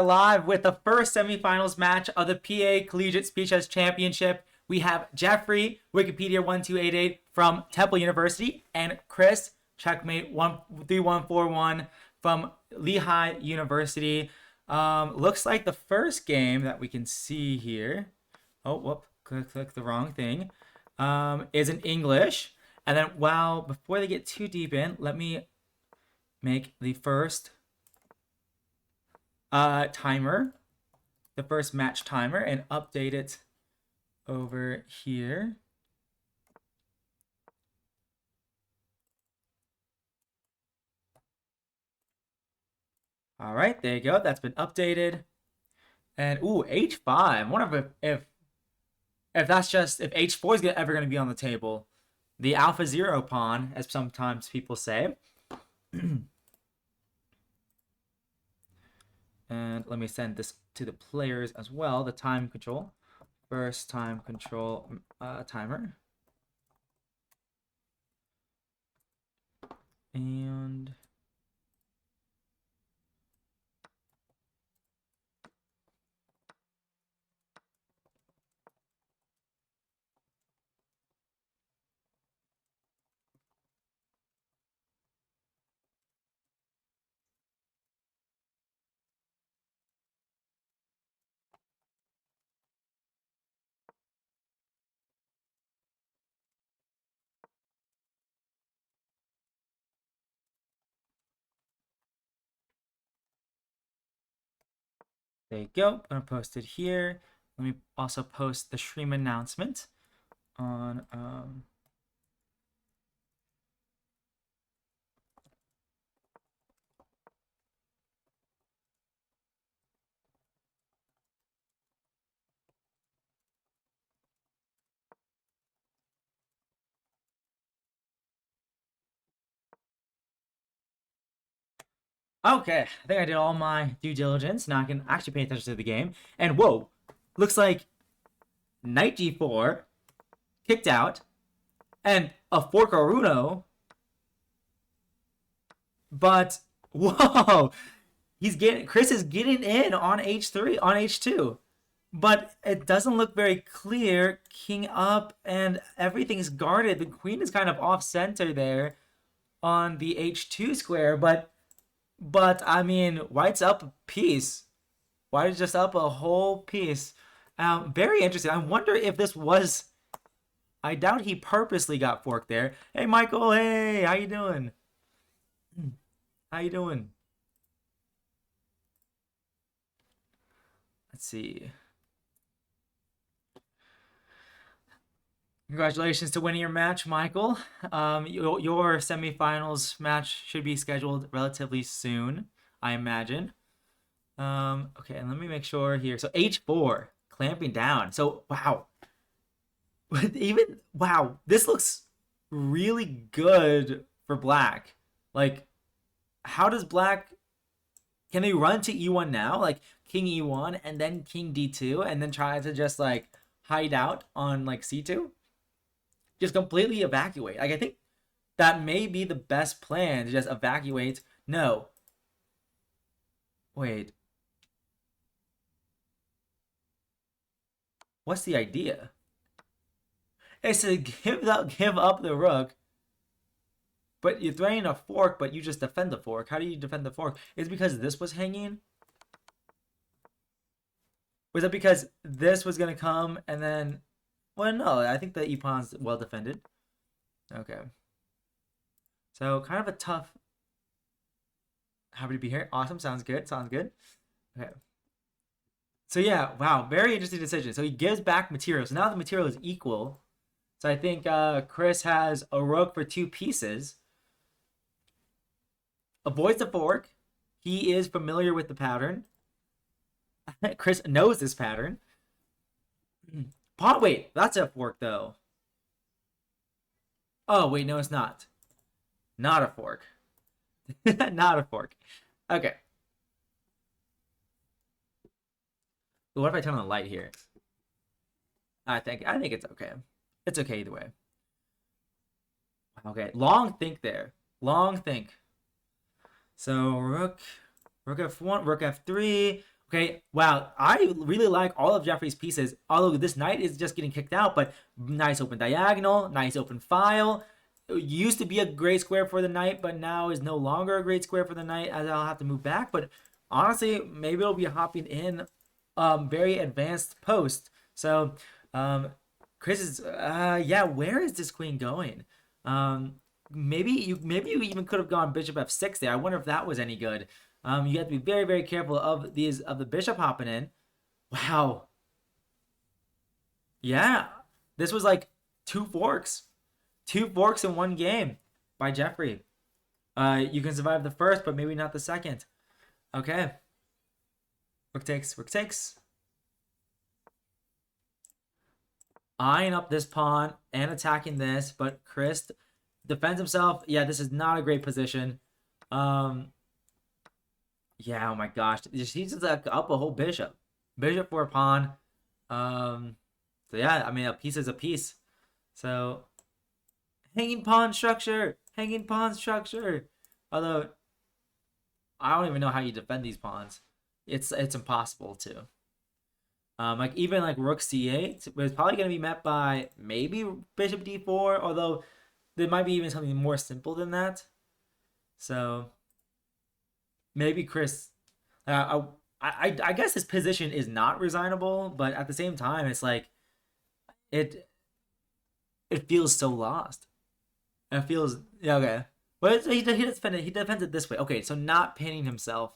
Live with the first semifinals match of the PA Collegiate Speech Championship. We have Jeffrey, Wikipedia 1288 from Temple University, and Chris, checkmate 13141 from Lehigh University. Looks like the first game that we can see here. Oh, whoop, click the wrong thing. Is in English. And then, before they get too deep in, let me make the first timer, the first match timer, and update it over here. All right, there you go. That's been updated. And ooh, H5. I wonder if that's just if H4 is ever going to be on the table. The Alpha Zero pawn, as sometimes people say. And let me send this to the players as well. The time control. First time control timer. And there you go. I'm gonna post it here. Let me also post the stream announcement on Okay, I think I did all my due diligence. Now I can actually pay attention to the game. And whoa, looks like knight g4 kicked out, and a fork or Uno. But whoa, Chris is getting in on h3 on h2, but it doesn't look very clear. King up and everything's guarded. The queen is kind of off center there on the h2 square, but I mean, white's up a piece. White is just up a whole piece. Very interesting. I wonder if this was. I doubt he purposely got forked there. Hey, Michael. Hey, how you doing? How you doing? Let's see. Congratulations to winning your match, Michael. Your semifinals match should be scheduled relatively soon, I imagine. Okay, and let me make sure here. So h4, clamping down. So wow, wow, this looks really good for black. Like, how does black? Can they run to e1 now? Like king e1 and then king d2 and then try to just like hide out on like c2? Just completely evacuate. Like I think that may be the best plan to just evacuate. No. Wait. What's the idea? It's to give up the rook, but you're throwing a fork, but you just defend the fork. How do you defend the fork? Is it because this was hanging? Was it because this was gonna come and then? Well, no. I think the e-pawn's well defended. Okay. So kind of a tough. Happy to be here. Awesome. Sounds good. Sounds good. Okay. So yeah, wow, very interesting decision. So he gives back material. So now the material is equal. So I think Chris has a rook for 2 pieces. Avoids the fork. He is familiar with the pattern. Chris knows this pattern. Pawn, wait, that's a fork though. Oh, wait, no, it's not. Not a fork. Not a fork. Okay. What if I turn on the light here? I think it's okay. It's okay either way. Okay, long think there. Long think. So rook f1, rook f3. Okay, wow. I really like all of Jeffrey's pieces. Although this knight is just getting kicked out, but nice open diagonal, nice open file. It used to be a great square for the knight, but now is no longer a great square for the knight as I'll have to move back. But honestly, maybe it'll be hopping in very advanced post. So Chris is yeah, where is this queen going? Um maybe you even could have gone bishop f6 there. I wonder if that was any good. You have to be very, very careful of the bishop hopping in. Wow. Yeah. This was like two forks. Two forks in one game by Jeffrey. You can survive the first, but maybe not the second. Okay. Rook takes, rook takes. Eyeing up this pawn and attacking this, but Chris defends himself. Yeah, this is not a great position. Yeah, oh my gosh. He's just like up a whole bishop. Bishop for a pawn. Um, so yeah, I mean a piece is a piece. So hanging pawn structure. Hanging pawn structure. Although I don't even know how you defend these pawns. It's impossible to. Like even like rook c8 was probably gonna be met by maybe bishop d4, although there might be even something more simple than that. So maybe Chris. I guess his position is not resignable, but at the same time, it's like it it feels so lost. It feels yeah okay. But he defends it this way. Okay, so not pinning himself.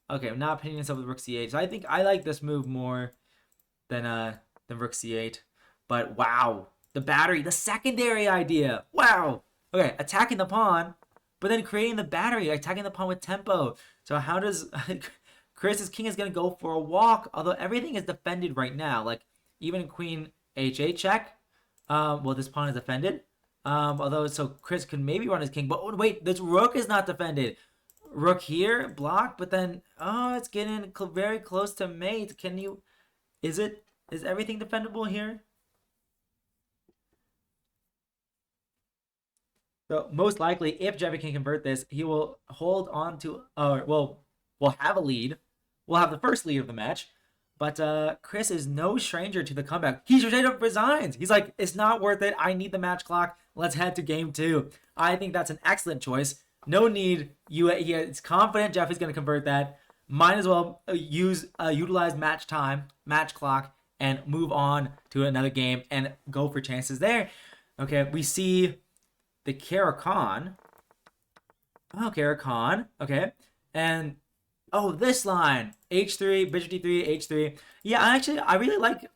Okay, not pinning himself with rook c8. So I think I like this move more than rook c8. But wow, the battery, the secondary idea. Wow. Okay, attacking the pawn, but then creating the battery, attacking the pawn with tempo. So how does Chris's king is gonna go for a walk? Although everything is defended right now, like even queen h8 check. Well, this pawn is defended. Although so Chris can maybe run his king, but oh, wait, this rook is not defended. Rook here, block, but then oh, it's getting very close to mate. Can you? Is everything defendable here? So most likely, if Jeffy can convert this, he will hold on to, well, we'll have a lead. We'll have the first lead of the match. But Chris is no stranger to the comeback. He straight up resigns. He's like, it's not worth it. I need the match clock. Let's head to game two. I think that's an excellent choice. No need. He's confident Jeffy's going to convert that. Might as well utilize match time, match clock, and move on to another game and go for chances there. Okay, we see the Caracan. Oh, Caracan. Okay. And oh, this line. H3, bishop d3, h3. Yeah, I really like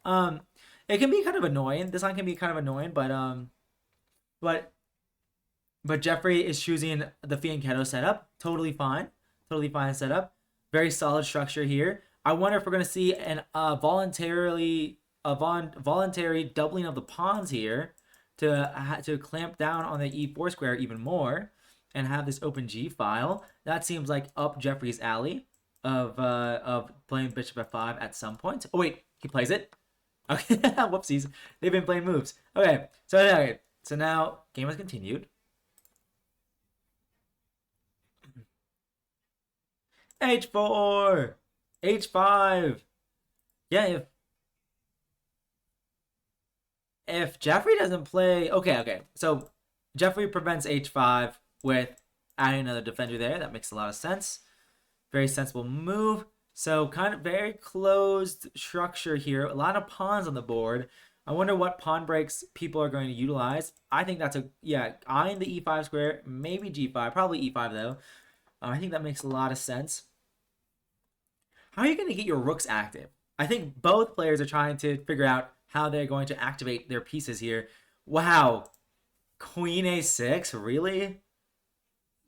it can be kind of annoying. This line can be kind of annoying, but but Jeffrey is choosing the fianchetto setup. Totally fine. Totally fine setup. Very solid structure here. I wonder if we're going to see an voluntary doubling of the pawns here to clamp down on the e4 square even more and have this open g file. That seems like up Jeffrey's alley of playing bishop f5 at some point. Oh wait, he plays it. Okay, whoopsies. They've been playing moves. So now game has continued. H4, H5. Yeah, if Jeffrey doesn't play, okay. So Jeffrey prevents H5 with adding another defender there. That makes a lot of sense. Very sensible move. So kind of very closed structure here. A lot of pawns on the board. I wonder what pawn breaks people are going to utilize. I think that's eyeing the e5 square, maybe g5, probably e5 though. I think that makes a lot of sense. How are you going to get your rooks active? I think both players are trying to figure out how they're going to activate their pieces here. Wow. Queen a6? Really?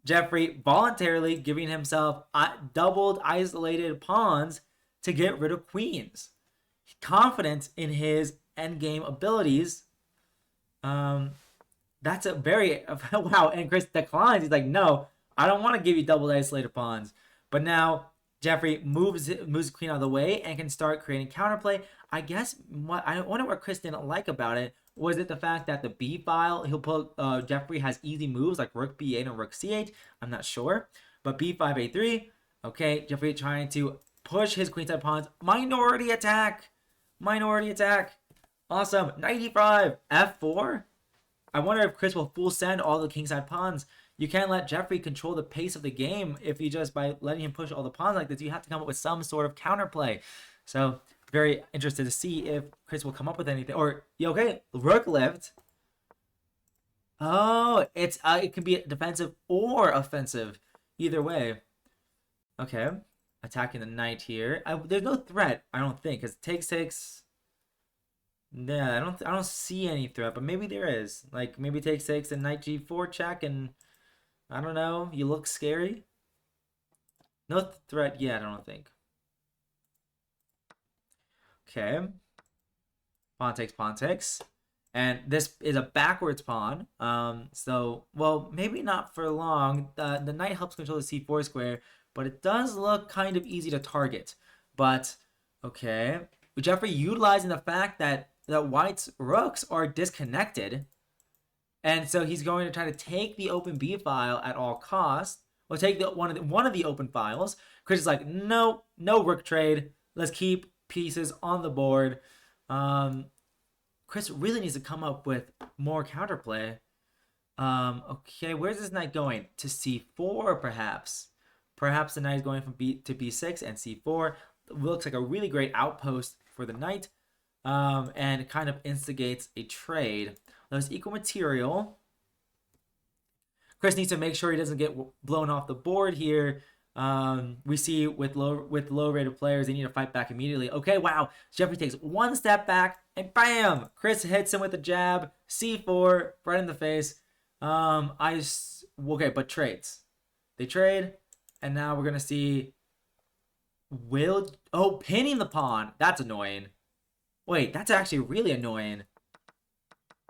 Jeffrey voluntarily giving himself doubled isolated pawns to get rid of queens. Confident in his endgame abilities. That's a very wow. And Chris declines. He's like, no, I don't want to give you double isolated pawns. But now Jeffrey moves queen out of the way and can start creating counterplay. I guess I wonder what Chris didn't like about it. Was it the fact that the B file he'll put Jeffrey has easy moves like rook b8 and rook c8? I'm not sure. But b5 a3. Okay, Jeffrey trying to push his queenside pawns. Minority attack. Minority attack. Awesome. 95. F4. I wonder if Chris will full send all the kingside pawns. You can't let Jeffrey control the pace of the game if you just by letting him push all the pawns like this. You have to come up with some sort of counterplay. So very interested to see if Chris will come up with anything. Or okay, rook lift. Oh, it can be defensive or offensive, either way. Okay, attacking the knight here. There's no threat, I don't think, because take six. Yeah, I don't see any threat, but maybe there is. Like maybe take six and knight g4 check, and I don't know. You look scary. No threat yet, I don't think. Okay, pawn takes. And this is a backwards pawn. So, well, maybe not for long. The knight helps control the c4 square, but it does look kind of easy to target. But, okay. Jeffrey utilizing the fact that white's rooks are disconnected. And so he's going to try to take the open b file at all costs. Well, take one of the open files. Chris is like, no rook trade. Let's keep pieces on the board. Chris really needs to come up with more counterplay. Okay, where's this knight going? To c4, perhaps. Perhaps the knight is going from b to b6 and c4. It looks like a really great outpost for the knight. And it kind of instigates a trade. There's equal material. Chris needs to make sure he doesn't get blown off the board here. We see with low rated players, they need to fight back immediately. Okay, wow. Jeffrey takes one step back and bam! Chris hits him with a jab. C4 right in the face. Okay, but trades. They trade, and now we're gonna see pinning the pawn. That's annoying. Wait, that's actually really annoying.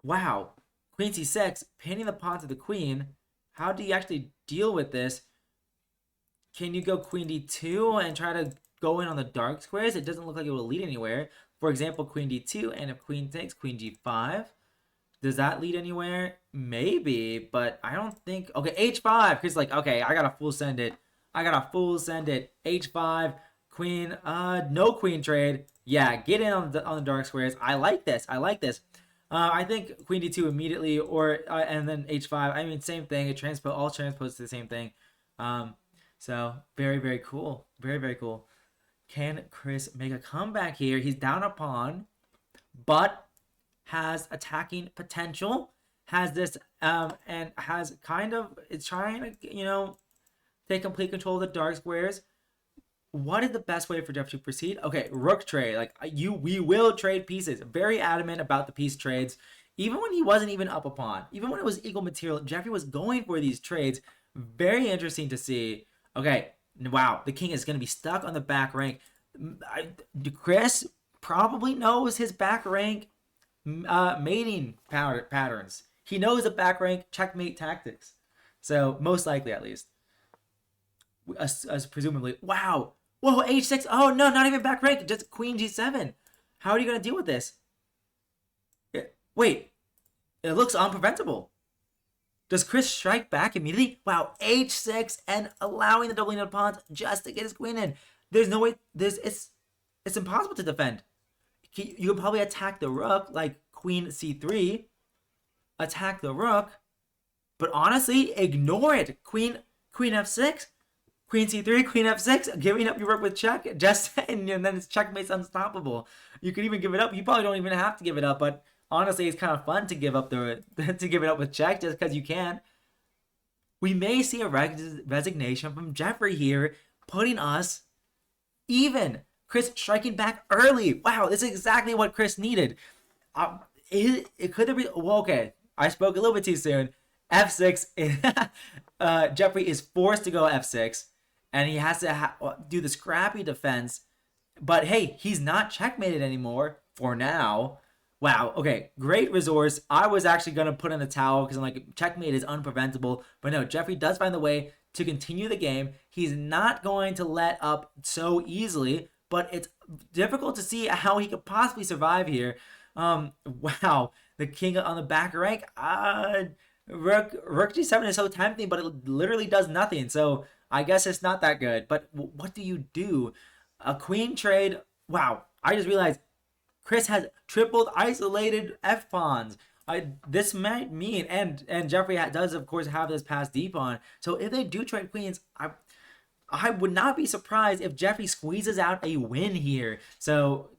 Wow. Queen c6, pinning the pawn to the queen. How do you actually deal with this? Can you go queen d2 and try to go in on the dark squares? It doesn't look like it will lead anywhere. For example, queen d2, and if queen takes, queen g5. Does that lead anywhere? Maybe, but I don't think... Okay, h5. Chris is like, okay, I gotta full send it. h5, queen, no queen trade. Yeah, get in on the dark squares. I like this. I think queen d2 immediately, or and then h5. I mean, same thing. All transpose to the same thing. So very, very cool. Very, very cool. Can Chris make a comeback here? He's down a pawn, but has attacking potential. Has this and has kind of it's trying to take complete control of the dark squares. What is the best way for Jeff to proceed? Okay, rook trade. We will trade pieces. Very adamant about the piece trades. Even when he wasn't even up a pawn, even when it was equal material, Jeffrey was going for these trades. Very interesting to see. Okay, wow, the king is going to be stuck on the back rank. Chris probably knows his back rank mating patterns. He knows the back rank checkmate tactics. So, most likely at least. As presumably. Wow. Whoa, h6. Oh, no, not even back rank. Just queen g7. How are you going to deal with this? Wait. It looks unpreventable. Does Chris strike back immediately? Wow, h6 and allowing the doubling of pawns just to get his queen in. There's no way. It's impossible to defend. You could probably attack the rook, like queen c3. Attack the rook. But honestly, ignore it. Queen f6. Queen c3, queen f6, giving up your rook with check, and then it's checkmate's unstoppable. You could even give it up. You probably don't even have to give it up, but honestly, it's kind of fun to give up with check just because you can. We may see a resignation from Jeffrey here, putting us even. Chris striking back early. Wow, this is exactly what Chris needed. It could have been... Well, okay, I spoke a little bit too soon. f6. Jeffrey is forced to go f6. And he has to do the scrappy defense. But hey, he's not checkmated anymore for now. Wow, okay, great resource. I was actually going to put in the towel because I'm like, checkmate is unpreventable. But no, Jeffrey does find the way to continue the game. He's not going to let up so easily, but it's difficult to see how he could possibly survive here. Wow, the king on the back rank. Rook g7 is so tempting, but it literally does nothing. So I guess it's not that good. But what do you do? A queen trade. Wow. I just realized Chris has tripled isolated F pawns. This might mean, and Jeffrey does of course have this pass D pawn. So if they do trade queens, I would not be surprised if Jeffrey squeezes out a win here. So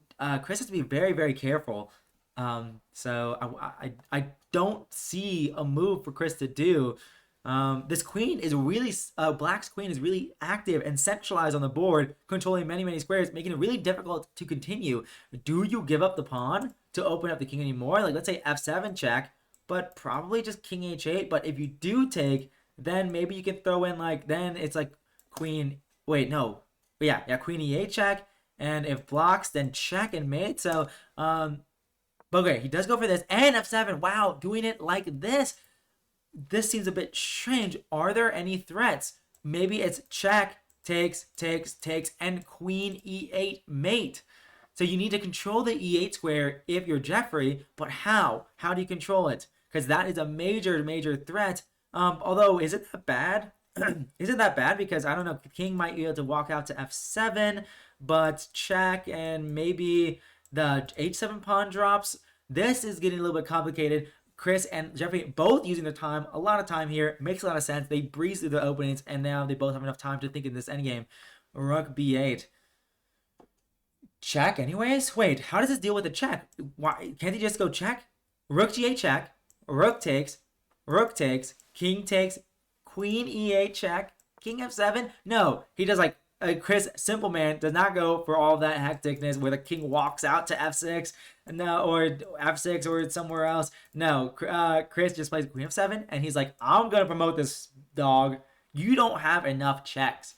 Chris has to be very very careful. So I don't see a move for Chris to do. This queen is really Black's queen is really active and centralized on the board, controlling many squares, making it really difficult to continue. Do you give up the pawn to open up the king anymore? Like let's say f7 check, but probably just king h8. But if you do take, then maybe you can throw in like then it's like queen. Wait, no, yeah, queen e8 check, and if blocks, then check and mate. So but okay, he does go for this and f7. Wow, doing it like this. This seems a bit strange. Are there any threats? Maybe it's check, takes, and queen e8 mate. So you need to control the e8 square if you're Jeffrey, but how? How do you control it? Because that is a major threat. Although, is it that bad? Isn't that bad? Because I don't know, king might be able to walk out to f7, but check and maybe the h7 pawn drops. This is getting a little bit complicated. Chris and Jeffrey both using their time, a lot of time here. Makes a lot of sense. They breeze through the openings, and now they both have enough time to think in this endgame. Rook b8. Check anyways? Wait, how does this deal with the check? Why can't he just go check? Rook g8 check. Rook takes. King takes. Queen e8 check. King f7. No, he does like Chris Simple Man does not go for all that hecticness where the king walks out to f6 no, or f6 or somewhere else. No, Chris just plays queen f7 and he's like, I'm gonna promote this dog. You don't have enough checks.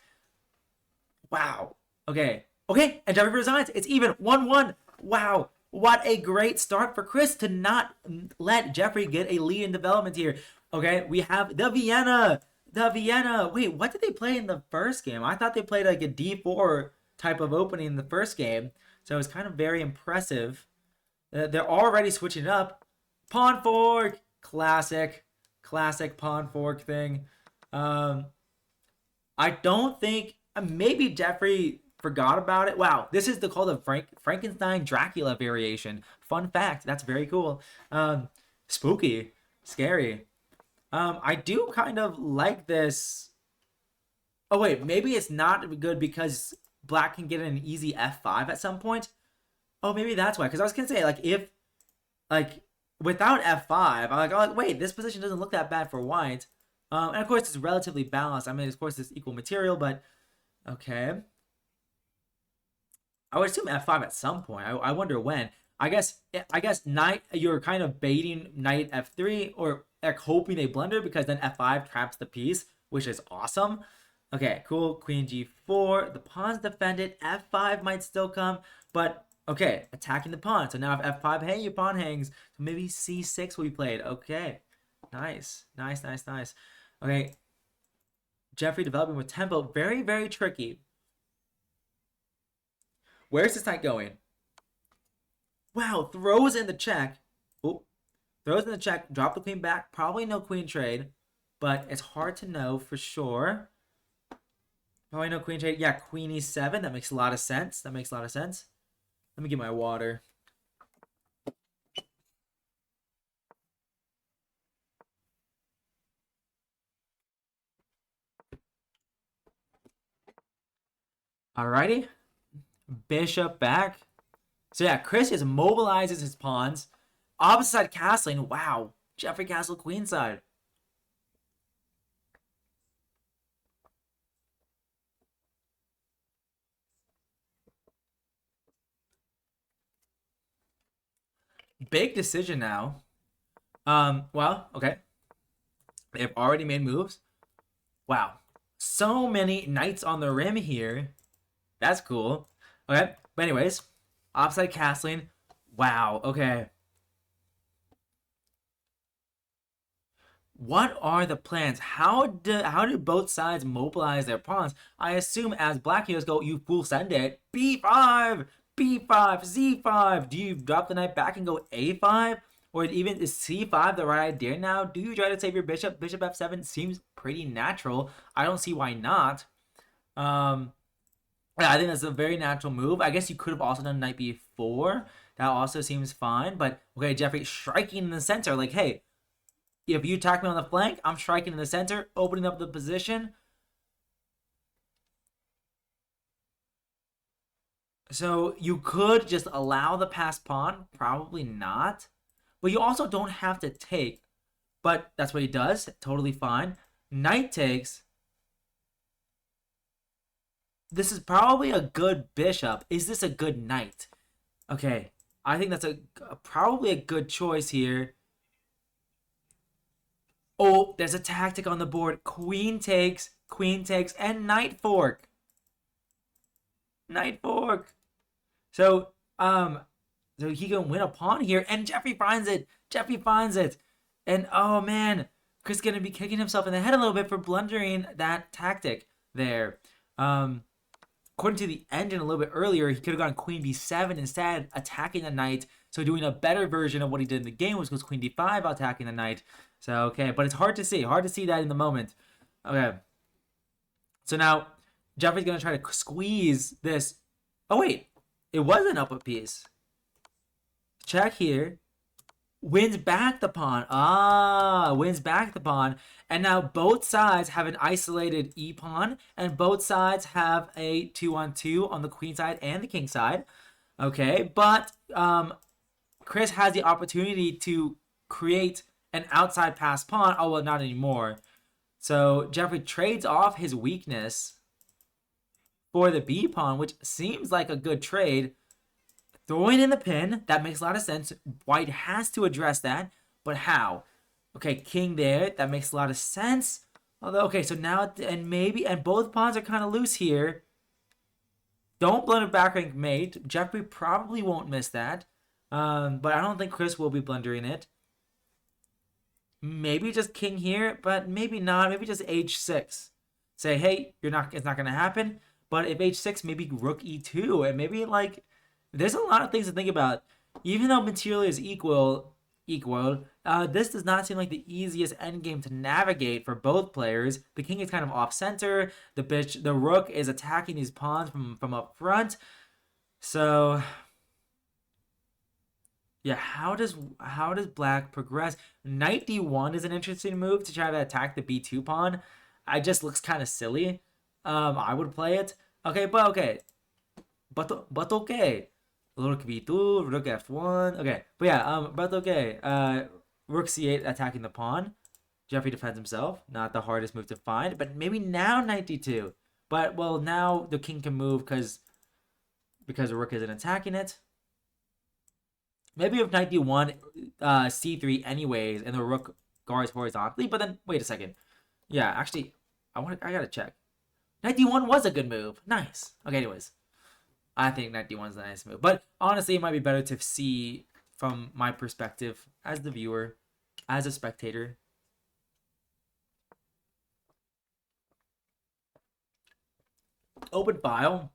Wow. Okay, and Jeffrey resigns. It's even 1-1. Wow, what a great start for Chris to not let Jeffrey get a lead in development here. Okay, we have the Vienna. Wait, what did they play in the first game? I thought they played like a d4 type of opening in the first game. So it's kind of very impressive. They're already switching it up. Pawn fork. Classic pawn fork thing. I don't think... maybe Jeffrey forgot about it. Wow, this is called the Frankenstein Dracula variation. Fun fact. That's very cool. Spooky. Scary. I do kind of like this. Oh wait, maybe it's not good because Black can get an easy f5 at some point. Oh, maybe that's why. Because I was gonna say like if like without f5, I'm like wait, this position doesn't look that bad for White. And of course it's relatively balanced. I mean, of course it's equal material, but okay. I would assume f5 at some point. I wonder when. I guess knight. You're kind of baiting knight f3 or like hoping they blunder because then f5 traps the piece, which is awesome. Okay, cool. Queen g4. The pawn's defended. f5 might still come, but okay, attacking the pawn. So now if f5, hey, your pawn hangs. So maybe c6 will be played. Okay, nice. Okay, Jeffrey developing with tempo. Very tricky. Where's this knight going? Wow, throws in the check. Oh, throws in the check. Drop the queen back. Probably no queen trade, but it's hard to know for sure. Probably no queen trade. Yeah, queen e7. That makes a lot of sense. Let me get my water. Alrighty. Bishop back. So yeah, Chris just mobilizes his pawns. Opposite side castling. Wow. Jeffrey castle queenside. Big decision now. Well, okay. They've already made moves. Wow. So many knights on the rim here. That's cool. Okay. But anyways, offside castling. Wow. Okay. What are the plans? How do both sides mobilize their pawns? I assume as Black heroes go, you full send it. B5, B5, Z5. Do you drop the knight back and go A5? Or even is C5 the right idea now? Do you try to save your bishop? Bishop F7 seems pretty natural. I don't see why not. Yeah, I think that's a very natural move. I guess you could have also done knight b4. That also seems fine. But okay, Jeffrey striking in the center. Like, hey, if you attack me on the flank, I'm striking in the center, opening up the position. So you could just allow the pass pawn. Probably not. But you also don't have to take. But that's what he does. Totally fine. Knight takes. This is probably a good bishop. Is this a good knight? Okay, I think that's probably a good choice here. Oh, there's a tactic on the board. Queen takes, and knight fork. Knight fork. So, so he can win a pawn here, and Jeffrey finds it. Jeffrey finds it, and oh man, Chris is gonna be kicking himself in the head a little bit for blundering that tactic there. Um, According to the engine a little bit earlier, he could have gone queen b7 instead, attacking the knight. So doing a better version of what he did in the game, which was queen d5, attacking the knight. So, okay, but it's hard to see that in the moment. Okay, so now Jeffrey's going to try to squeeze this. Oh, wait, it was an up a piece. Check here. Wins back the pawn. Wins back the pawn. And now both sides have an isolated e pawn, and both sides have a 2-on-2 on the queen side and the king side. Okay, but Chris has the opportunity to create an outside pass pawn. Oh, well, not anymore. So Jeffrey trades off his weakness for the b pawn, which seems like a good trade. Throwing in the pin, that makes a lot of sense. White has to address that, but how? Okay, king there, that makes a lot of sense. Although, okay, so now, and both pawns are kind of loose here. Don't blunder back rank mate. Jeffrey probably won't miss that. But I don't think Chris will be blundering it. Maybe just king here, but maybe not. Maybe just h6. Say, hey, it's not gonna happen. But if h6, maybe rook e2, and maybe like, there's a lot of things to think about. Even though material is equal, this does not seem like the easiest endgame to navigate for both players. The king is kind of off center. The rook is attacking these pawns from up front. So yeah, how does black progress? Knight d1 is an interesting move to try to attack the b2 pawn. It just looks kind of silly. I would play it. Okay, but okay. But okay. Rook b2, rook f1. Okay, but yeah, but okay. Rook c8 attacking the pawn. Jeffrey defends himself. Not the hardest move to find, but maybe now knight d2. But well, now the king can move because the rook isn't attacking it. Maybe if knight d1, c3 anyways, and the rook guards horizontally. But then wait a second. Yeah, actually, I gotta check. Knight d1 was a good move. Nice. Okay, anyways. I think knight d1 is a nice move. But honestly, it might be better to see from my perspective as the viewer, as a spectator. Open file.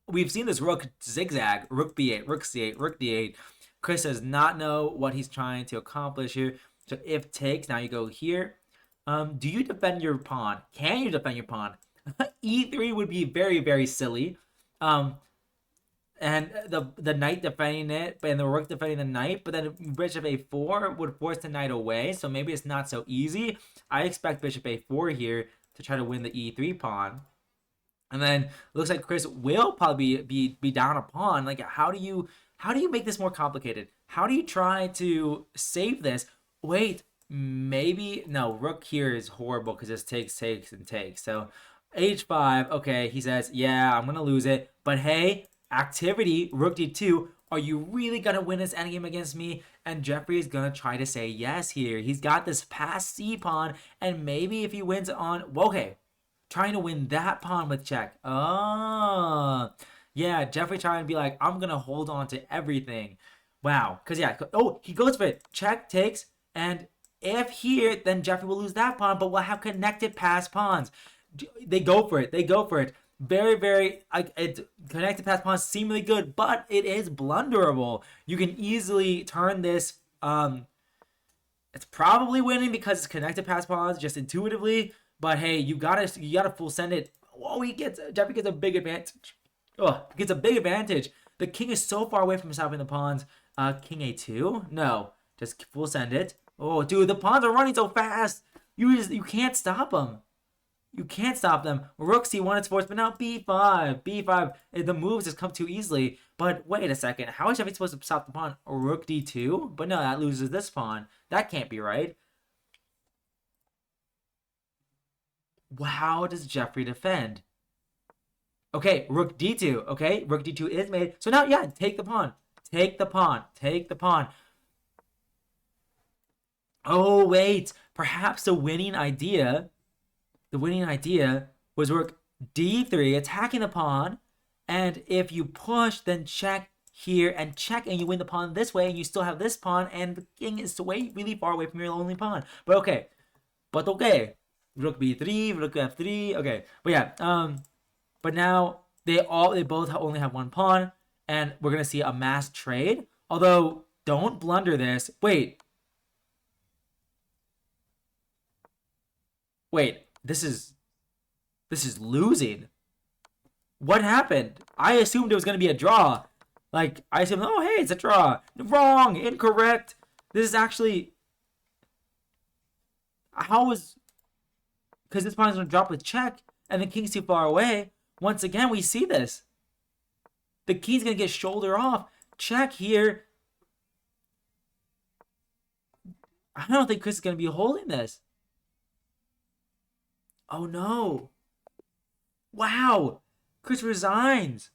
We've seen this rook zigzag. Rook b8, rook c8, rook d8. Chris does not know what he's trying to accomplish here. So if takes, now you go here. Do you defend your pawn? Can you defend your pawn? E3 would be very, very silly. And the knight defending it, and the rook defending the knight, but then bishop a4 would force the knight away, so maybe it's not so easy. I expect bishop a4 here to try to win the e3 pawn. And then it looks like Chris will probably be down a pawn. Like, how do you make this more complicated? How do you try to save this? Wait, maybe no, rook here is horrible because this takes and takes. So h5, okay, he says, yeah, I'm gonna lose it, but hey, activity, rook d2. Are you really gonna win this endgame against me? And Jeffrey is gonna try to say yes here. He's got this pass c pawn, and maybe if he wins on, well, okay, trying to win that pawn with check. Oh, yeah, Jeffrey trying to be like, I'm gonna hold on to everything. Wow, because yeah, oh, he goes for it. Check, takes, and if here, then Jeffrey will lose that pawn, but we'll have connected pass pawns. They go for it. They go for it. Very, very, connected pass pawns seem really good, but it is blunderable. You can easily turn this. It's probably winning because it's connected pass pawns just intuitively. But hey, you gotta full send it. Oh, Jeffrey gets a big advantage. Oh, he gets a big advantage. The king is so far away from stopping the pawns. King a2? No, just full send it. Oh, dude, the pawns are running so fast. You can't stop them. You can't stop them. Rook c1 is forced, but now b5. b5. The moves just come too easily. But wait a second. How is Jeffrey supposed to stop the pawn? Rook d2? But no, that loses this pawn. That can't be right. How does Jeffrey defend? Okay, rook d2. Okay, rook d2 is made. So now, yeah, take the pawn. Take the pawn. Take the pawn. Oh, wait. Perhaps the winning idea was rook d3, attacking the pawn. And if you push, then check here and check, and you win the pawn this way, and you still have this pawn, and the king is way really far away from your only pawn. But okay. Rook b3, rook f3. Okay. But yeah, but now they both only have one pawn, and we're gonna see a mass trade. Although, don't blunder this. Wait, this is losing. What happened? I assumed it was gonna be a draw. Like, I assumed, oh hey, it's a draw. Wrong, incorrect. This is actually, how was, because this pawn is gonna drop with check, and the king's too far away. Once again, we see this. The king's gonna get shoulder off. Check here. I don't think Chris is gonna be holding this. Oh no. Wow. Chris resigns.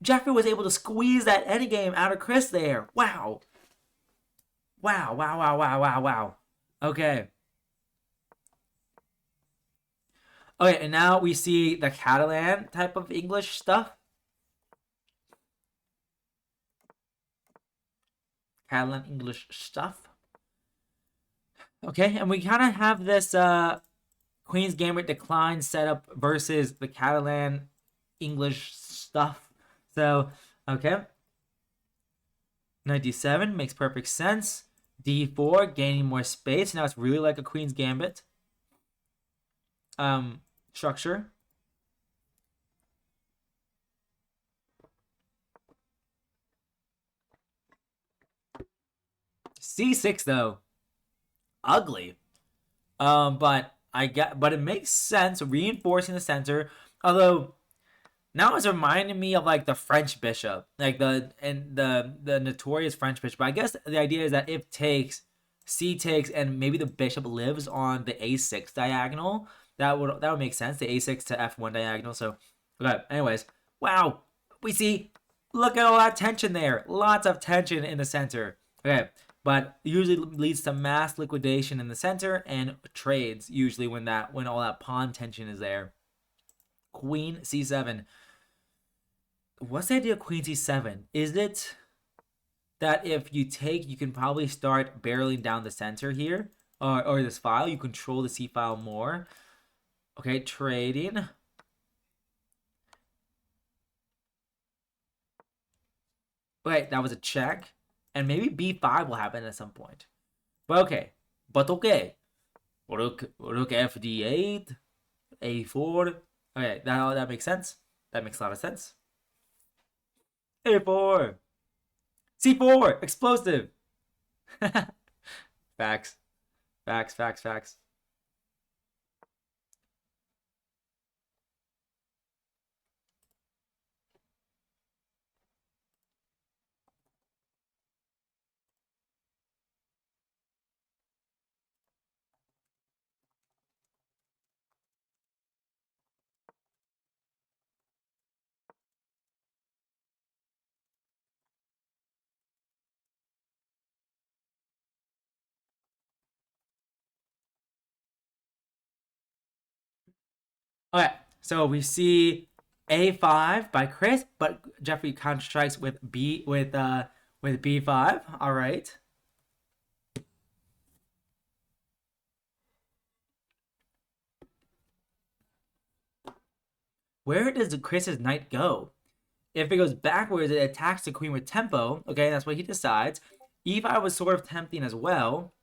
Jeffrey was able to squeeze that endgame out of Chris there. Wow. Wow, wow, wow, wow, wow, wow. Okay. Okay, and now we see the Catalan type of English stuff. Catalan English stuff. Okay, and we kind of have this Queen's Gambit decline setup versus the Catalan English stuff. So, okay. Knight d7 makes perfect sense. d4, gaining more space. Now it's really like a Queen's Gambit structure. c6 though, ugly. But it makes sense, reinforcing the center. Although now it's reminding me of like the French bishop, like the notorious French bishop. But I guess the idea is that if takes, c takes, and maybe the bishop lives on the a6 diagonal. That would make sense. The a6 to f1 diagonal. So okay. Anyways, wow, we see. Look at all that tension there. Lots of tension in the center. Okay. But usually leads to mass liquidation in the center and trades usually when all that pawn tension is there. Queen c7. What's the idea of queen c7? Is it that if you take, you can probably start barreling down the center here, or this file, you control the c file more? Okay, trading. Wait, that was a check. And maybe b5 will happen at some point. But okay. Rook fd8, a4. Okay, that makes sense. That makes a lot of sense. a4. c4. Explosive. Facts. Facts, facts, facts. Okay, so we see a5 by Chris, but Jeffrey counter strikes with b5. All right. Where does Chris's knight go? If it goes backwards, it attacks the queen with tempo. Okay, that's what he decides. e5 was sort of tempting as well.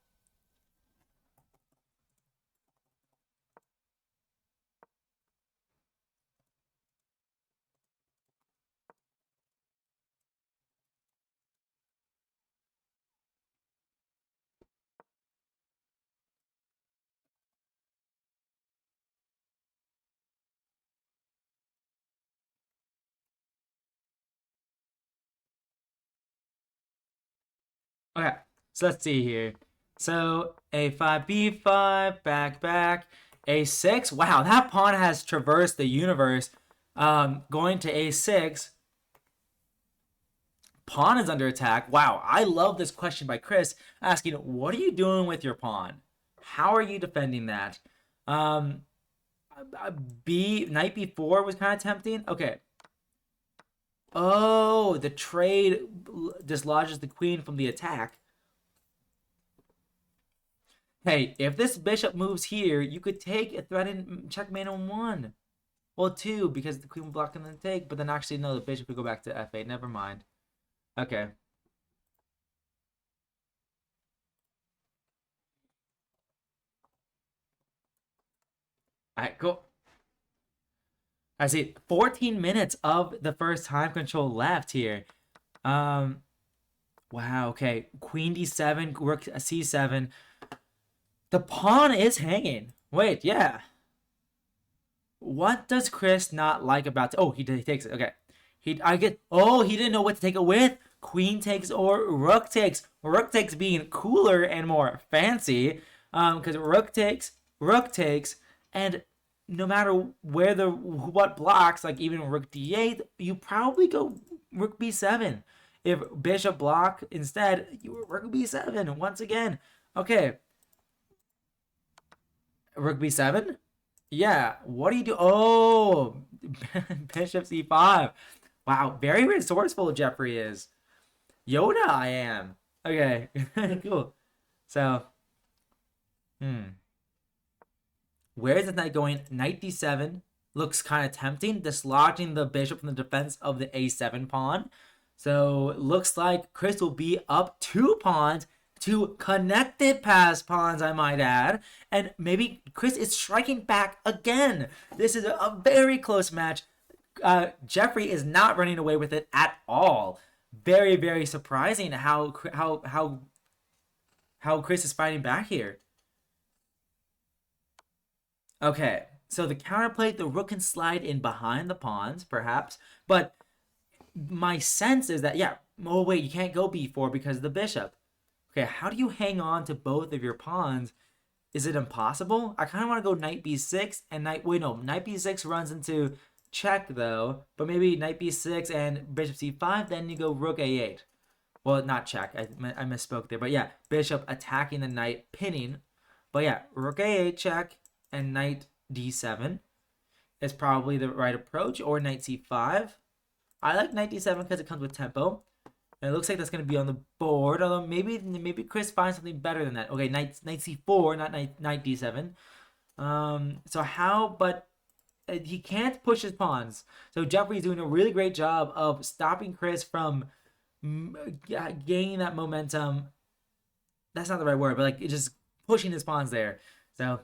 Okay, so let's see here. So a5, b5, back, back, a6. Wow, that pawn has traversed the universe. Going to a6. Pawn is under attack. Wow, I love this question by Chris asking, what are you doing with your pawn? How are you defending that? Um, knight b4 was kind of tempting. Okay. Oh, the trade dislodges the queen from the attack. Hey, if this bishop moves here, you could take a threatened checkmate on one. Well, two, because the queen will block and then take, but then actually, no, the bishop could go back to f8. Never mind. Okay. All right, cool. I see 14 minutes of the first time control left here. Um, wow, okay. Queen d7, rook c7. The pawn is hanging. Wait, yeah. What does Chris not like about? Oh, he takes it. Okay, I get. Oh, he didn't know what to take it with. Queen takes or rook takes. Rook takes being cooler and more fancy. Because rook takes, and no matter where the what blocks, like even rook d8, you probably go rook b7. If bishop block instead, you rook b7 once again. Okay, rook b7. Yeah, what do you do? Oh, bishop c5. Wow, very resourceful Jeffrey is. Yoda, I am. Okay, cool. So, hmm. Where is this knight going? Knight d7 looks kind of tempting, dislodging the bishop from the defense of the a7 pawn. So, looks like Chris will be up 2 pawns, two connected pass pawns, I might add. And maybe Chris is striking back again. This is a very close match. Jeffrey is not running away with it at all. Very, very surprising how Chris is fighting back here. Okay, so the counterplay, the rook can slide in behind the pawns, perhaps, but my sense is that yeah. Oh wait, you can't go b4 because of the bishop. Okay, how do you hang on to both of your pawns? Is it impossible? I kind of want to go knight b6 and knight. Wait, no, knight b6 runs into check though, but maybe knight b6 and bishop c5. Then you go rook a8. Well, not check. I misspoke there, but yeah, bishop attacking the knight, pinning. But yeah, rook a8 check and knight d7 is probably the right approach, or knight c5. I like knight d7 because it comes with tempo. And it looks like that's going to be on the board, although maybe Chris finds something better than that. Okay, knight c4, not knight d7. So how? But he can't push his pawns. So Jeffrey's doing a really great job of stopping Chris from gaining that momentum. That's not the right word, but like just pushing his pawns there. So,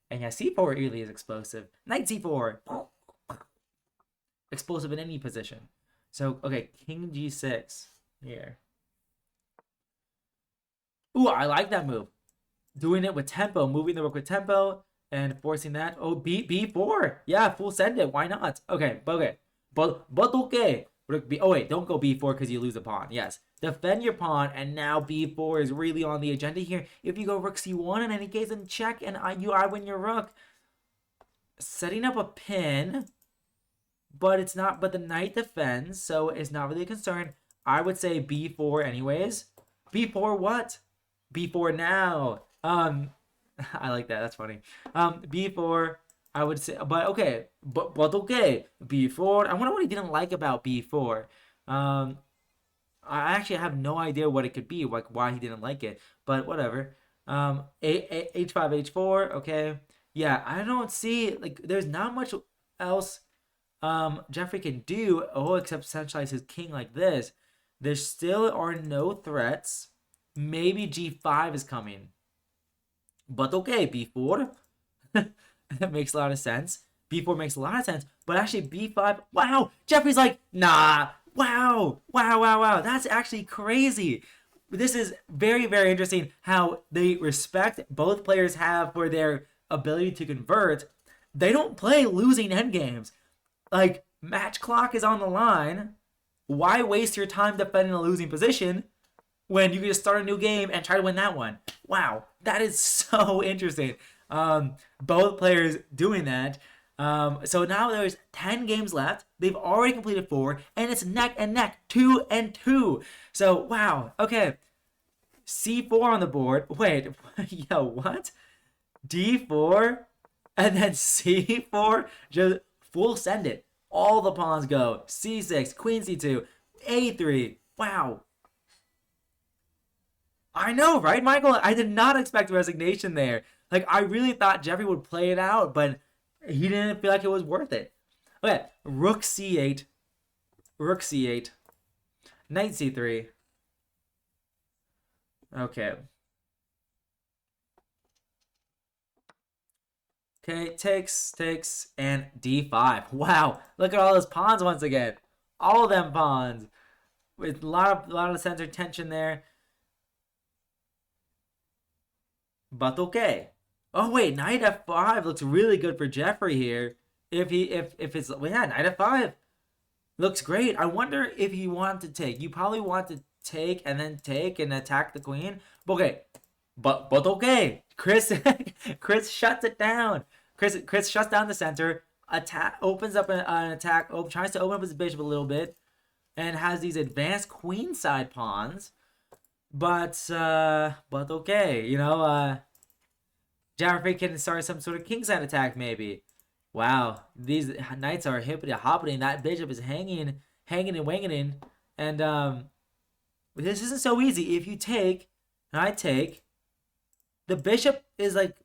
and yeah, c4 really is explosive. Knight c4, explosive in any position. So okay, king g6 here. Ooh, I like that move. Doing it with tempo, moving the rook with tempo and forcing that. Oh, b4. Yeah, full send it. Why not? Okay, but okay. Rook b. Oh wait, don't go b4 because you lose a pawn. Yes, defend your pawn, and now b4 is really on the agenda here. If you go rook c1 in any case, and check, and I win your rook. Setting up a pin, but it's not. But the knight defends, so it's not really a concern. I would say b4 anyways. b4 what? b4 now. I like that. That's funny. B4, I would say, but okay, but okay. B4. I wonder what he didn't like about B4. I actually have no idea what it could be, like why he didn't like it, but whatever. H5, H4. Okay. Yeah, I don't see like there's not much else Jeffrey can do. Oh, except centralize his king like this. There still are no threats. Maybe G5 is coming. But okay, b4. That makes a lot of sense. b4 makes a lot of sense. But actually, b5. Wow. Jeffrey's like, nah. Wow. Wow, wow, wow. That's actually crazy. This is very, very interesting how they respect both players have for their ability to convert. They don't play losing endgames. Like, match clock is on the line. Why waste your time defending a losing position when you can just start a new game and try to win that one. Wow, that is so interesting. Both players doing that. So now there's 10 games left. They've already completed 4, and it's neck and neck, 2 and 2. So wow, okay. C4 on the board. Wait, yo, what? D4 and then C4. Just full send it. All the pawns go. C6, Queen C2, A3. Wow, I know, right, Michael? I did not expect resignation there. Like, I really thought Jeffrey would play it out, but he didn't feel like it was worth it. Okay, Rook C8, Rook C8, Knight C3. Okay. Okay, takes, and D5. Wow, look at all those pawns once again. All of them pawns. With a lot of center tension there. But okay. Oh wait, knight f5 looks really good for Jeffrey here. If it's well, yeah, knight f5 looks great. I wonder if he wanted to take. You probably want to take and attack the queen. But okay, but okay. Chris shuts it down. Chris shuts down the center. Attack opens up an attack. Tries to open up his bishop a little bit, and has these advanced queenside pawns. But okay, Jeffrey can start some sort of kingside attack maybe. Wow, these knights are hippity hoppity. That bishop is hanging and wanging, and this isn't so easy. If you take, and I take, the bishop is like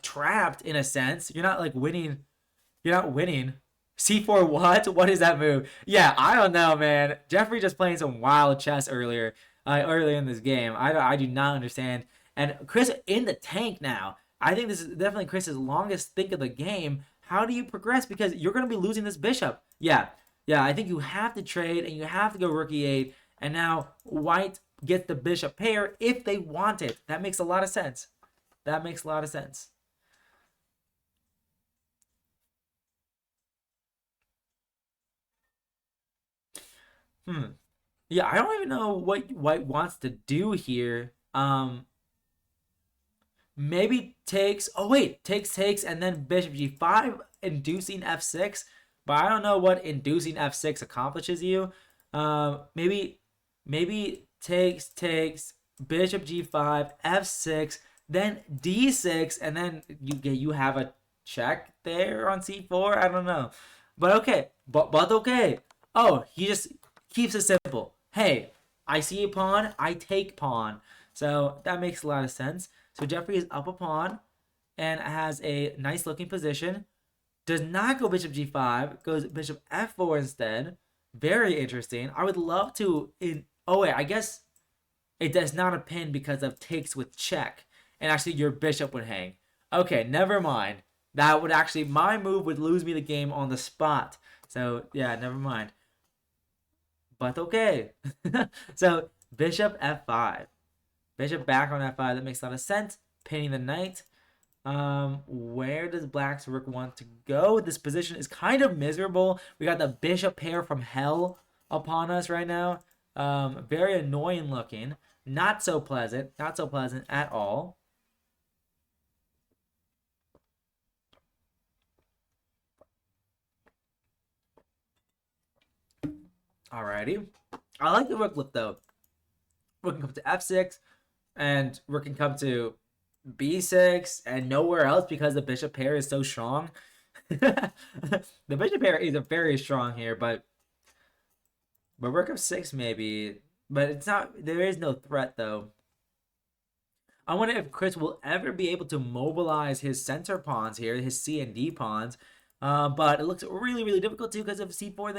trapped in a sense. You're not like winning. You're not winning. C4 what? What is that move? Yeah, I don't know, man. Jeffrey just playing some wild chess earlier in this game. I do not understand. And Chris in the tank now. I think this is definitely Chris's longest think of the game. How do you progress? Because you're going to be losing this bishop. Yeah. I think you have to trade and you have to go rook e8. And now white gets the bishop pair if they want it. That makes a lot of sense. That makes a lot of sense. Hmm. Yeah, I don't even know what White wants to do here. Maybe takes. Oh wait, takes, and then bishop g5, inducing f6. But I don't know what inducing f6 accomplishes you. Maybe takes, bishop g5, f6, then d6, and then you have a check there on c4. I don't know, but okay, but okay. Oh, he just keeps it simple. Hey, I see a pawn, I take pawn. So that makes a lot of sense. So Jeffrey is up a pawn and has a nice looking position. Does not go bishop g5, goes bishop f4 instead. Very interesting. I would love to oh wait, I guess it does not a pin because of takes with check. And actually your bishop would hang. Okay, never mind. That would actually my move would lose me the game on the spot. So yeah, never mind. But okay. So bishop f5. Bishop back on f5. That makes a lot of sense. Pinning the knight. Where does black's rook want to go? This position is kind of miserable. We got the bishop pair from hell upon us right now. Very annoying looking. Not so pleasant. Not so pleasant at all. Alrighty. I like the rook flip though. Rook can come to f6, and rook can come to b6, and nowhere else because the bishop pair is so strong. The bishop pair is very strong here, but rook f6 maybe. But it's not. There is no threat though. I wonder if Chris will ever be able to mobilize his center pawns here, his C and D pawns. But it looks really, really difficult too because of C4.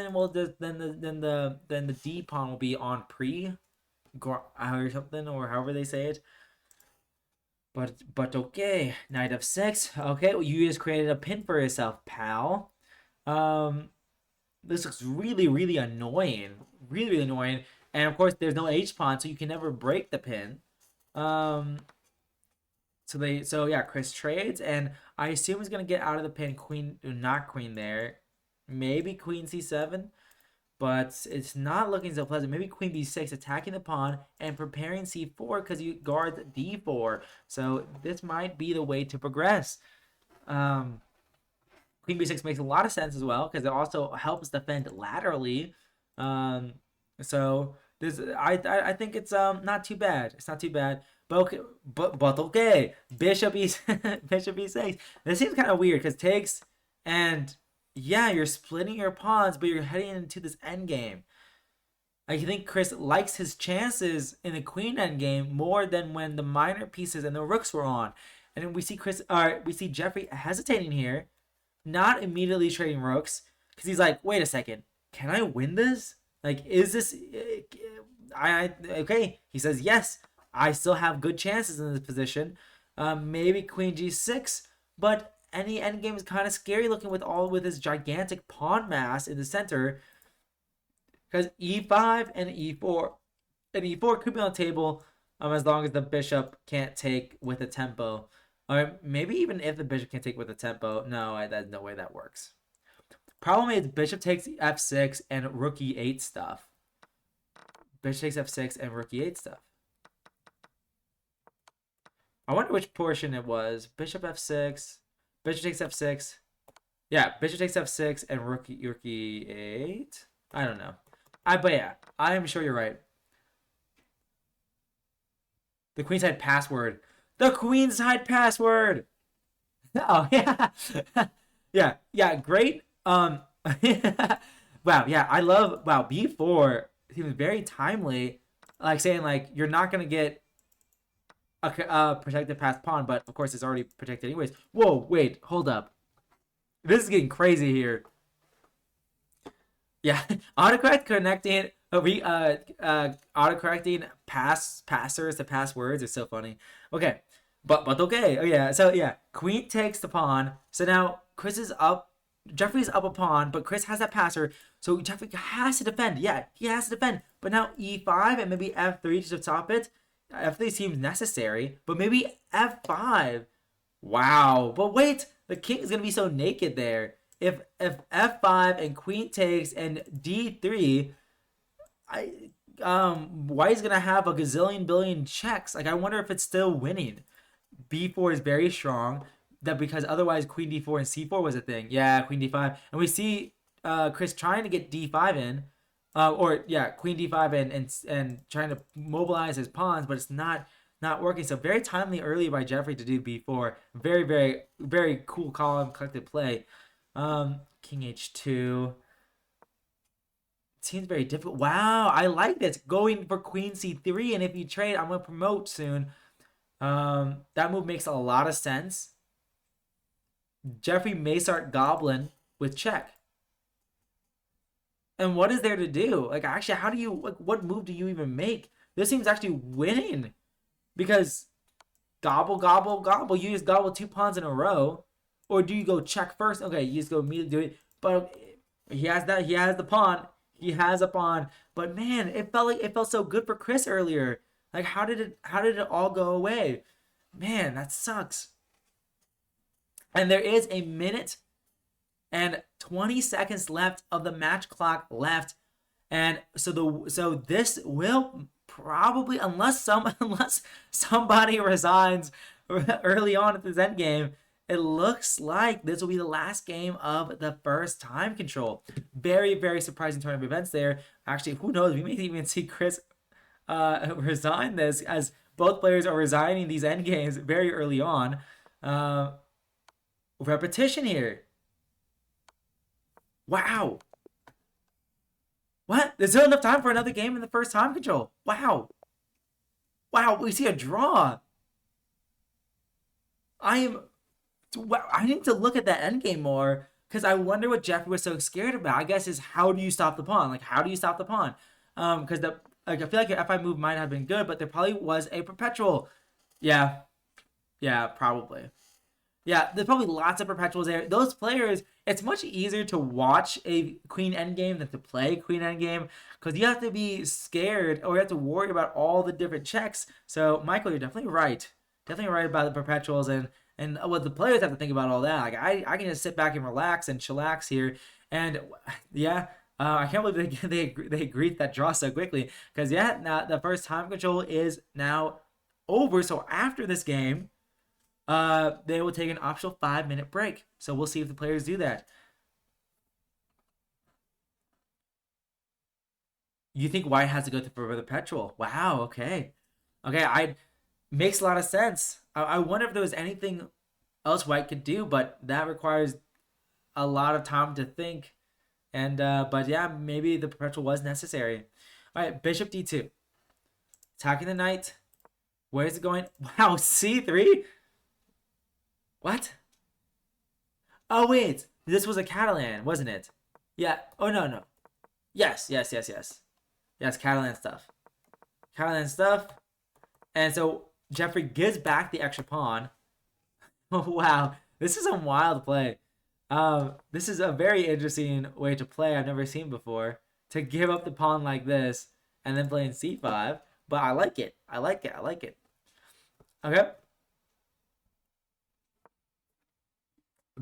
Then the D pawn will be on pre or something, or however they say it. But okay, knight f6. Okay, well, you just created a pin for yourself, pal. Um, this looks really, really annoying. Really, really annoying. And of course, there's no H pawn, so you can never break the pin. Um, so yeah, Chris trades, and I assume he's gonna get out of the pin. Queen, not queen there. Maybe queen c7. but it's not looking so pleasant. Maybe queen b6 attacking the pawn and preparing c4 because you guard d4. So this might be the way to progress. Um, Queen b6 makes a lot of sense as well because it also helps defend laterally. Um, so this I think it's not too bad. It's not too bad. But okay, but okay. Bishop e bishop e6. This seems kind of weird because takes and yeah, you're splitting your pawns, but you're heading into this endgame. I think Chris likes his chances in the queen endgame more than when the minor pieces and the rooks were on. And then we see we see Jeffrey hesitating here, not immediately trading rooks because he's like, wait a second, can I win this? Like, is this? Okay. He says yes. I still have good chances in this position. Maybe Queen G6, but any endgame is kind of scary looking with his gigantic pawn mass in the center. Because E5 and E4 could be on the table as long as the bishop can't take with a tempo. Or maybe even if the bishop can take with a tempo. No, there's no way that works. Problem is bishop takes f6 and rook e8 stuff. Bishop takes f6 and rook e8 stuff. I wonder which portion it was. Bishop f6. Bishop takes f6. Yeah, bishop takes f6 and rook e8. I don't know. But yeah, I am sure you're right. The queenside password. The queenside password. Oh yeah, yeah. Great. Wow. Yeah, I love. Wow, B4 seems very timely. Like saying like you're not gonna get a protected pass pawn, but of course it's already protected anyways. Whoa, wait, hold up. This is getting crazy here. Yeah, autocorrect connecting autocorrecting passers to passwords is so funny. Okay, but okay. Oh yeah, so yeah, queen takes the pawn. So now Chris is up. Jeffrey's up a pawn, but Chris has that passer, so Jeffrey has to defend. Yeah, he has to defend. But now e5 and maybe f3 just to top it. F3 seems necessary, but maybe f5. Wow, but wait, the king is gonna be so naked there. If f5 and queen takes and d3, White is gonna have a gazillion billion checks. Like I wonder if it's still winning. b4 is very strong. That because otherwise queen d4 and c4 was a thing. Yeah, queen d5, and we see Chris trying to get d5 in, or yeah, queen d5 and trying to mobilize his pawns, but it's not working. So very timely early by Jeffrey to do b4. Very very very cool column collected play. King h2 seems very difficult. Wow, I like this. Going for queen c3, and if you trade, I'm gonna promote soon. That move makes a lot of sense. Jeffrey may start goblin with check. And what is there to do? Like, actually, how do you, like, what move do you even make? This seems actually winning because gobble, gobble, gobble. You just gobble two pawns in a row. Or do you go check first? Okay, you just go immediately do it. But he has that. He has the pawn. He has a pawn. But man, it felt so good for Chris earlier. Like, how did it all go away? Man, that sucks. And there is a minute and 20 seconds left of the match clock left. And so this will probably, unless somebody resigns early on at this end game, it looks like this will be the last game of the first time control. Very, very surprising turn of events there. Actually, who knows? We may even see Chris resign this as both players are resigning these end games very early on. Repetition here. Wow. What? There's still enough time for another game in the first time control. Wow. Wow, we see a draw. I need to look at that endgame more because I wonder what Jeffrey was so scared about. I guess is how do you stop the pawn? Like how do you stop the pawn? Because I feel like your f5 move might have been good, but there probably was a perpetual. Yeah, probably. Yeah, there's probably lots of perpetuals there. Those players, it's much easier to watch a queen endgame than to play queen endgame because you have to be scared or you have to worry about all the different checks. So, Michael, you're definitely right. Definitely right about the perpetuals and what the players have to think about all that. Like I can just sit back and relax and chillax here. And yeah, I can't believe they agreed that draw so quickly. Because yeah, now the first time control is now over. So after this game, they will take an optional 5 minute break. So we'll see if the players do that. You think White has to go for the petrol? Wow. Okay. Okay. I makes a lot of sense. I wonder if there was anything else White could do, but that requires a lot of time to think. And but yeah, maybe the perpetual was necessary. All right, Bishop D2, attacking the knight. Where is it going? Wow, C3. What? Oh wait, this was a Catalan, wasn't it? Yeah. Oh no no. Yes yes yes yes yes Catalan stuff. Catalan stuff. And so Jeffrey gives back the extra pawn. Oh wow, this is a wild play. This is a very interesting way to play I've never seen before. To give up the pawn like this and then play in c5. But I like it. I like it. I like it. Okay.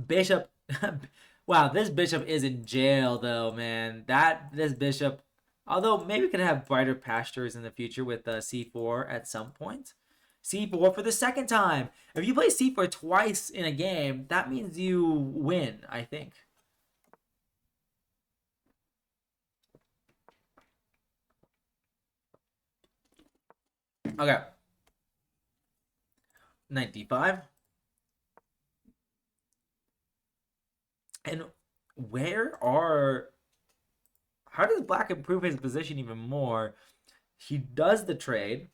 Bishop. Wow, this bishop is in jail though, man. This bishop, although maybe could have brighter pastures in the future with c4 at some point. C4 for the second time. If you play c4 twice in a game, that means you win, I think. Okay. Knight d5. And where are how does black improve his position even more? He does the trade.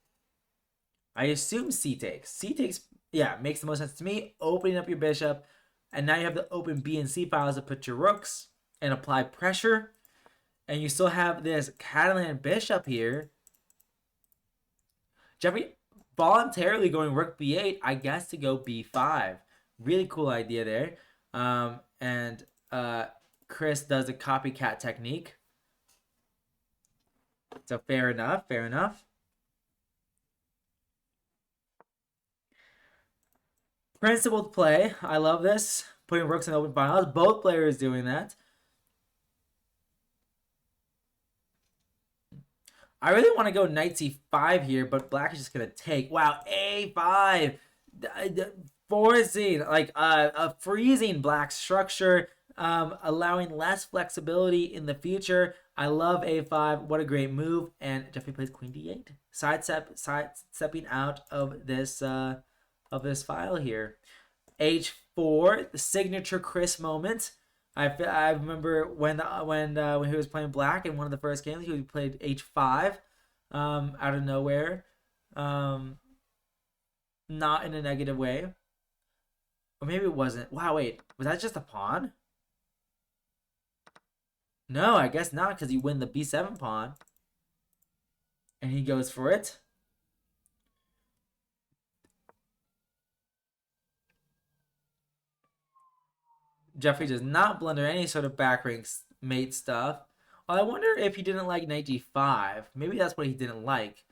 I assume c takes. C takes, yeah, makes the most sense to me. Opening up your bishop, and now you have the open B and C files to put your rooks and apply pressure. And you still have this Catalan bishop here. Jeffrey voluntarily going rook b8, I guess, to go b5. Really cool idea there. And Chris does a copycat technique. So fair enough, fair enough. Principled play. I love this. Putting rooks in open finals. Both players doing that. I really want to go knight c5 here, but black is just going to take. Wow, a5. Forcing, like a freezing black structure, allowing less flexibility in the future. I love a5. What a great move. And Jeffrey plays queen d8. Sidestepping out of this file here. H4, the signature Chris moment. I remember when he was playing black in one of the first games, he played H5 out of nowhere. Not in a negative way. Or maybe it wasn't. Wow, wait. Was that just a pawn? No, I guess not, because you win the b7 pawn. And he goes for it. Jeffrey does not blunder any sort of back rank mate stuff. Well, I wonder if he didn't like knight g5. Maybe that's what he didn't like.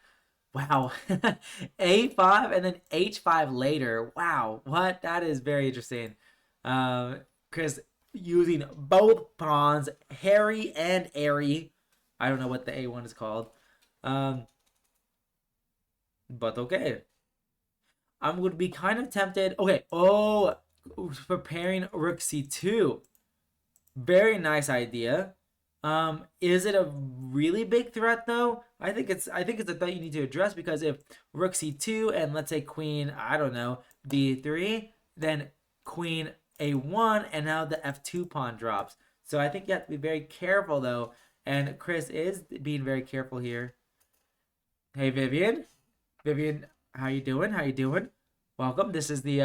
Wow. a5 and then h5 later. Wow. What? That is very interesting. Because using both pawns, hairy and airy. I don't know what the a1 is called. Um, but okay. I'm going to be kind of tempted. Okay. Oh, preparing rook c2. Very nice idea. Is it a really big threat though? I think it's a threat you need to address because if rook c2 and let's say queen, I don't know, d3, then queen a1 and now the f2 pawn drops. So I think you have to be very careful though. And Chris is being very careful here. Hey Vivian. Vivian, how you doing? How you doing? Welcome. This is the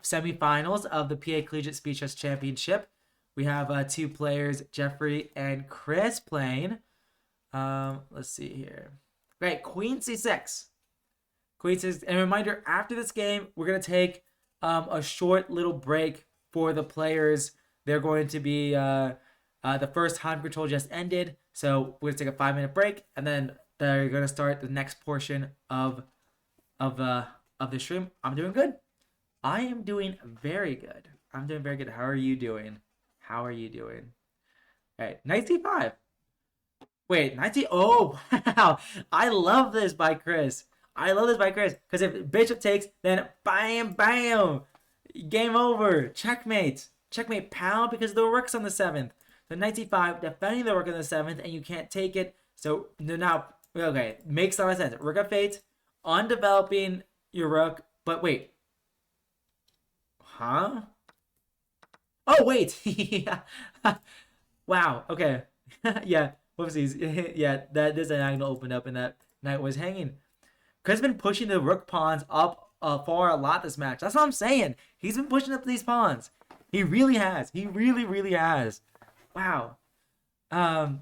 semifinals of the PA Collegiate Speed Chess Championship. We have two players, Jeffrey and Chris, playing. Let's see here. Great, Queen C6. Queen C6. And a reminder, after this game, we're going to take a short little break for the players. They're going to be, the first time control just ended. So we're going to take a 5 minute break. And then they're going to start the next portion of the stream. I'm doing good. I am doing very good. I'm doing very good. How are you doing? How are you doing? All right, knight c5. Wait, 19. Oh, wow. I love this by Chris. I love this by Chris. Because if bishop takes, then bam, bam. Game over. Checkmate. Checkmate, pal, because the rook's on the 7th. So knight c5, defending the rook on the 7th, and you can't take it. So now, okay, makes a lot of sense. Rook of fate, on developing your rook. But wait. Huh? Oh, wait. Wow. Okay. Yeah. Whoopsies. Yeah, that this diagonal opened up and that knight was hanging. Chris has been pushing the rook pawns up far a lot this match. That's what I'm saying. He's been pushing up these pawns. He really has. He really, really has. Wow. Um.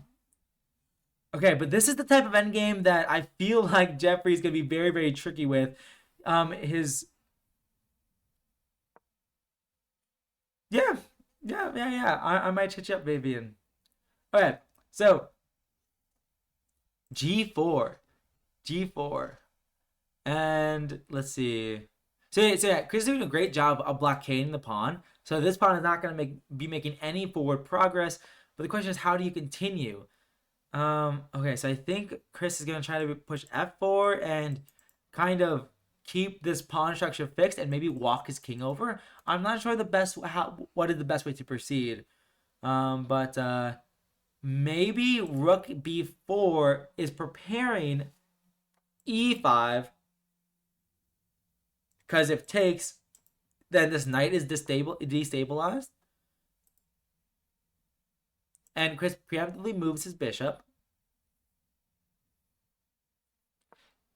Okay, but this is the type of endgame that I feel like Jeffrey's gonna be very, very tricky with. His yeah, yeah. I might hitch up, Vivian. Okay, so G4, G4. And let's see. So yeah, Chris is doing a great job of blockading the pawn. So this pawn is not going to be making any forward progress. But the question is, how do you continue? Okay, so I think Chris is going to try to push f4 and kind of keep this pawn structure fixed and maybe walk his king over. I'm not sure what is the best way to proceed. But maybe rook b4 is preparing e5. Because if takes, then this knight is destabilized. And Chris preemptively moves his bishop.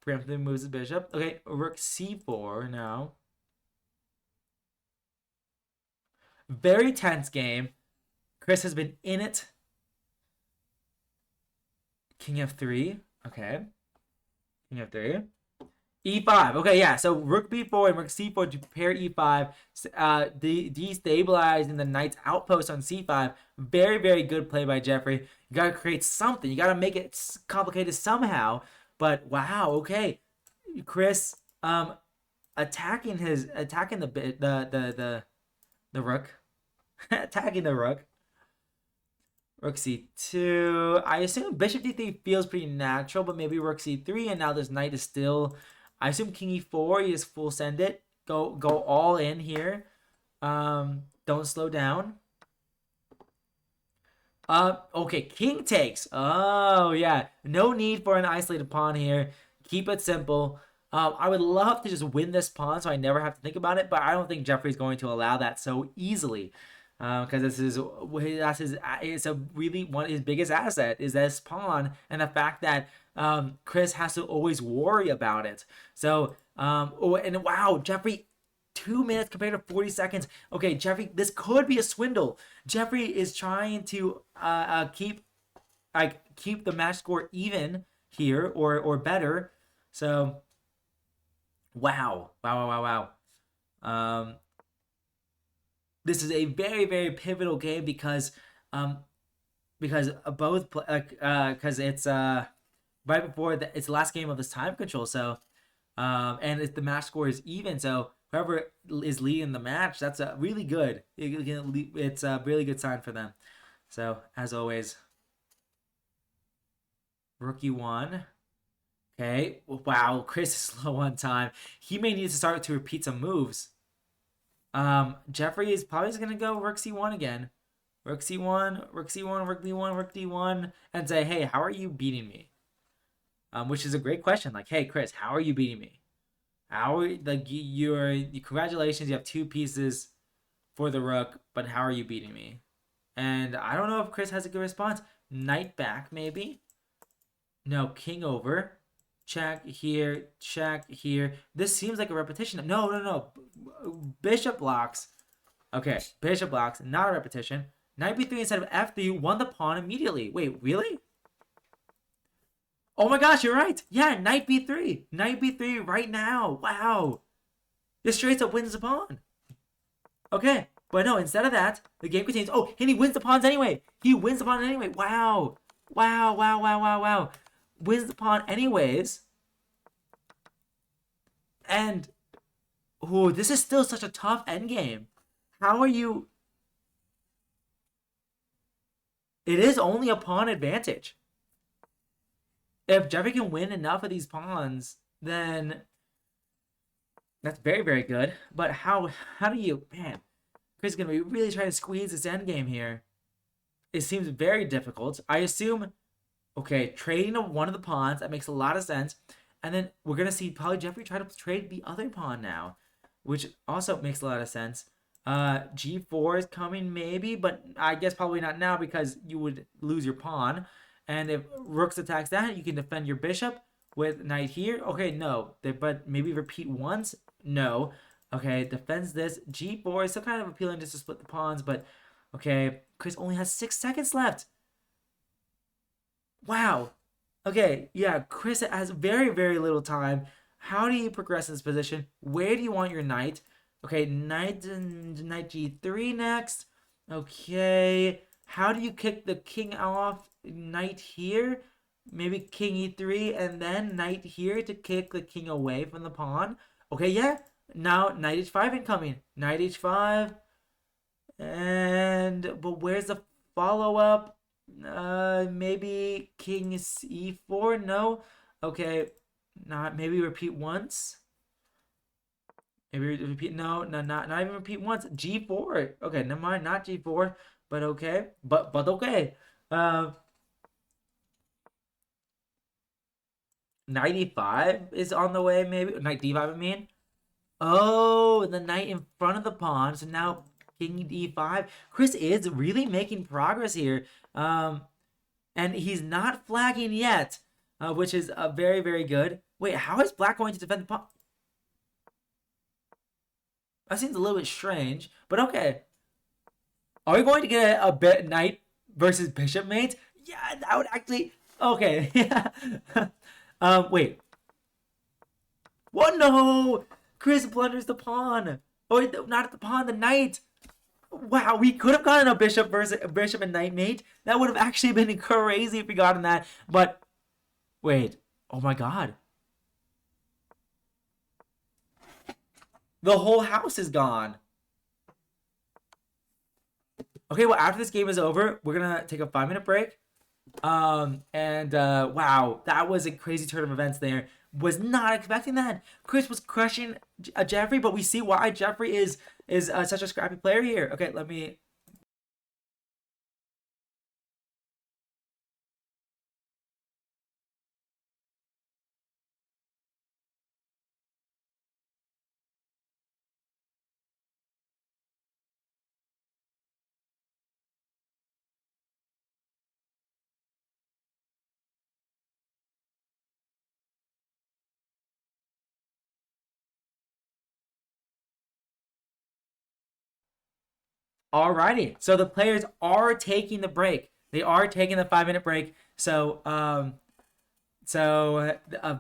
Preemptively moves his bishop. Okay, rook c4 now. Very tense game. Chris has been in it. King f3. Okay. King f3. E5. Okay, yeah. So rook b4 and rook c4 to prepare e5, destabilizing the knight's outpost on c5. Very, very good play by Jeffrey. You gotta create something. You gotta make it complicated somehow. But wow, okay, Chris, attacking the rook, attacking the rook. Rook c2. I assume bishop d3 feels pretty natural, but maybe rook c3, and now this knight is still. I assume king e4. You just full send it. Go all in here. Don't slow down. Okay, king takes. Oh yeah, no need for an isolated pawn here. Keep it simple. I would love to just win this pawn so I never have to think about it, but I don't think Jeffrey's going to allow that so easily. Because it's a really one of his biggest asset is this pawn and the fact that Chris has to always worry about it. So and wow, Jeffrey, 2 minutes compared to 40 seconds. Okay, Jeffrey, this could be a swindle. Jeffrey is trying to keep the match score even here or better. So wow. Um, this is a very, very pivotal game because both because it's right before it's the last game of this time control. So and if the match score is even, so whoever is leading the match, that's a really good. It's a really good sign for them. So as always, rookie one. Okay, wow, Chris is slow on time. He may need to start to repeat some moves. Jeffrey is probably just gonna go rook c1 again. Rook c1, rook c1, rook d1, rook d1, and say, hey, how are you beating me? Which is a great question. Like, hey, Chris, how are you beating me? How are congratulations, you have two pieces for the rook, but how are you beating me? And I don't know if Chris has a good response. Knight back, maybe. No, king over. Check here, check here. This seems like a repetition. No. Bishop blocks. Okay, bishop blocks, not a repetition. Knight b3 instead of f3 won the pawn immediately. Wait, really? Oh my gosh, you're right. Yeah, knight b3. Knight b3 right now. Wow. This straight up wins the pawn. Okay, but no, instead of that, the game continues. Oh, and he wins the pawns anyway. He wins the pawn anyway. Wow. Wins the pawn anyways. And, oh, this is still such a tough endgame. How are you... It is only a pawn advantage. If Jeffrey can win enough of these pawns, then that's very, very good. But how do you, man? Chris is gonna be really trying to squeeze this end game here. It seems very difficult. I assume, okay, trading of one of the pawns, that makes a lot of sense. And then we're gonna see probably Jeffrey try to trade the other pawn now, which also makes a lot of sense. G4 is coming maybe, but I guess probably not now because you would lose your pawn. And if Rooks attacks that, you can defend your bishop with knight here. Okay, no. But maybe repeat once? No. Okay, defends this. G4 is still kind of appealing just to split the pawns, but okay, Chris only has 6 seconds left. Wow. Okay, yeah, Chris has very, very little time. How do you progress in this position? Where do you want your knight? Okay, knight g3 next. Okay, how do you kick the king off? Knight here? Maybe king e3 and then knight here to kick the king away from the pawn. Okay, yeah. Now knight h5 incoming. Knight h5. But where's the follow up? Maybe king e4. No. Okay. Not maybe repeat once. Maybe repeat. No, no, not even repeat once. G4. Okay, never mind. Not G4, but okay. But okay. Uh, 95 is on the way. Maybe knight d5. I mean. Oh, the knight in front of the pawn. So now king d5. Chris is really making progress here. And he's not flagging yet, which is very, very good. Wait, how is black going to defend the pawn? That seems a little bit strange, but okay. Are we going to get a bit knight versus bishop mate? Yeah, that would actually. Okay, yeah. Wait. What? No! Chris blunders the pawn. Oh, not the pawn, the knight. Wow, we could have gotten a bishop versus a bishop and knight mate. That would have actually been crazy if we gotten that. But wait, oh my god, the whole house is gone. Okay, well after this game is over, we're gonna take a 5-minute break. Wow, that was a crazy turn of events there. Was not expecting that. Chris was crushing Jeffrey, but we see why Jeffrey is such a scrappy player here. Okay, let me. Alrighty, so the players are taking the break. They are taking the 5-minute break.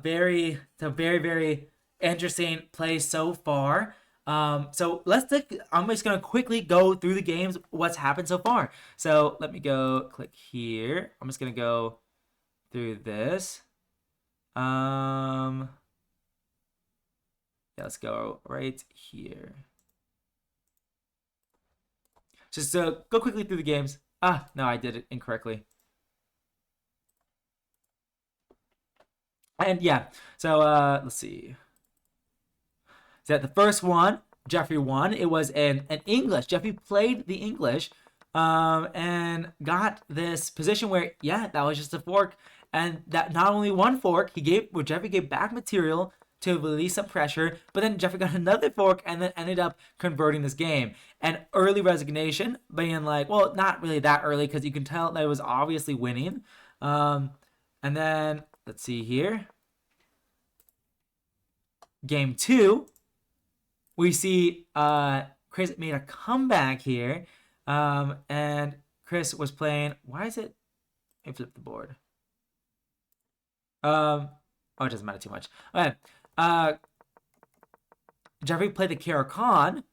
Very, very interesting play so far. So let's take. I'm just gonna quickly go through the games. What's happened so far? So let me go click here. I'm just gonna go through this. Yeah, let's go right here. Just go quickly through the games. Ah, no, I did it incorrectly. And yeah, so let's see. So the first one, Jeffrey won. It was an English. Jeffrey played the English, and got this position where yeah, that was just a fork, and that not only one fork, Jeffrey gave back material to release some pressure, but then Jeffrey got another fork and then ended up converting this game. And early resignation, being like, well, not really that early because you can tell that it was obviously winning. And then let's see here. Game 2, we see Chris made a comeback here. And Chris was playing. Why is it? I flipped the board. Oh, it doesn't matter too much. Okay. Jeffrey played the Khan,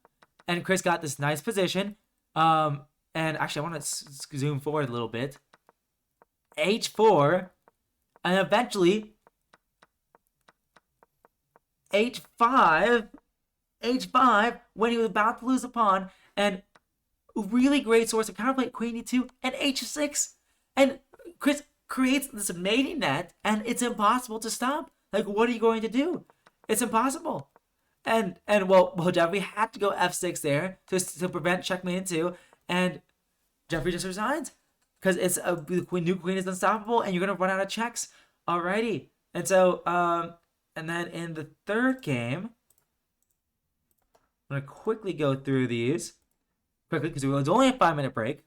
and Chris got this nice position. And actually, I want to zoom forward a little bit. H4, and eventually H5, H5 when he was about to lose a pawn, and really great source of counterplay, Queen E2 and H6, and creates this mating net, and it's impossible to stop. Like, what are you going to do? It's impossible. And well, Jeffrey had to go f6 there to prevent checkmate in two, and Jeffrey just resigns because it's the new queen is unstoppable, and you're gonna run out of checks. Alrighty, and so and then in the third game, I'm gonna quickly go through these quickly because it was only a 5 minute break.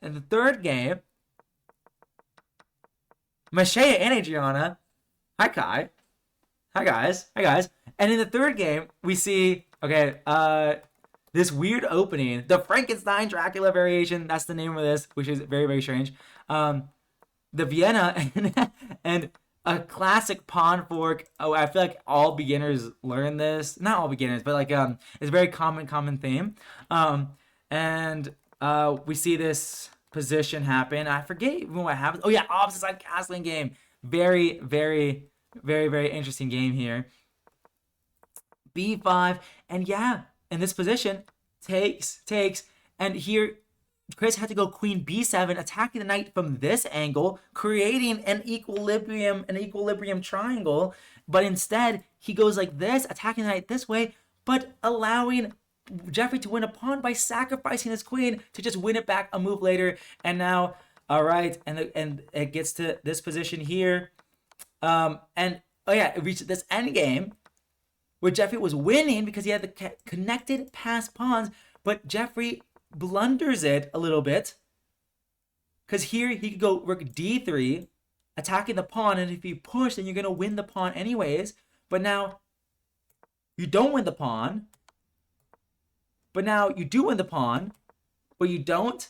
In the third game, Mashea and Adriana, hi Kai, hi guys, hi guys, and in the third game we see this weird opening, the Frankenstein Dracula variation. That's the name of this, which is very very strange. The Vienna and a classic pawn fork. Oh, I feel like all beginners learn this. Not all beginners, but like it's a very common theme. And we see this position happen. I forget even what happens. Oh yeah, opposite side castling game. Very very interesting game here. B5, and yeah, in this position takes, and here Chris had to go queen b7, attacking the knight from this angle, creating an equilibrium triangle. But instead, he goes like this, attacking the knight this way, but allowing Jeffrey to win a pawn by sacrificing his queen to just win it back a move later. And now, all right, and it gets to this position here, and oh yeah, it reached this end game where Jeffrey was winning because he had the connected pass pawns, but Jeffrey blunders it a little bit because here he could go rook d3, attacking the pawn, and if you push, then you're going to win the pawn anyways. But now you don't win the pawn, but now you do win the pawn, but you don't.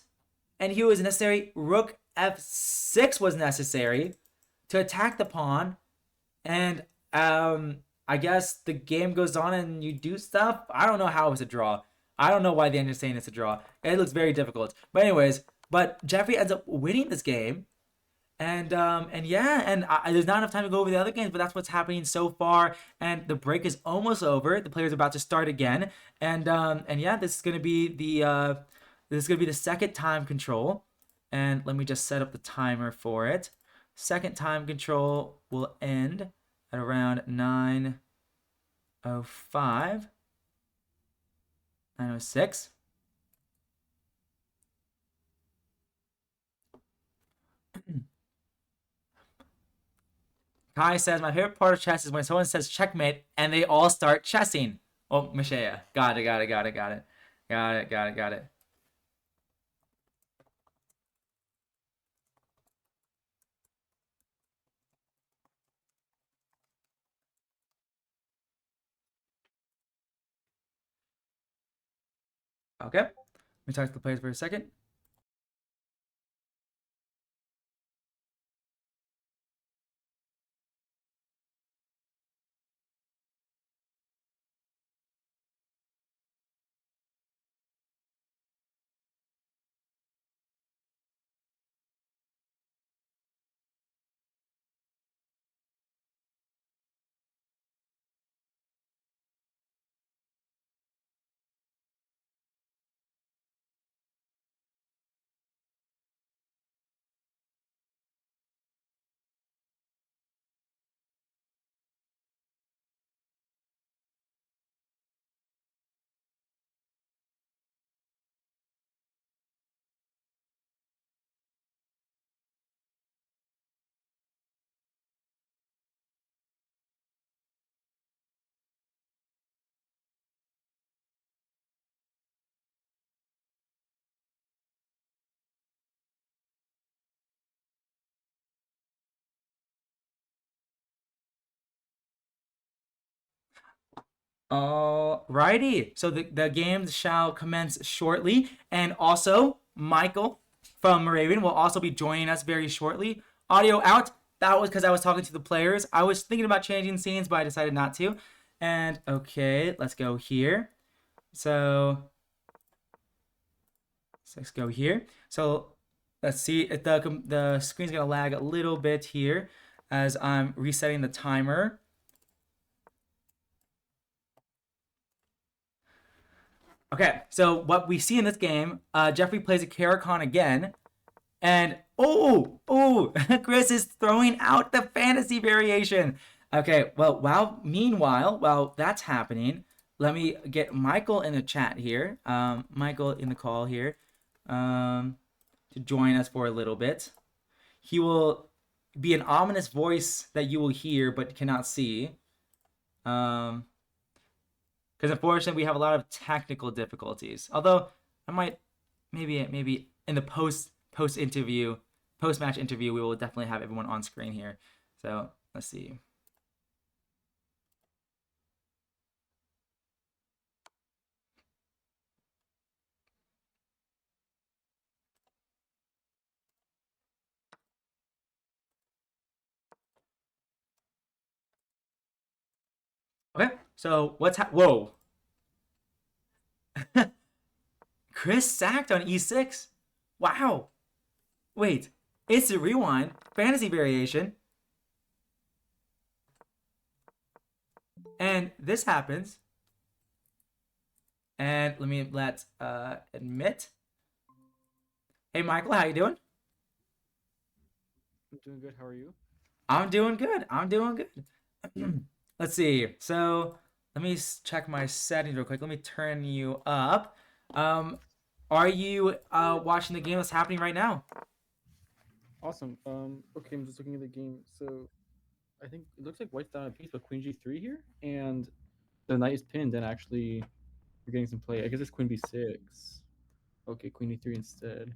And here was necessary. Rook f6 was necessary to attack the pawn, and I guess the game goes on and you do stuff. I don't know how it was a draw. I don't know why the end is saying it's a draw. It looks very difficult. But anyways, but Jeffrey ends up winning this game. And yeah, and there's not enough time to go over the other games, but that's what's happening so far. And the break is almost over. The player's about to start again. And yeah, this is gonna be the second time control. And let me just set up the timer for it. Second time control will end at around 9:05, 9:06. Kai says, my favorite part of chess is when someone says checkmate and they all start chessing. Oh, Mashea. Got it. Got it. Okay. Let me talk to the players for a second. Alrighty. So the games shall commence shortly. And also, Michael from Moravian will also be joining us very shortly. Audio out. That was because I was talking to the players. I was thinking about changing scenes, but I decided not to. And okay, let's go here. So let's go here. So let's see if the screen's gonna lag a little bit here as I'm resetting the timer. Okay, so what we see in this game, Jeffrey plays a Caro-Kann again, And oh, Chris is throwing out the fantasy variation. Okay, well, meanwhile, while that's happening, let me get Michael in the chat here. Michael in the call here, um, to join us for a little bit. He will be an ominous voice that you will hear but cannot see. Um, because unfortunately we have a lot of technical difficulties. Although I might maybe in the post match interview we will definitely have everyone on screen here. So let's see. Okay, so whoa. Chris sacked on e6. Wow. Wait, it's a rewind fantasy variation, and this happens. And let's admit. Hey Michael, how you doing? I'm doing good. How are you? I'm doing good. I'm doing good. Let's see. So let me check my settings real quick. Let me turn you up. Um, are you watching the game that's happening right now? Awesome. Okay, I'm just looking at the game. So I think it looks like White's down a piece, but Queen G3 here, and the knight is pinned. And actually, we're getting some play. I guess it's Queen B6. Okay, Queen E3 instead.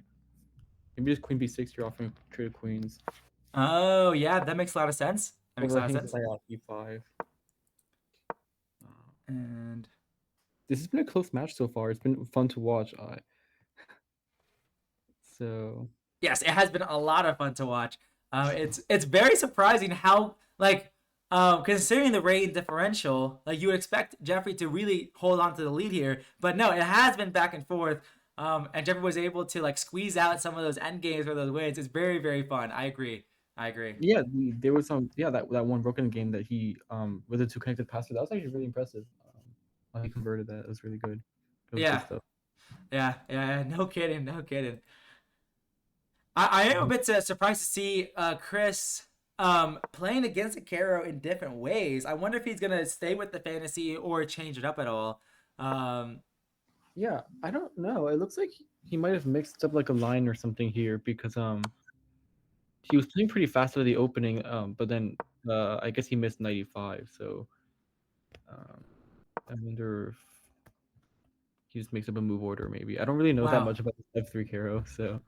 Maybe it's Queen B6. You're offering trade queens. Oh yeah, that makes a lot of sense. That makes a lot of Overhangs the sense. knight on E5. Uh, And this has been a close match so far. It's been fun to watch. So yes, it has been a lot of fun to watch. It's very surprising how considering the rate differential, like you would expect Jeffrey to really hold on to the lead here, but no, it has been back and forth. And Jeffrey was able to like squeeze out some of those end games for those wins. It's very fun. I agree. I agree. yeah, there was some that one broken game that he with the two connected passes. That was actually really impressive. How he converted that. It was really good. It was good Yeah, stuff. yeah. No kidding. No kidding. I am a Mhm. bit surprised to see Chris playing against Akaro in different ways. I wonder if he's gonna stay with the fantasy or change it up at all. Um, Yeah, I don't know. It looks like he might have mixed up like a line or something here because he was playing pretty fast for the opening but then I guess he missed 95. So um I wonder if he just makes up a move order maybe. I don't really know that wow. much about the F3 Caro. So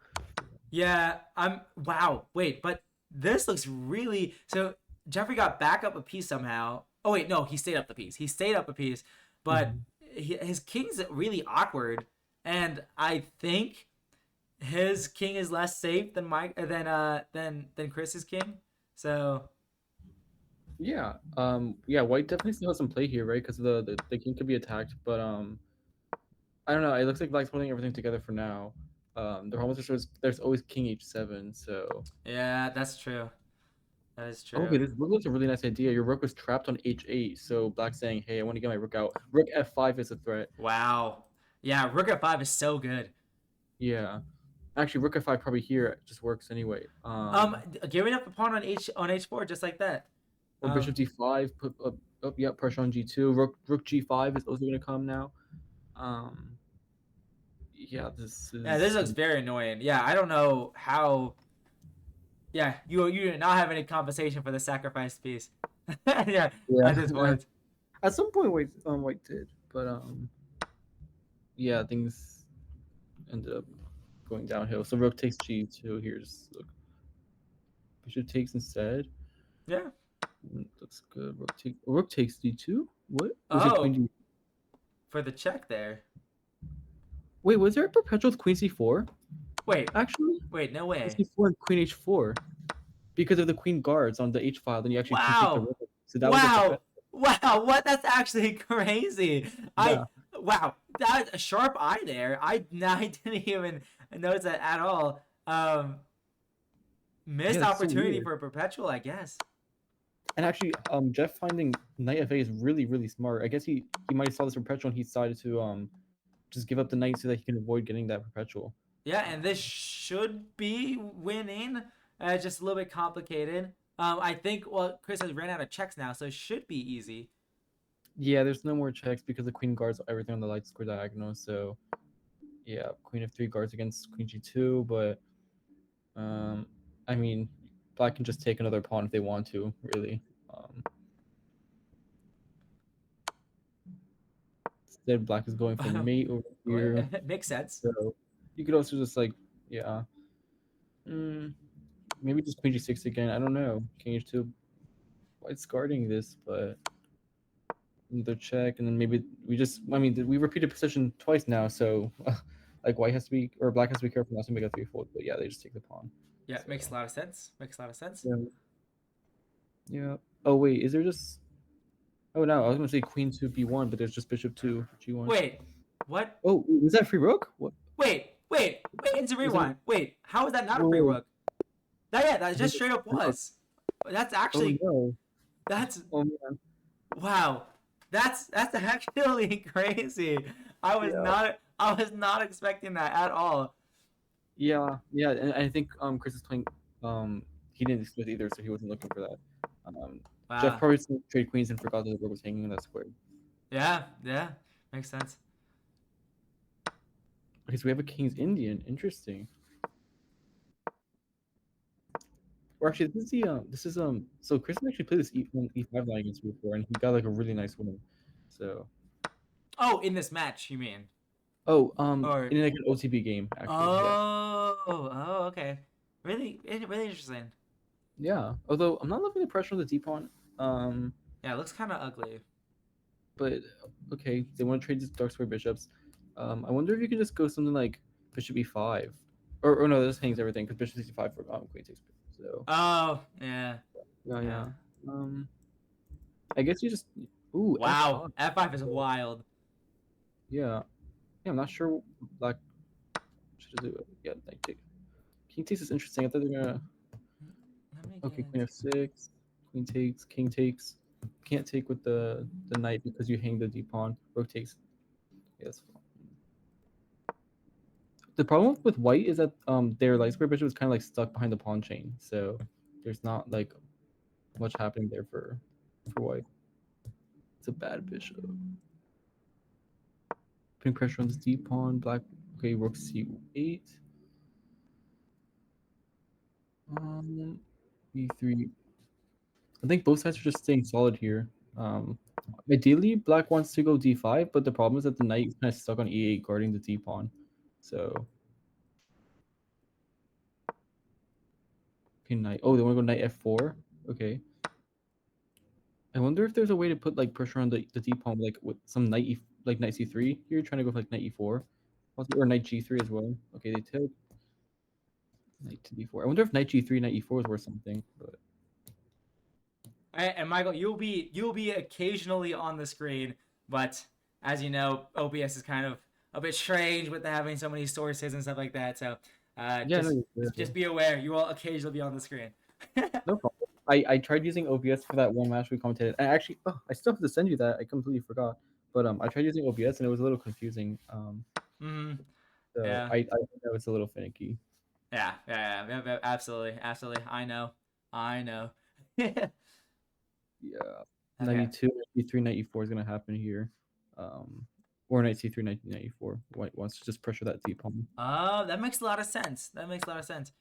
Yeah, I'm wow. Wait, but this looks really so. Jeffrey got back up a piece somehow. Oh wait, no, he stayed up the piece. He stayed up a piece, but Mhm. his king's really awkward, and I think his king is less safe than Mike than Chris's king. So yeah, White definitely still has some play here, right? Because the king could be attacked, but I don't know. It looks like Black's putting everything together for now. The problem is there's always King H7. So yeah, that's true. That is okay, true. this rook was a really nice idea. Your rook was trapped on H8, so Black's saying, "Hey, I want to get my rook out." Rook F5 is a threat. Wow. Yeah, Rook F5 is so good. Yeah, actually, Rook F5 probably here just works anyway. Giving up a pawn on H4 just like that. Or Bishop D5, put up, yep, pressure on G2. Rook G5 is also gonna come now. Um, yeah, this Yeah, this is looks very annoying. Yeah, I don't know how. Yeah, you did not have any compensation for the sacrifice piece. Yeah, yeah. at this point. At some point, White did, but yeah, things ended up going downhill. So Rook takes G2. Here's look, Bishop takes instead. Yeah. Looks good. Rook takes D2. What was it? Queen Oh, D. for the check there. Wait, was there a perpetual with Queen C4? Wait, Actually, wait, no Queen way. C4 and Queen H4 because of the Queen guards on the H file. Then you actually can take the Wow, rook. So that was a wow, perpetual. wow. What? That's actually crazy. I Yeah, wow. That's a sharp eye there. I didn't even notice that at all. yeah, Missed that's so opportunity weird. for a perpetual, I guess. And actually, Jeff finding Knight FA is really smart. I guess he might have saw this perpetual and he decided to just give up the knight so that he can avoid getting that perpetual. Yeah, and this should be winning. Just a little bit complicated. I think, well, Chris has ran out of checks now, so it should be easy. Yeah, there's no more checks because the queen guards everything on the light square diagonal. So yeah, queen f3 guards against queen g2, but um, I mean, black can just take another pawn if they want to, really. Um, Instead, black is going for mate over here. It makes sense. So you could also just like, yeah, mm, maybe just queen g6 again. I don't know. King h2, white's guarding this, but another check, and then maybe we just. I mean, we repeated position twice now, so like white has to be or black has to be careful not to make a three-fold. But yeah, they just take the pawn. Yeah, So makes a lot of sense. Makes a lot of sense. yeah, yeah. Oh wait, is there just? Oh no, I was gonna say queen to b1, but there's just bishop to g1. Wait, what? Oh, was that free rook? What Wait, it's a was it? rewind. Wait, how is that not a free Whoa, rook? That yeah, that I think just it's straight up free rook. was. That's Oh actually no. that's Oh man. wow. That's actually crazy. Yeah. I was not expecting that at all. Yeah, and I think Chris is playing he didn't expect either, so he wasn't looking for that. Um Jeff Wow. probably trade queens and forgot that the rook was hanging in that square. Yeah, makes sense. Okay, so we have a king's Indian. Interesting. Or actually, this is so Chris actually played this E5 line against me before, and he got like a really nice win. So Oh, in this match, you mean? oh Or in like an OTB game actually, yeah. oh, okay. Really interesting. Yeah. Although I'm not loving the pressure on the D pawn. Um Yeah, it looks kind of ugly. but okay, they want to trade these dark square bishops. I wonder if you can just go something like bishop e5, or no, this hangs everything because bishop 65 for queen takes. So Oh, yeah, yeah. yeah. I guess you just ooh Wow, f5. F5 is wild. Yeah, yeah. I'm not sure black should do it. Yeah, like king takes is interesting. I thought they're gonna Let me okay get. queen f6, queen takes, king takes. Can't take with the knight because you hang the d pawn. Rook takes. Yes. The problem with white is that their light square bishop is kind of like stuck behind the pawn chain, so there's not like much happening there for white. It's a bad bishop. Putting pressure on this d pawn. Black. Okay, rook c8. E3. I think both sides are just staying solid here. Um, Ideally, black wants to go d5, but the problem is that the knight is kind of stuck on e8 guarding the d pawn. So, okay, knight. Oh, they want to go knight f4. Okay. I wonder if there's a way to put like pressure on the d pawn, like with some knight like knight c3. You're trying to go for like knight e4, or knight g3 as well. Okay, they took knight to d4. I wonder if knight g3, knight e4 is worth something. But And Michael, you'll be occasionally on the screen, but as you know, OBS is kind of a bit strange with having so many sources and stuff like that. So, yeah, no, just be aware, you will occasionally be on the screen. no problem. I tried using OBS for that one match we commentated. And actually, oh, I still have to send you that. I completely forgot. But I tried using OBS and it was a little confusing. Mm, So yeah, I think that was a little finicky. yeah, absolutely. I know. Yeah, Okay. 92, 93, 94 is gonna happen here. Or knight c3, 94. White wants to just pressure that d pawn. Oh, that makes a lot of sense. That makes a lot of sense.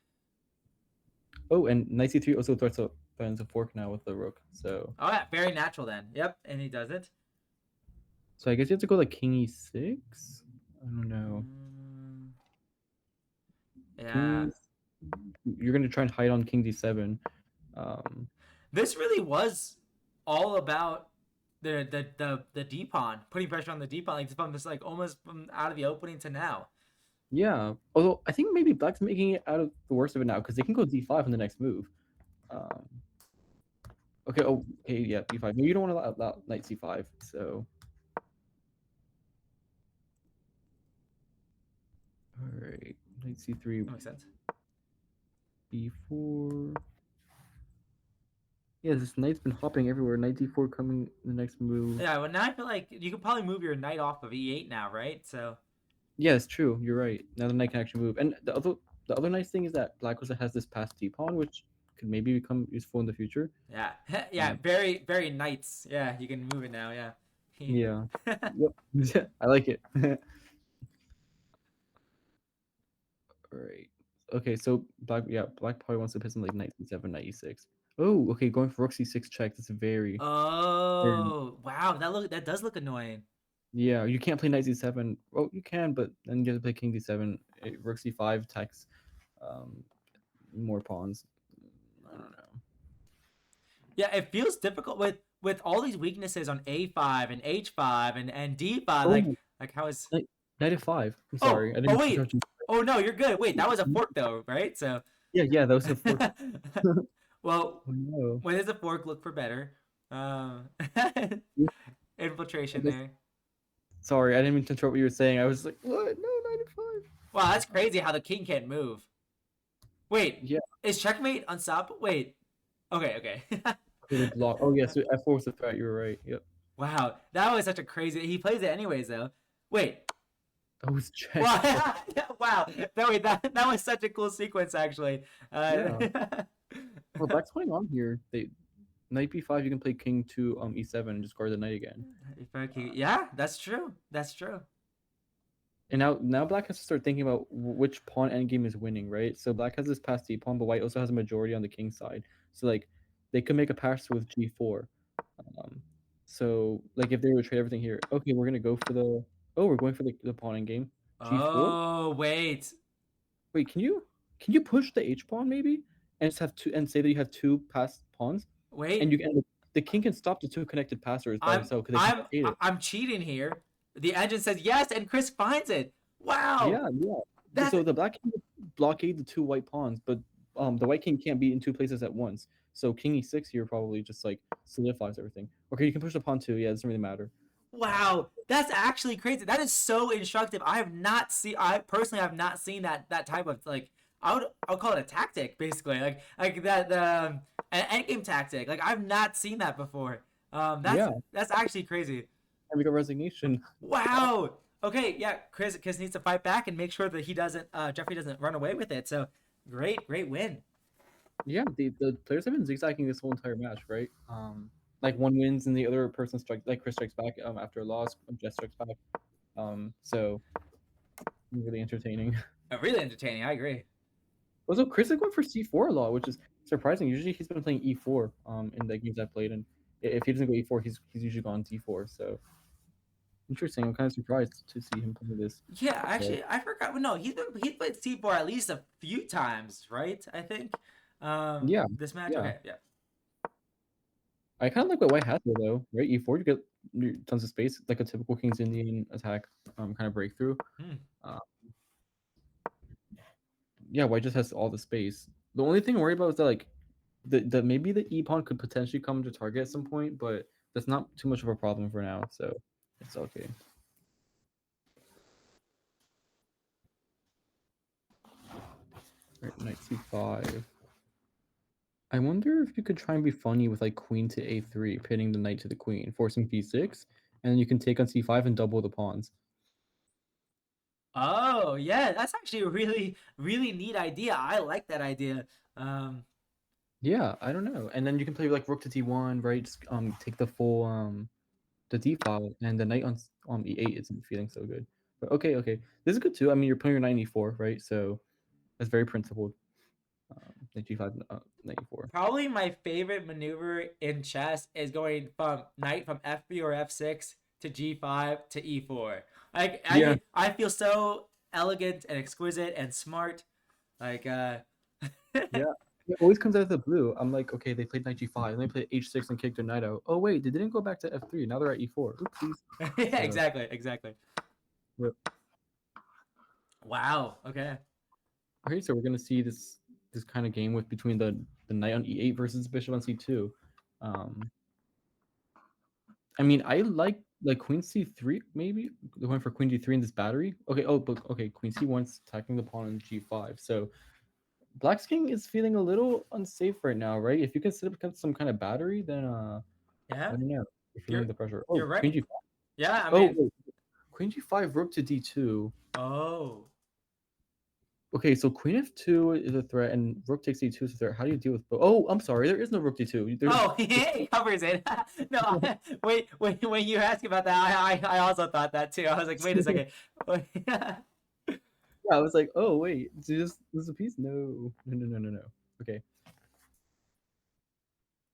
Oh, and knight c3 also threatens a fork now with the rook. So Oh yeah, very natural then. Yep, and he does it. I guess you have to go like king e6. I don't know. Mm, King yeah. you're gonna try and hide on king d7. Um, This really was all about the D pawn, putting pressure on the D pawn, like from this like almost from out of the opening to now. Yeah. Although I think maybe black's making it out of the worst of it now because they can go d5 on the next move. Um, okay. Oh, okay. Yeah, d5. Maybe you don't want to allow knight c5. So, all right. Knight c3, That makes sense. b4. Yeah, this knight's been hopping everywhere. Knight d4 coming the next move. Yeah, well now I feel like you could probably move your knight off of E8 now, right? So Yeah, it's true. You're right. Now the knight can actually move. And the other nice thing is that black also has this passed d pawn, which could maybe become useful in the future. Yeah, yeah, Um, very very knights. Yeah, you can move it now. Yeah. yeah. Yep. I like it. All right. Okay, so black probably wants to piss on like knight c7, knight e6. Oh, okay, going for rook c6 check. That's very Oh wow, that does look annoying. yeah. You can't play knight c7. Well, you can, but then you have to play king d7. Rook c5 attacks um, more pawns. I don't know. Yeah, it feels difficult with all these weaknesses on a5 and h5 and d5. Oh, Like how is knight f5. I'm sorry, oh I didn't oh wait interrupt you. oh no you're good. Wait, that was a fork though, right? So Yeah, that was a fork. well, Oh no. when there's a fork, look for better. Um, Yeah, I infiltration guess. there. Sorry, I didn't mean to interrupt what you were saying. I was like, what? No, knight f5. Wow, that's crazy how the king can't move. Wait, Yeah, is checkmate unstoppable? Wait. Okay, okay. okay, they block. Oh yeah, so f4 was the threat. You were right. Yep. Wow, that was such a crazy. He plays it anyways though. Wait. That was check. Wow. Oh, Wow. That was such a cool sequence actually. yeah. Well, black's playing on here. They knight b5. You can play king to e7 and just guard the knight again. Yeah, that's true. That's true. And now black has to start thinking about which pawn endgame is winning, right? So black has this passed d pawn, but white also has a majority on the king side. So like they could make a pass with g4. Um, so like if they were to trade everything here, okay, we're gonna go for the we're going for the pawn endgame. G4. Oh, wait. Wait, can you push the h pawn maybe and just have two and say that you have two passed pawns, and Wait. you can the king can stop the two connected passers by I'm himself because they can I'm blockade it. I'm cheating here. The engine says yes and Chris finds it. Wow. Yeah. So That the black king would blockade the two white pawns, but the white king can't be in two places at once. So king e6 here probably just like solidifies everything. Okay, you can push the pawn too. Yeah, it doesn't really matter. Um, wow. That's actually crazy. That is so instructive. I personally have not seen that type of like I would call it a tactic basically. Like that an endgame tactic. Like I've not seen that before. yeah, That's actually crazy. and we got resignation. Wow. Okay, yeah, Chris needs to fight back and make sure that he doesn't Jeffrey doesn't run away with it. So great win. Yeah, the players have been zigzagging this whole entire match, right? Like one wins and the other person strikes, like Chris strikes back after a loss, Jess strikes back. So really entertaining. Really entertaining. I agree. Also, Chris is going for c4 a lot, which is surprising. Usually he's been playing e4 in the games I've played, and if he doesn't go e4, he's usually gone d4. So interesting. I'm kind of surprised to see him play this. Yeah, But actually, I forgot. Well, no, he's played C4 at least a few times, right? I think. yeah, This match. yeah. Okay, yeah. I kind of like what White has here, though, right? E4, you get tons of space, like a typical King's Indian attack kind of breakthrough. Hmm. Uh, yeah, White just has all the space. The only thing I'm worried about is that like the maybe the e pawn could potentially come to target at some point, but that's not too much of a problem for now, so it's okay. Right, knight c5. I wonder if you could try and be funny with like queen to a3, pinning the knight to the queen, forcing b6, and then you can take on c5 and double the pawns. Oh, yeah, that's actually a really neat idea. I like that idea. Um, Yeah, I don't know. And then you can play like rook to d1, right? Just take the full the d file, and the knight on e8 isn't feeling so good. But okay, this is good too. I mean, you're playing your knight in e4, right? So that's very principled. Knight g5, knight e4. Probably my favorite maneuver in chess is going from knight from f3 or f6 to g5 to e4. Like Yeah, I feel so elegant and exquisite and smart. Like yeah. It always comes out of the blue. I'm like, okay, they played knight g5, and they played h6 and kicked their knight out. Oh wait, they didn't go back to f3. Now they're at e4. Oopsies. yeah, So, exactly. yep. Wow. Okay. Okay, so we're gonna see this kind of game with between the knight on e8 versus bishop on c2. Um, I mean, I like queen c3 maybe going for queen d3 in this battery. Okay, but okay, queen c1's attacking the pawn on g5. So black's king is feeling a little unsafe right now, right? If you can set up some kind of battery, then I Yeah. don't know. You're feeling You're the pressure. you're Oh, queen right. g5. Yeah. I Oh, mean, wait. Queen g5, rook to d2. Oh. Okay, so queen f2 is a threat, and rook takes d2 is a threat. How do you deal with both? Oh, I'm sorry, there is no rook d2. There's Oh, he covers it. No, wait, wait. When you asked about that, I also thought that too. I was like, wait a second. yeah, I was like, oh wait, there's a piece. No, no, no, no, no, no. Okay.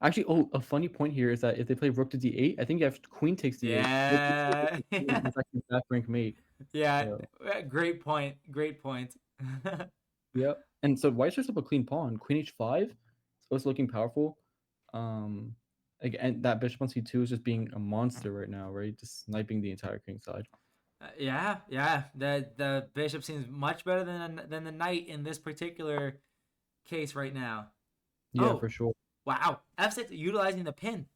Actually, oh, a funny point here is that if they play rook to d8, I think you have queen takes d8. Rook Yeah. d8 is actually a back rank mate. Yeah. So Great point. Great point. yep. And so white sets up a clean pawn. Queen h5 is also looking powerful. Um, again, that bishop on c2 is just being a monster right now, right? Just sniping the entire king side. Yeah, yeah. The bishop seems much better than the knight in this particular case right now. Yeah, Oh, for sure. wow. F6 utilizing the pin.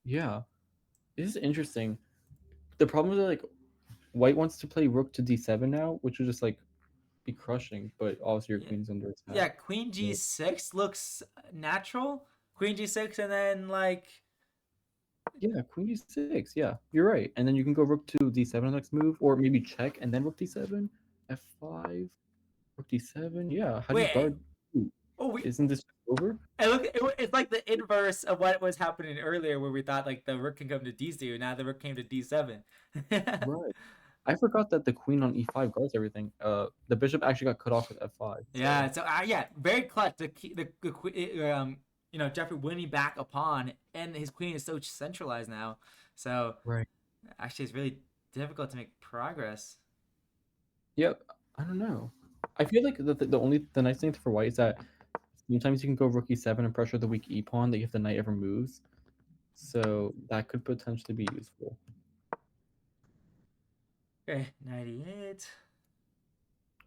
Yeah, this is interesting. The problem is that, like, white wants to play rook to d7 now, which would just like be crushing. But obviously your Yeah, queen's under attack. yeah. Queen So, G6 looks natural. Queen G6 and then like yeah, queen d6. Yeah, you're right. And then you can go rook to d7 next move, or maybe check and then rook d7, f5, rook d7. Yeah, how do you wait. guard? Ooh, Oh, we. isn't this over? And look, it's like the inverse of what was happening earlier, where we thought like the rook can come to D2. Now the rook came to D7. Right. I forgot that the queen on e5 guards everything. The bishop actually got cut off with f5. So Yeah. So yeah, very clutch. Jeffrey winning back a pawn, and his queen is so centralized now. So right. actually, it's really difficult to make progress. Yep. I don't know. I feel like the nice thing for white is that sometimes you can go rook e7 and pressure the weak e pawn that if the knight ever moves. So that could potentially be useful. Okay, 98.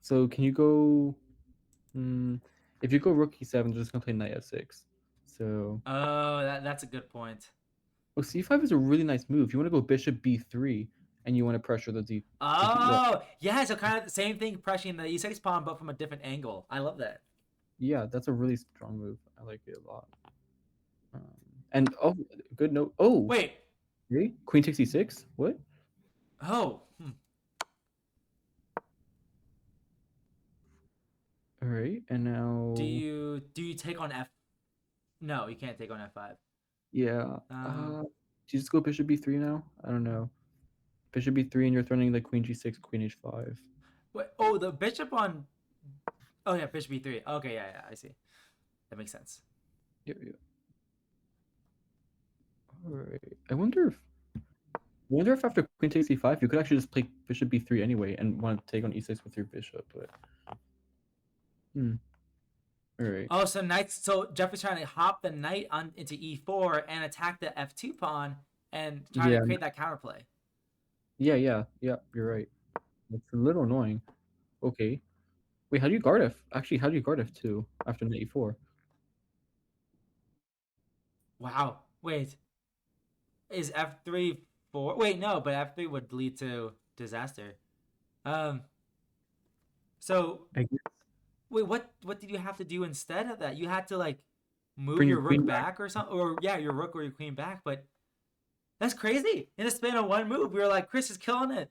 So can you go? Hmm, if you go rook e7, they're just gonna play knight f6. So Oh, that's a good point. oh, c5 is a really nice move. You want to go bishop b3, and you want to pressure the Oh, yeah. So kind of the same thing, pressing the e6 pawn, but from a different angle. I love that. yeah, that's a really strong move. I like it a lot. Um, and oh, good note. Oh, Wait. okay. Queen takes e6. What? Oh. All right, and Do now you take on F? No, you can't take on F5. yeah. Um. Do you just go bishop b3 now? I don't know. Bishop b3, and you're threatening the queen g6, queen h5. Wait. Oh, the bishop on. Oh yeah, bishop B3. Okay, yeah, yeah. I see. That makes sense. Yeah, yeah. All right. I wonder if after queen takes e5, you could actually just play bishop b3 anyway and want to take on e6 with your bishop. But hmm. All right. Oh, so knights. So Jeffrey's trying to hop the knight on into E4 and attack the F2 pawn and trying to Yeah. create that counterplay. Yeah. Yeah. Yeah. You're right. It's a little annoying. Okay. Wait. How do you guard f? Actually, how do you guard f2 after knight e4? Wow. Wait. Is F3 4? Wait, no, but F3 would lead to disaster. Um. So I guess wait, what did you have to do instead of that? You had to like move bring your your rook queen back. back or something, or yeah, your rook or your queen back. But that's crazy. In the span of one move, we were like, Chris is killing it.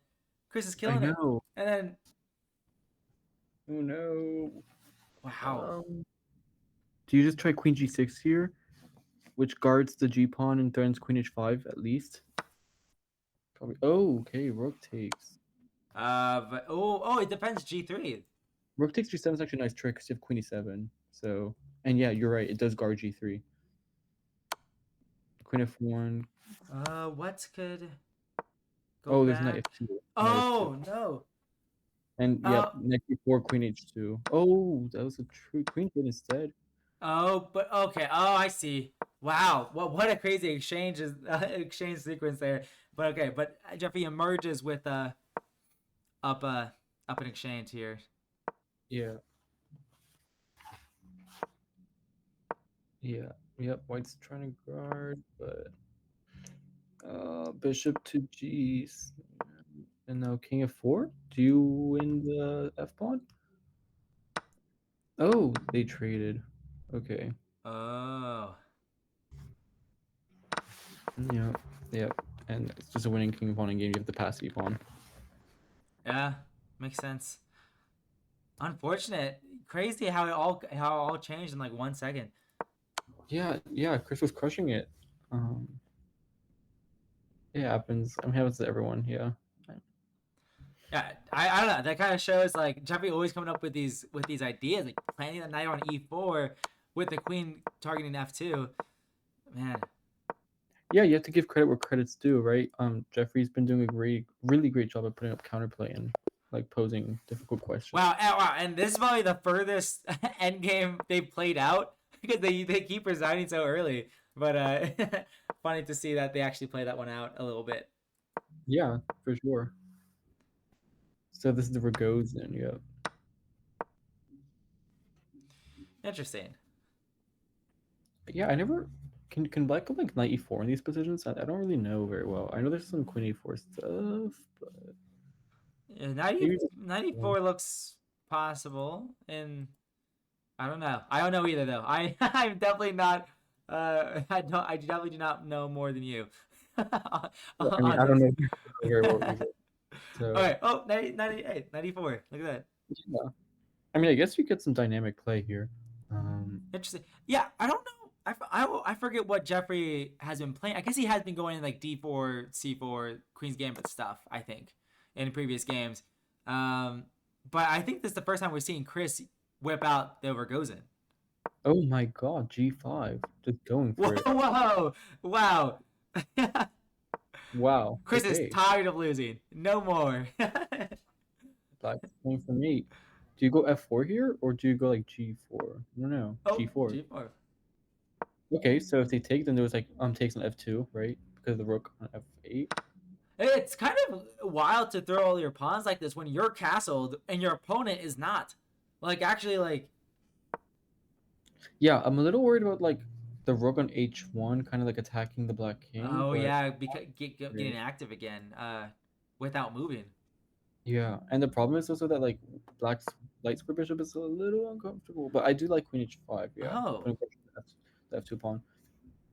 Chris is I killing it. know. And then Oh no. wow. Um. Do you just try queen g6 here, which guards the g pawn and threatens queen h5 at least? Probably. Oh, okay. Rook takes. But it depends. G3. Rook takes g7 is actually a nice trick because you have queen e7. So, and yeah, you're right. It does guard g3. Queen f1. What could go Oh, there's knight back? f2. Knight f2. Oh no. And yep, Uh knight b4, queen h2. Oh, that was a true queen queen instead. but okay. Oh, I see. Wow. What a crazy exchange sequence there. But okay, but Jeffrey emerges with up uh up an exchange here. Yeah, yeah, yep. White's trying to guard, but bishop to g, and now king f4. Do you win the f pawn? Oh, they traded. Okay. Oh. Yeah, yep. And it's just a winning king pawn in game. You have the pass e pawn. Yeah. Makes sense. Unfortunate. Crazy how it all changed in like 1 second. Yeah, yeah. Chris was crushing it. Um, it happens. I mean, it happens to everyone. Yeah. Yeah, I don't know. That kind of shows like Jeffrey always coming up with these ideas, like planning the knight on e4 with the queen targeting f2. Man, Yeah, you have to give credit where credit's due, right? Jeffrey's been doing a really great job at putting up counterplay and like posing difficult questions. wow, and this is probably the furthest end game they played out because they keep resigning so early. But funny to see that they actually play that one out a little bit. Yeah, for sure. So this is the Rogozin, yeah. Interesting. Yeah, I never can Black go like knight e4 in these positions? I don't really know very well. I know there's some queen e4 stuff, but Yeah, 90, maybe just 94 looks possible, and I don't know either though. I'm definitely not. I definitely do not know more than you I mean, on I don't this. know very well either. So Okay. Oh, 98, 94. Look at that. yeah. I mean, I guess you get some dynamic play here. Um, Interesting. Yeah, I don't know. I forget what Jeffrey has been playing. I guess he has been going in like D4, C4, Queen's Gambit stuff, I think, in previous games. Um, but I think this is the first time we're seeing Chris whip out the Rogozin. oh my God, G5, just going Whoa, for it. whoa, wow. Wow. Chris is Okay, tired of losing. No more. Black's playing for mate. Do you go F4 here or do you go like G4? I don't know. Oh, G4. G4. Okay, so if they take, then there was like takes on F2, right? Because the rook on F8. It's kind of wild to throw all your pawns like this when you're castled and your opponent is not. Like, actually, like, Yeah, I'm a little worried about like the rook on H1, kind of like attacking the black king, oh, but yeah, because getting great. active again without moving. Yeah, and the problem is also that like black's light square bishop is a little uncomfortable, but I do like queen H5. Yeah, Oh, putting pressure on the F2 pawn.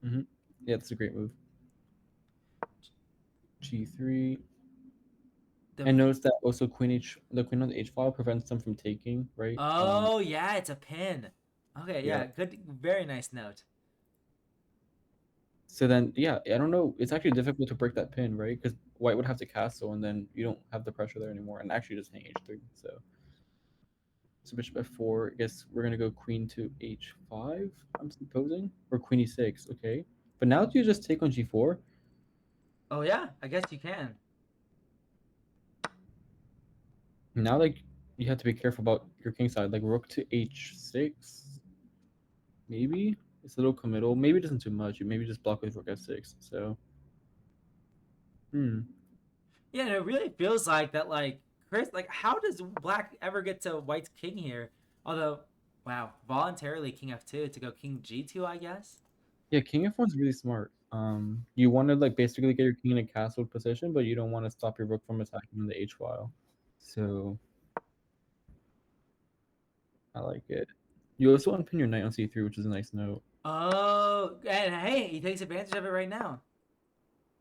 Hmm. Yeah, that's a great move. G3. the And notice that also the queen on the H file prevents them from taking, right? oh, yeah, it's a pin. Okay, Yeah. yeah, good, very nice note. So then, yeah, I don't know. It's actually difficult to break that pin, right? Because white would have to castle, and then you don't have the pressure there anymore, and actually just hang H3. So bishop F4. I guess we're gonna go queen to H5. I'm supposing, or queen E6. Okay. But now do you just take on G4? Oh, yeah, I guess you can. Now, like, you have to be careful about your king side. Like rook to H6. Maybe it's a little committal. Maybe it doesn't do much. You maybe just block with rook F6. So, hmm. Yeah, and it really feels like that, like, Chris, like, how does black ever get to white's king here? Although, wow, voluntarily king f2 to go king g2, I guess. Yeah, king F1 is really smart. You want to like basically get your king in a castled position, but you don't want to stop your rook from attacking on the H file. So I like it. You also unpin your knight on C3, which is a nice note. Oh, and hey, he takes advantage of it right now.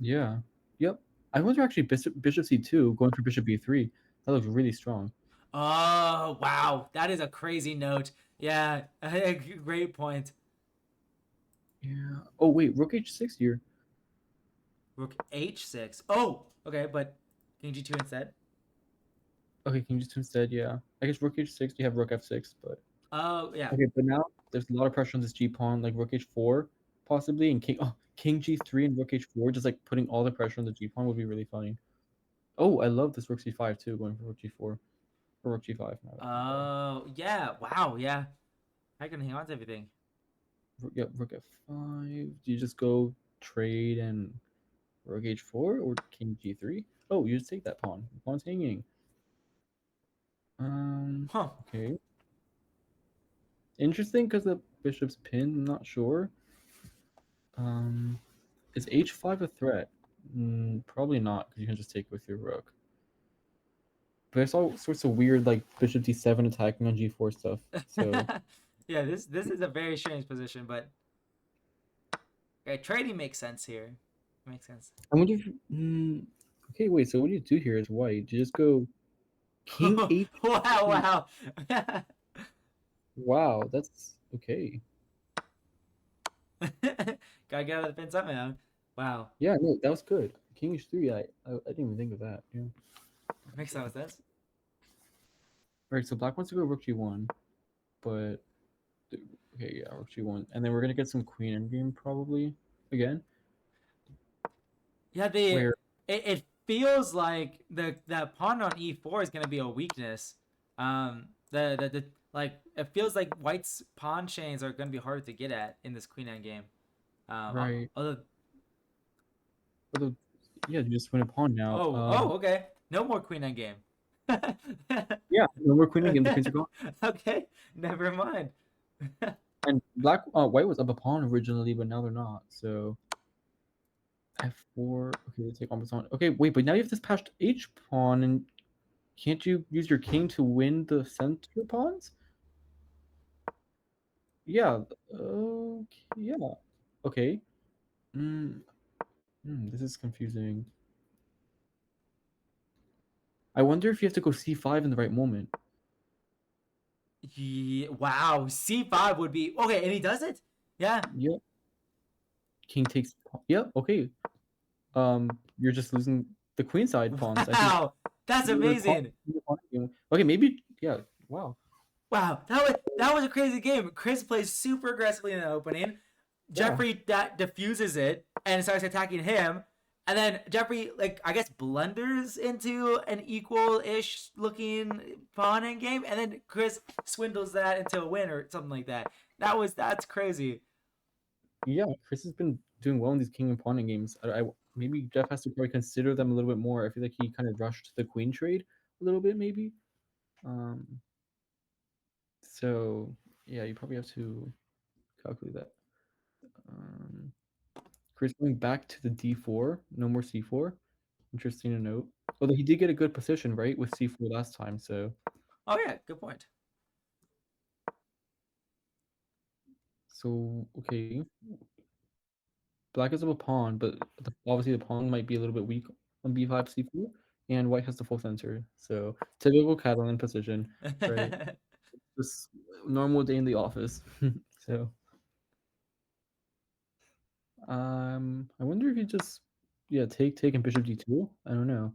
Yeah. Yep. I wonder actually bishop C2 going for bishop B3. That looks really strong. Oh, wow, that is a crazy note. Yeah, great point. Yeah. Oh wait, rook H6 here. Rook h6. Oh, okay, but king g2 instead. Okay, king G2 instead. Yeah. I guess rook H6. You have rook F6, but Oh, yeah. okay. But now there's a lot of pressure on this G pawn, like rook H4 possibly, and king G3 and rook H4, just like putting all the pressure on the G pawn would be really funny. Oh, I love this rook C5 too, going for rook G4 or rook G5. My bad. Oh, yeah. Wow, yeah. I can hang on to everything. Yep, rook F5. Do you just go trade and rook H4 or king G3? Oh, you just take that pawn. The pawn's hanging. Huh. Okay. Interesting because the bishop's pinned. I'm not sure. Um, is H5 a threat? Probably not because you can just take it with your rook. But there's all sorts of weird like bishop D7 attacking on G4 stuff. So Yeah, this is a very strange position, but okay, trading makes sense here. Makes sense. I wonder if. Okay, wait. So what do you do here as white? Do you just go King H3. Wow, wow. Wow, that's okay. Gotta get out of the pin somehow. Wow, Yeah, no, that was good. King H3. I didn't even think of that. Yeah. makes Okay. no sense. All right. So Black wants to go Rook G1, but okay, yeah, Rook G1, and then we're gonna get some Queen Endgame probably again. Yeah, Where it feels like the pawn on e4 is gonna be a weakness. The like it feels like White's pawn chains are gonna be harder to get at in this queen end game. right? Although, Although, yeah, you just win a pawn now. okay, no more queen end game. Yeah, no more Queen Endgame. The queens are gone. Okay, never mind. And White was up a pawn originally, but now they're not. So F4. Okay, they take almost on. Okay, wait, but now you have this passed H pawn, and can't you use your king to win the center pawns? Yeah. Okay. Yeah. Okay. Mm, this is confusing. I wonder if you have to go C5 in the right moment. Yeah, wow, c5 would be okay, and he does it. Yeah. Yep. King takes. Yep. Okay. You're just losing the queen side pawns. I think Wow, that's you're amazing. okay. Maybe. Yeah. Wow. Wow, that was a crazy game. Chris plays super aggressively in the opening. Yeah. Jeffrey that diffuses it and starts attacking him, and then Jeffrey, like, I guess, blunders into an equal-ish looking pawn end game, and then Chris swindles that into a win or something like that. That's crazy. Yeah. Chris has been doing well in these king and pawn games. Maybe Jeff has to probably consider them a little bit more. I feel like he kind of rushed the queen trade a little bit, maybe. Um. So yeah, you probably have to calculate that. Um. Chris going back to the d4. No more c4. Interesting to note. Although he did get a good position, right, with c4 last time. So Oh yeah, good point. okay, black is up a pawn, but obviously the pawn might be a little bit weak on b5 c4, and white has the full center. So typical Catalan position, right? Just normal day in the office. So I wonder if you just take and bishop d2. I don't know.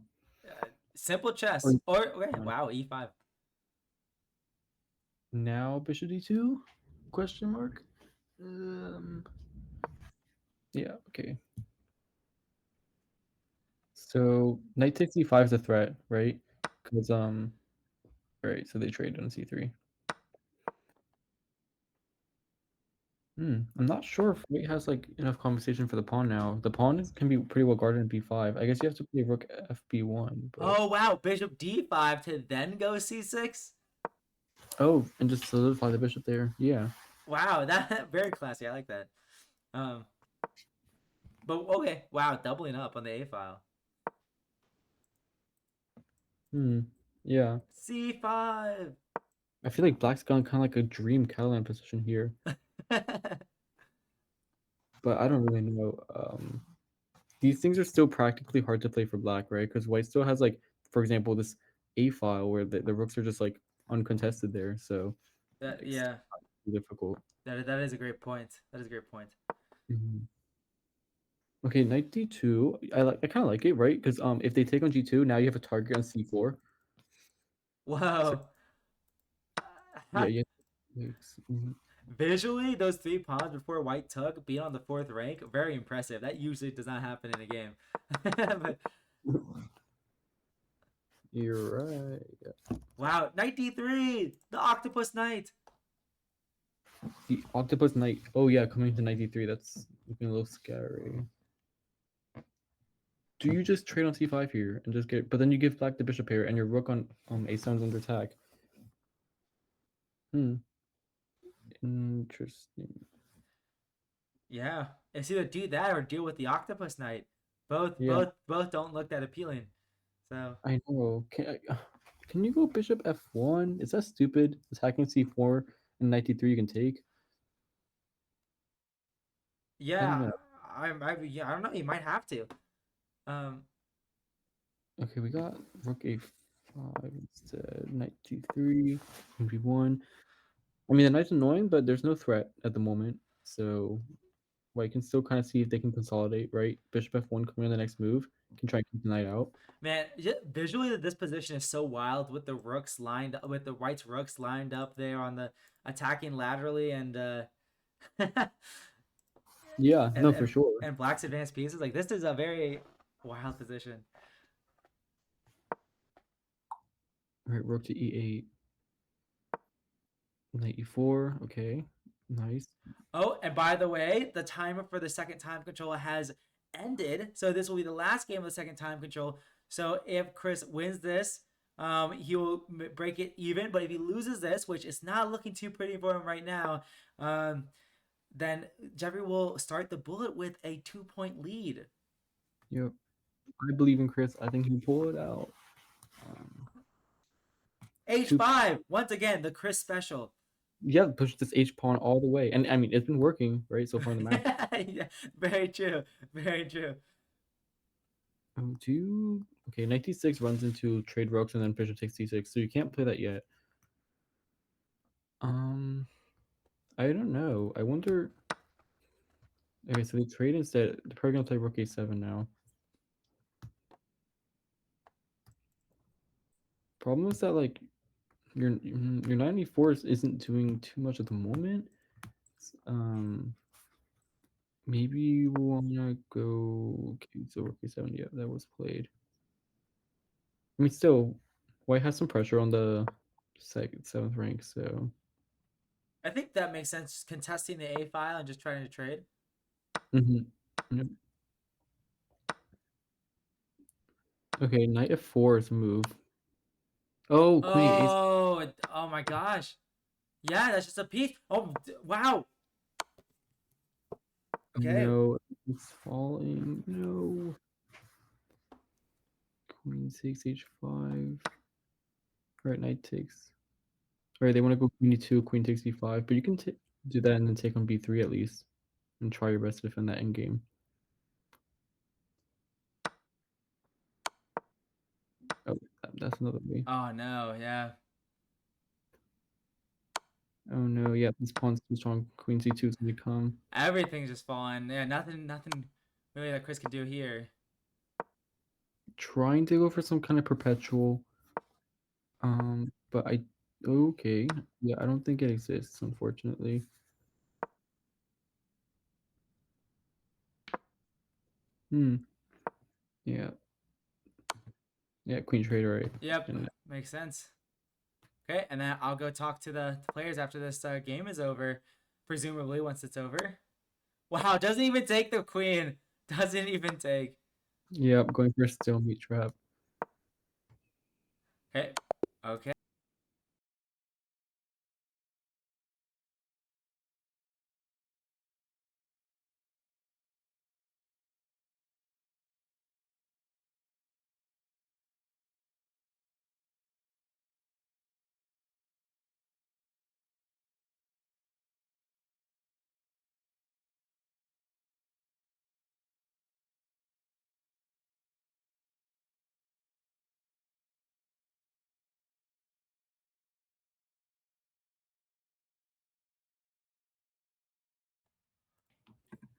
Simple Or chess. Or okay, wow, e5. now bishop d2? Question mark. Um. Yeah. Okay. So knight takes e5 is a threat, right? Because right. So they trade on c3. I'm not sure if White has like enough compensation for the pawn now. The pawn can be pretty well guarded in b5. I guess you have to play rook fb1, but Oh wow, bishop d5 to then go c6. oh, and just solidify the bishop there. Yeah. Wow, that very classy. I like that. Um, but okay, wow, doubling up on the A file. Hmm. Yeah. C5. I feel like Black's gone kind of like a dream Catalan position here, but I don't really know. These things are still practically hard to play for Black, right? Because White still has like, for example, this A file where the rooks are just like uncontested there, so That it's yeah, difficult. that is a great point. That is a great point. Mhm. Okay, knight d2. I kind of like it, right? Because if they take on g2, now you have a target on c4. So Whoa. yeah, yeah. Mhm. Visually, those three pawns before white took being on the fourth rank, very impressive. That usually does not happen in a game. But You're right. Yeah. wow, knight d3, the octopus knight. The octopus knight. Oh yeah, coming to knight d3. That's looking a little scary. Do you just trade on c5 here and just get? But then you give Black the bishop here, and your rook on a7's under attack. Hmm. Interesting. Yeah, it's either do that or deal with the octopus knight. Yeah, Both don't look that appealing. So I know. Can you go bishop f1? Is that stupid? Attacking c4 and knight d3 you can take. I don't yeah, know. yeah, I don't know. You might have to. Um, Okay, we got rook a. 5 instead. Knight d3, queen b1. I mean, the knight's annoying, but there's no threat at the moment. So white can still kind of see if they can consolidate, right? Bishop f1 coming on the next move can try and keep the knight out. Man, visually this position is so wild with the rooks lined with the white's rooks lined up there on the attacking laterally and Yeah, and no, for and sure. and black's advanced pieces. Like this is a very wild position. All right, rook to e8, knight e4. Okay, nice. Oh, and by the way, the timer for the second time control has ended. So this will be the last game of the second time control. So if Chris wins this, he will break it even. But if he loses this, which is not looking too pretty for him right now, then Jeffrey will start the bullet with a 2 point lead. Yep. I believe in Chris. I think he'll pull it out. Um, two. H5, once again, the Chris special. Yeah, push this H pawn all the way, and I mean it's been working right so far in the match. Yeah, very true. Very true. Oh, two. Okay, knight d6 runs into trade rooks, and then bishop takes d6. So you can't play that yet. Um, I don't know. I wonder. Okay, so they trade instead. They're probably gonna play rook a7 now. Problem is that like your 94 isn't doing too much at the moment. Um, maybe we wanna go. Okay, so rook a7. Yeah, that was played. I mean, still, White has some pressure on the second, seventh rank, so. I think that makes sense. Contesting the A file and just trying to trade. Mhm. Yep. Okay, knight f4 is a move. Oh, queen a8. Oh my gosh. Yeah, that's just a piece. Oh, wow. Okay. No, it's falling. No. Queen takes h5. Right, knight takes. All right, they want to go queen e2, queen takes e5, but you can do that and then take on b3 at least, and try your best to defend that endgame. Oh, that's another way. Oh no, yeah. Oh no, yeah, this pawn's too strong. Queen c2 is gonna come. Everything's just falling. Yeah, nothing really that Chris can do here. Trying to go for some kind of perpetual. But I okay. Yeah, I don't think it exists, unfortunately. Hmm. Yeah. Yeah, queen trade, right. Yep, And makes sense. Okay, and then I'll go talk to the players after this game is over, presumably once it's over. Wow, doesn't even take the queen. Doesn't even take. yeah, going for a stalemate trap. Okay, okay.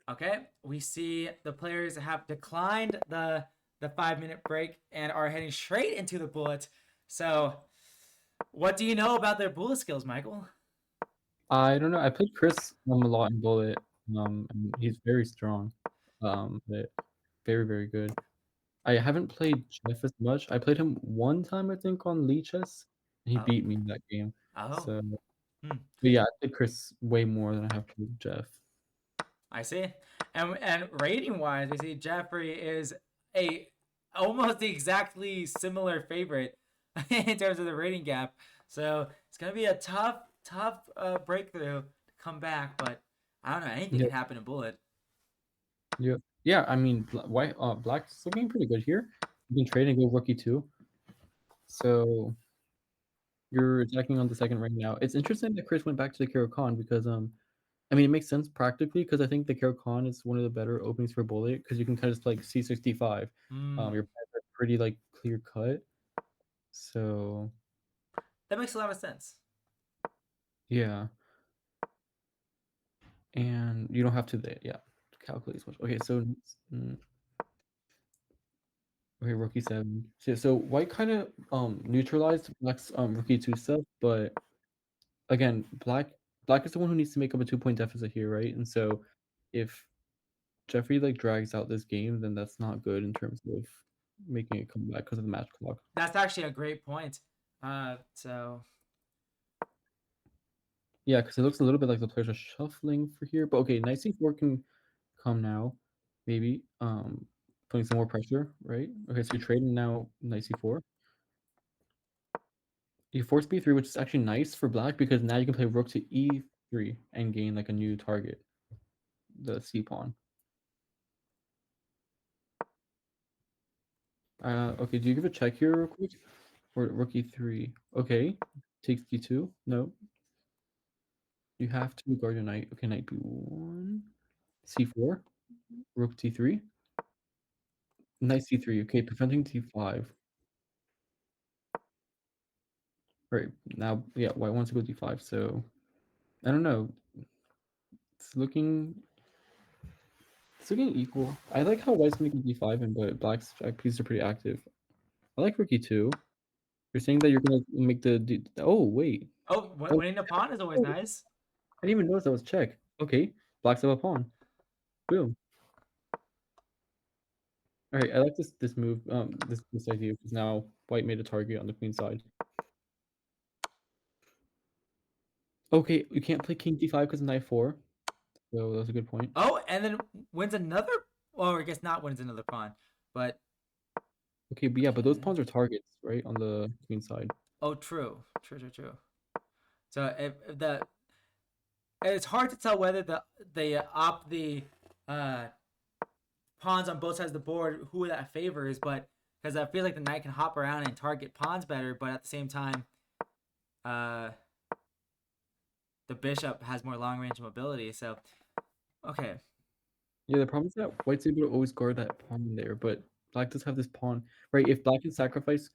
Okay, we see the players have declined the 5 minute break and are heading straight into the bullet. So, what do you know about their bullet skills, Michael? I don't know. I played Chris a lot in Bullet. And he's very strong. But very, very good. I haven't played Jeff as much. I played him one time, I think, on Lee Chess, and he Oh, beat me in that game. oh, So, hmm, but yeah, I played Chris way more than I have played Jeff. I see. And rating wise, we see Jeffrey is a almost exactly similar favorite in terms of the rating gap. So it's gonna be a tough breakthrough to come back. But I don't know. Anything Yep. can happen in bullet. Yep. Yeah, I mean, Black's looking pretty good here. You can trade and go rookie too. So you're attacking on the second ring now. It's interesting that Chris went back to the Kiro Khan because I mean it makes sense practically because I think the Kiro Khan is one of the better openings for bullet because you can kind of just like C65. Hmm. Your plans are pretty like clear cut. So That makes a lot of sense. yeah, and you don't have to yeah calculate as much. Okay, so mm, okay, rookie 7. So white kind of neutralized black's rookie 2 stuff, but again, black is the one who needs to make up a 2-point deficit here, right? And so if Jeffrey like drags out this game, then that's not good in terms of making it come back because of the match clock. That's actually a great point. So Yeah, because it looks a little bit like the players are shuffling for here. But okay, knight c4 can come now, maybe. Putting some more pressure, right? Okay, so you're trading now knight c4. You force b3, which is actually nice for black because now you can play rook to e3 and gain like a new target, the c pawn. Okay, do you give a check here real quick? Or rook e3. Okay, takes d2. No, you have to guard your knight. Okay, knight b1, c4, rook d3, knight c3. Okay, preventing d5. Right now, yeah, white wants to go d5. So I don't know. It's looking it's looking equal. I like how white's gonna go d5 and but black's jack pieces are pretty active. I like rook e2. You're saying that you're gonna make the oh wait. oh, Oh, winning a pawn is always oh, nice. I didn't even notice that was check. Okay, black's up a pawn. Boom. All right, I like this move. This idea because now white made a target on the queen side. Okay, you can't play king d5 because of knight 4. So that's a good point. Oh, and then wins another. Or I guess not wins another pawn, but Okay, but yeah, but those okay. pawns are targets, right, on the queen side. Oh, true, true, true, true. So if the it's hard to tell whether the opt the uh, pawns on both sides of the board who that favors, but because I feel like the knight can hop around and target pawns better, but at the same time, uh, the bishop has more long range mobility. So okay. Yeah, the problem is that white's able to always guard that pawn there, but black does have this pawn, right? If black can sacrifice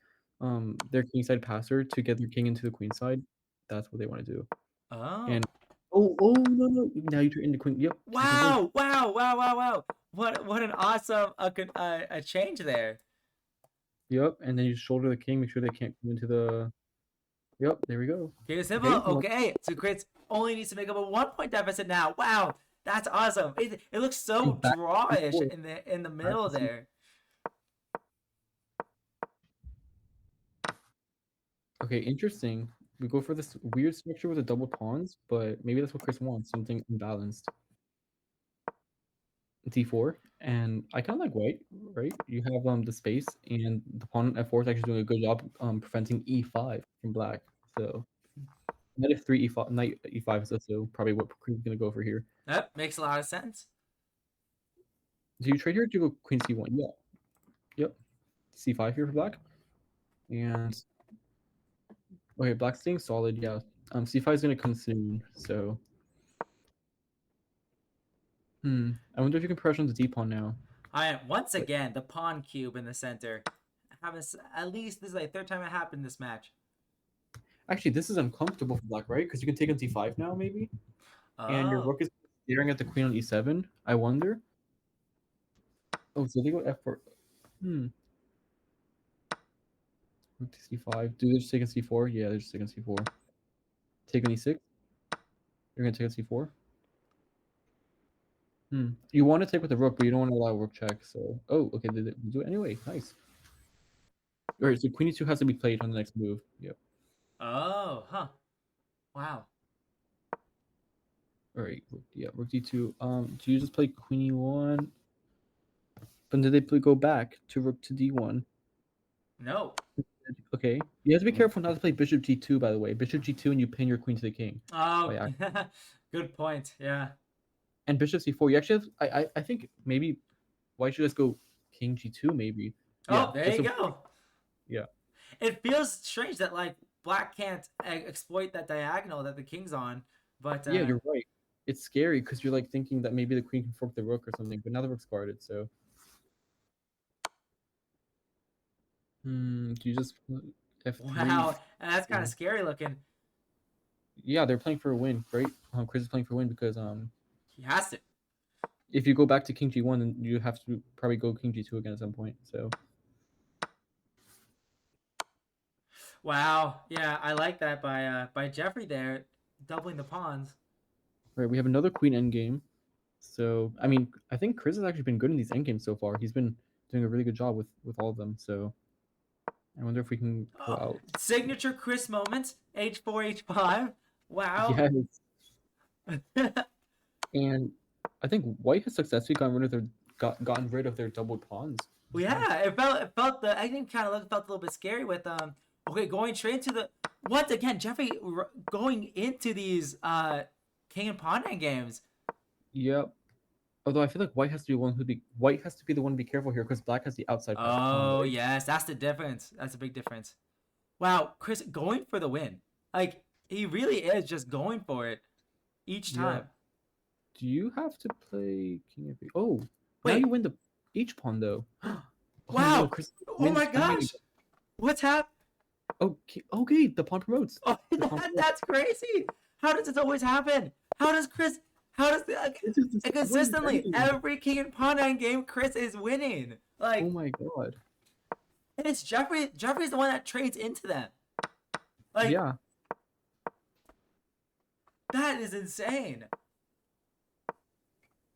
their kingside passer to get their king into the queen side, that's what they want to do. Oh. And oh no no now you're in the queen. Yep, king conversion. Wow! Wow! Wow! Wow! Wow! What an awesome a change there. Yep, and then you shoulder the king, make sure they can't come into the. Yep, there we go. Okay, simple. Okay, well, Okay, so Chris only needs to make up a 1 point deficit now. Wow, that's awesome. It looks so and back to drawish c4. in the Back middle to c. there. Okay, interesting. We go for this weird structure with the double pawns, but maybe that's what Chris wants, something unbalanced. d4, and I kind of like white, right? You have the space, and the pawn on f4 is actually doing a good job preventing e5 from black. So knight f3, e5, knight e5 is also probably what queen's gonna go for here. That makes a lot of sense. Do you trade here? Or do you go queen c1? Yeah, yep. c5 here for black, and okay, black's staying solid. Yeah, c5 is gonna come soon. So I wonder if you can pressure on the d pawn now. I once But again the pawn cube in the center. At least this is like third time it happened this match. actually, this is uncomfortable for black, right? Because you can take on d5 now, maybe, and your Oh, rook is staring at the queen on e7. I wonder. Oh, so they go f4. Hmm. Rook to c5. Do they just take on c4? Yeah, they're just taking c4. Take on e6. You're gonna take on c4. You want to take with the rook, but you don't want to allow rook check. So, oh, okay, they do it anyway. Nice. All right, so queen e2 has to be played on the next move. Yep. oh, huh. Wow. All right. Yeah, rook d2. Do you just play queen e1? But did they go back to rook to d1? No. Okay. You have to be careful not to play bishop g2. By the way, bishop g2, and you pin your queen to the king. Oh, By good point. Yeah. and bishop c4. You actually have, I think maybe white should just go king g2 maybe. Yeah, Oh, there just you so go. yeah. It feels strange that like black can't exploit that diagonal that the king's on, but Yeah, you're right. It's scary because you're like thinking that maybe the queen can fork the rook or something, but now the rook's guarded. So, do you just? F3. Wow, and that's kind of scary looking. Yeah, they're playing for a win, right? Chris is playing for a win because He has to. if you go back to King G1, then you have to probably go King G2 again at some point. So Wow, yeah, I like that by Jeffrey there, doubling the pawns. right, we have another Queen endgame. So I mean, I think Chris has actually been good in these endgames so far. He's been doing a really good job with all of them. So I wonder if we can pull Oh, out. signature Chris moments, H4, H5. Wow. Yes, and I think White has successfully gotten rid of their doubled pawns. Well, yeah, it felt the I think kind of felt a little bit scary with okay, going straight into the once again Jeffrey going into these king and pawn end games. Yep. Although I feel like White has to be the one to be careful here because Black has the outside pawn, Oh right? yes, that's the difference. That's a big difference. Wow, Chris going for the win. Like he really is just going for it each Yeah. time. Do you have to play King of? Oh, now you Wait, win the H pawn though. Oh no, wow. Chris Oh my wins finally. gosh. What's happened? Okay, okay, the pawn promotes. Oh, The pawn promotes. that's crazy. How does this always happen? How does Chris? How does This is the same win consistently everything. every King and Pawn game Chris is winning? Oh Like, my god. and it's Jeffrey. Jeffrey's the one that trades into them. Like, Yeah. that is insane.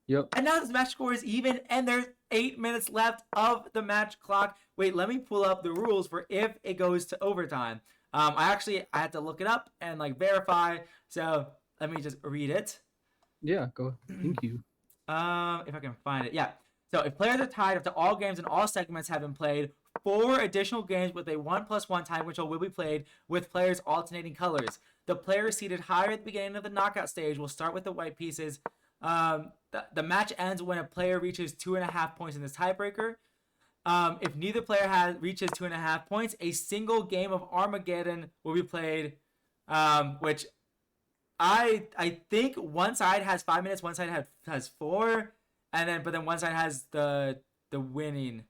Yep. And now this match score is even, and there's 8 minutes left of the match clock. Wait, let me pull up the rules for if it goes to overtime. I had to look it up and like verify. So let me just read it. Yeah. Go. Thank you. If I can find it, yeah. So if players are tied after all games and all segments have been played, 4 additional games with a 1+1 time control will be played with players alternating colors. The players seated higher at the beginning of the knockout stage will start with the white pieces. The match ends when a player reaches 2.5 points in this tiebreaker. If neither player reaches 2.5 points, a single game of Armageddon will be played, which I think one side has 5 minutes, one side has four, and then one side has the winning.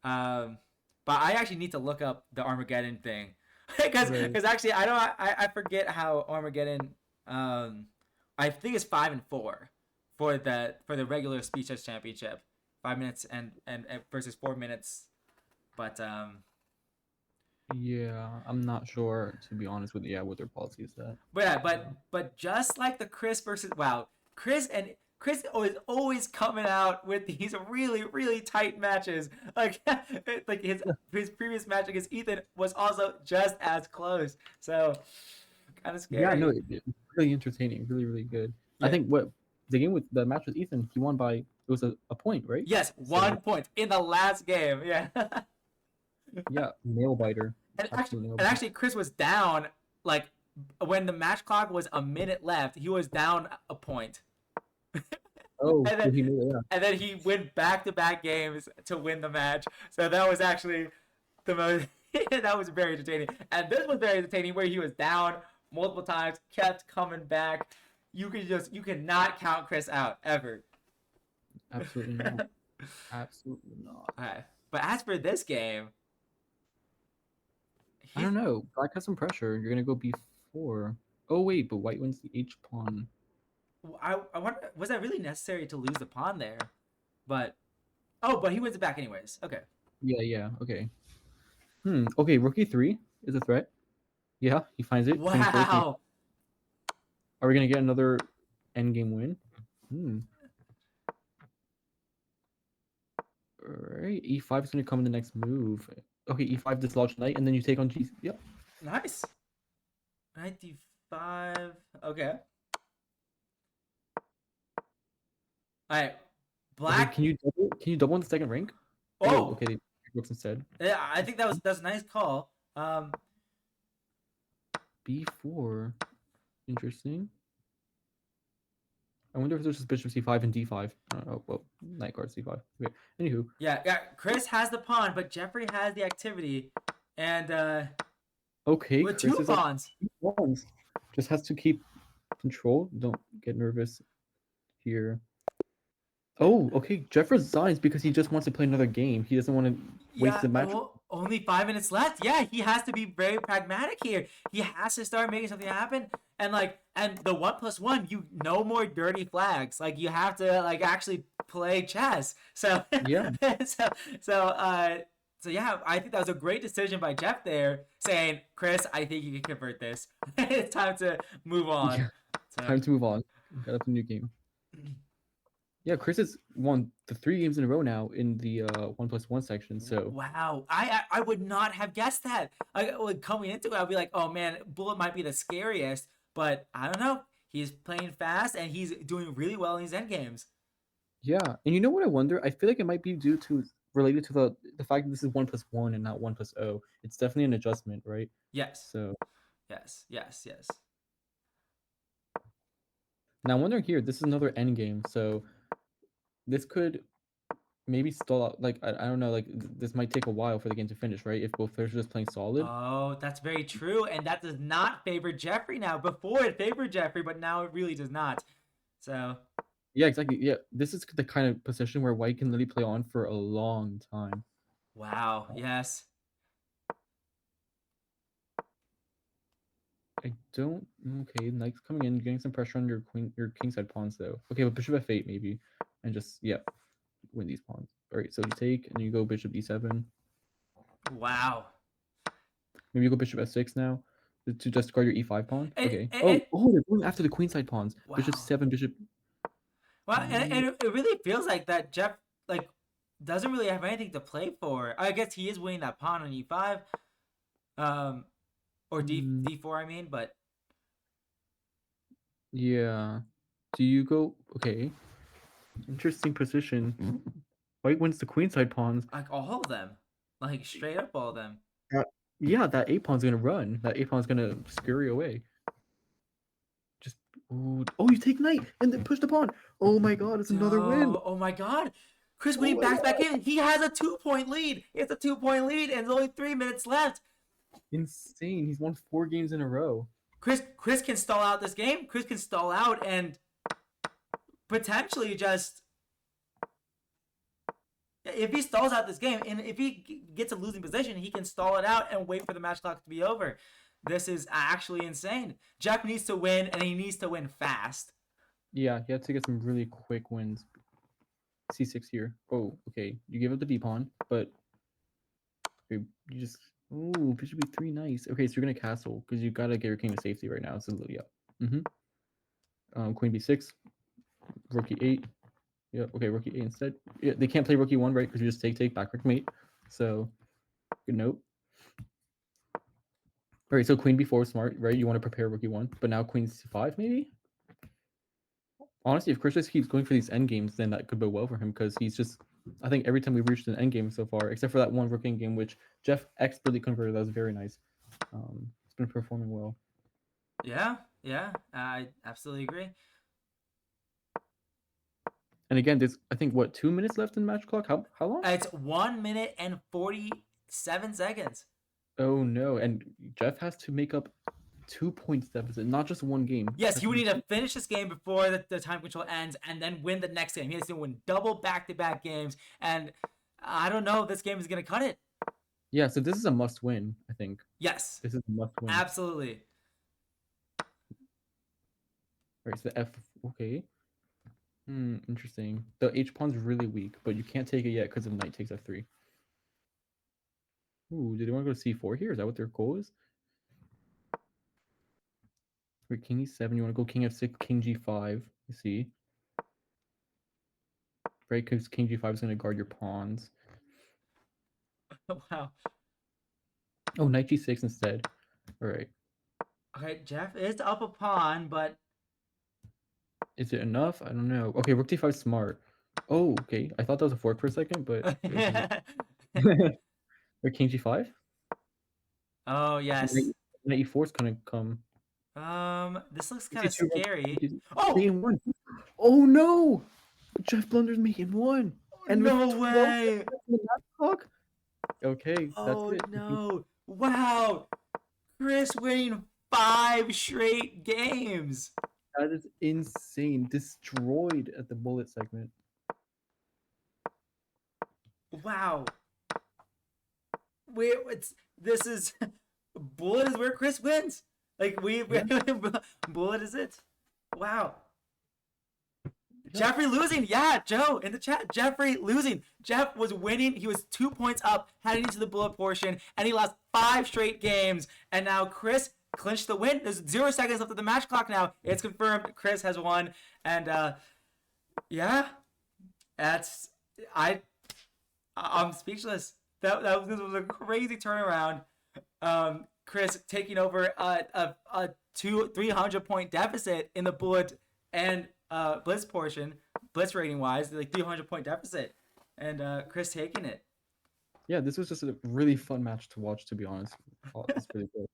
Um, but I actually need to look up the Armageddon thing because Right. actually I forget how Armageddon. Um, I think it's 5 and 4 for the regular speech championship. 5 minutes and versus 4 minutes, but Yeah. I'm not sure to be honest with you. Yeah, what their policy is that. But yeah, So. but just like the Chris versus wow, Chris is always coming out with these really tight matches. Like like his previous match against Ethan was also just as close. So kind of Yeah. No. scary. It's really entertaining. Really, really good. I Yeah. think what the game with the match with Ethan, he won by it was a point, right? Yes, So 1 point in the last game. Yeah. yeah, nail biter, and actually absolute nail and biter. actually Chris was down like when the match clock was a minute left. He was down a point. Oh, and so then he made it. Yeah, and then he went back to back games to win the match. So that was actually the most. That was very entertaining. And this was very entertaining where he was down multiple times, kept coming back. You cannot count Chris out ever. absolutely not. Absolutely not. Okay. But as for this game, I he's don't know. Black has some pressure. You're gonna go b4. Oh wait, but white wins the h pawn. I wonder was that really necessary to lose the pawn there? But but he wins it back anyways. Okay. Yeah, yeah. Okay. Okay, rookie 3 is a threat. Yeah, he finds it. Queen 4, queen. Wow. Are we gonna get another endgame win? Hmm. Alright, e5 is gonna come in the next move. Okay, e5 dislodge knight, and then you take on g. Yep. Nice. 95. Okay. All right. Okay, Black. can you double in the second rank? Oh, Oh, okay, they works instead. yeah. I think that's a nice call. b4. Interesting. I wonder if there's just bishop c5 and d5. Oh, well, knight guard c5. Okay. Anywho, Yeah. Chris has the pawn, but Jeffrey has the activity, and okay, with Chris two is up pawns. 2 pawns. Just has to keep control. Don't get nervous here. Oh, okay. Jeff resigns because he just wants to play another game. He doesn't want to waste Yeah. the match. only 5 minutes left. Yeah, he has to be very pragmatic here. He has to start making something happen. And the 1+1, you no more dirty flags. Like you have to like actually play chess. So Yeah, so so so yeah, I think that was a great decision by Jeff there, saying, "Chris, I think you can convert this. It's time to move on." yeah. So Time to move on. Got up a new game. Yeah, Chris has won the 3 games in a row now in the 1+1 section. So wow, I would not have guessed that. Like coming into it, I'd be like, "Oh man, Bullet might be the scariest," but I don't know. He's playing fast and he's doing really well in these end games. yeah, and you know what I wonder? I feel like it might be due to related to the fact that this is 1+1 and not 1+0. It's definitely an adjustment, right? Yes, So yes, yes, yes. now I'm wondering here. This is another end game, so this could maybe stall out. Like I don't know. Like this might take a while for the game to finish, right? If both players are just playing solid. Oh, that's very true, and that does not favor Jeffrey now. Before it favored Jeffrey, but now it really does not. So Yeah, exactly. Yeah, this is the kind of position where White can literally play on for a long time. wow, yes. I don't. Okay, Knight's coming in, getting some pressure on your queen, your kingside pawns though. Okay, but bishop f8 maybe, and just yeah, win these pawns. All right, so you take and you go bishop d7. Wow. Maybe you go bishop f6 now to just guard your e5 pawn. And, Okay. and, Oh, and oh, they're going after the queenside pawns. Bishop wow. seven, bishop. Well, Oh, and it really feels like that Jeff like doesn't really have anything to play for. I guess he is winning that pawn on e5, um, or mm, d4. I mean, but yeah. Do you go? Okay, interesting position. White wins the queenside pawns. like all of them, like straight up all of them. That, yeah, that a pawn's gonna run. That a pawn's gonna scurry away. Just ooh, oh, you take knight and then push the pawn. Oh my god, it's another win. Oh my God, Chris Oh winning my backs back god, in. He has a 2 point lead. He has a 2 point lead, and there's only 3 minutes left. insane! He's won 4 games in a row. Chris can stall out this game. Chris can stall out and potentially just if he stalls out this game and if he gets a losing position, he can stall it out and wait for the match clock to be over. This is actually insane. Jeff needs to win and he needs to win fast. Yeah, he had to get some really quick wins. C6 here. Oh, okay. You give up the b pawn, but you just oh bishop b3, nice. Okay, so you're gonna castle because you gotta get your king to safety right now. So yeah. Mm-hmm. Queen b6, rook e8. Yeah. Okay, rook e8 instead. Yeah, they can't play rook e1, right? Because you just take back rook mate. So good note. All right, so queen b4 is smart, right? You want to prepare rook e1, but now queen c5 maybe. Honestly, if Chris just keeps going for these end games, then that could go well for him because he's just. I think every time we've reached an end game so far, except for that one rook end game, which Jeff expertly converted, that was very nice. It's been performing well. Yeah, yeah, I absolutely agree. And again, there's I think what 2 minutes left in the match clock. How long? It's 1 minute and 47 seconds. Oh no! And Jeff has to make up 2 points deficit, not just one game. Yes, Has he to would be need to two. finish this game before the time control ends and then win the next game. He has to win double back to back games. And I don't know if this game is going to cut it. Yeah, so this is a must win. I think Yes, this is a must win. absolutely. All right, so the F. Okay. Interesting. The H pawn's really weak, but you can't take it yet because of knight takes f3. Ooh, do they want to go to c4 here? Is that what their goal is? Wait, king e7. You want to go king f6, king g5. You see, right? Because king g5 is going to guard your pawns. Wow. Oh, knight g6 instead. All right. Okay, Jeff is up a pawn, but Is it enough? I don't know. Okay, rook d5 smart. Oh, okay. I thought that was a fork for a second, but it wasn't. Or king g5? oh Actually, yes. knight e4 is going to come. This looks You kind see of two rook. scary. Oh Mate in one. Oh no! Jeff blunders mate in one. And with no 12 way! seconds in the match clock. Okay, that's Oh it. no! Wow! Chris winning 5 straight games. That is insane. Destroyed at the bullet segment. Wow! this is bullet is where Chris wins. Like Yeah. bullet is it. Wow. Yeah. Jeffrey losing. Yeah, Joe in the chat. Jeffrey losing. Jeff was winning. He was 2 points up heading into the bullet portion, and he lost 5 straight games. And now Chris clinched the win. There's 0 seconds left of the match clock now. It's confirmed. Chris has won. And yeah, that's I'm speechless. This was a crazy turnaround. Chris taking over a 300 point deficit in the bullet and blitz portion, blitz rating wise, like 300 point deficit, and Chris taking it. Yeah, this was just a really fun match to watch, to be honest. Oh, it's really good.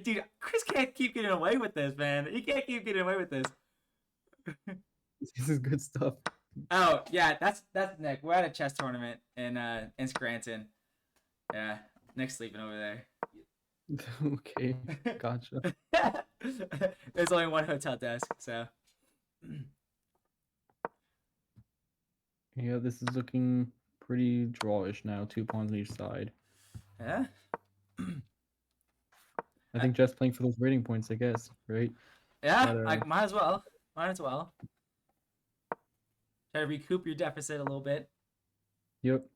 Dude, Chris can't keep getting away with this, man. He can't keep getting away with this. This is good stuff. Oh yeah, that's Nick. We're at a chess tournament in Scranton. Yeah, Nick's sleeping over there. Okay, gotcha. There's only one hotel desk, so. Yeah, this is looking pretty drawish now. 2 pawns on each side. Yeah. I think Jeff's playing for those rating points, I guess, right? Yeah, But, I might as well. Might as well. Try to recoup your deficit a little bit. Yep.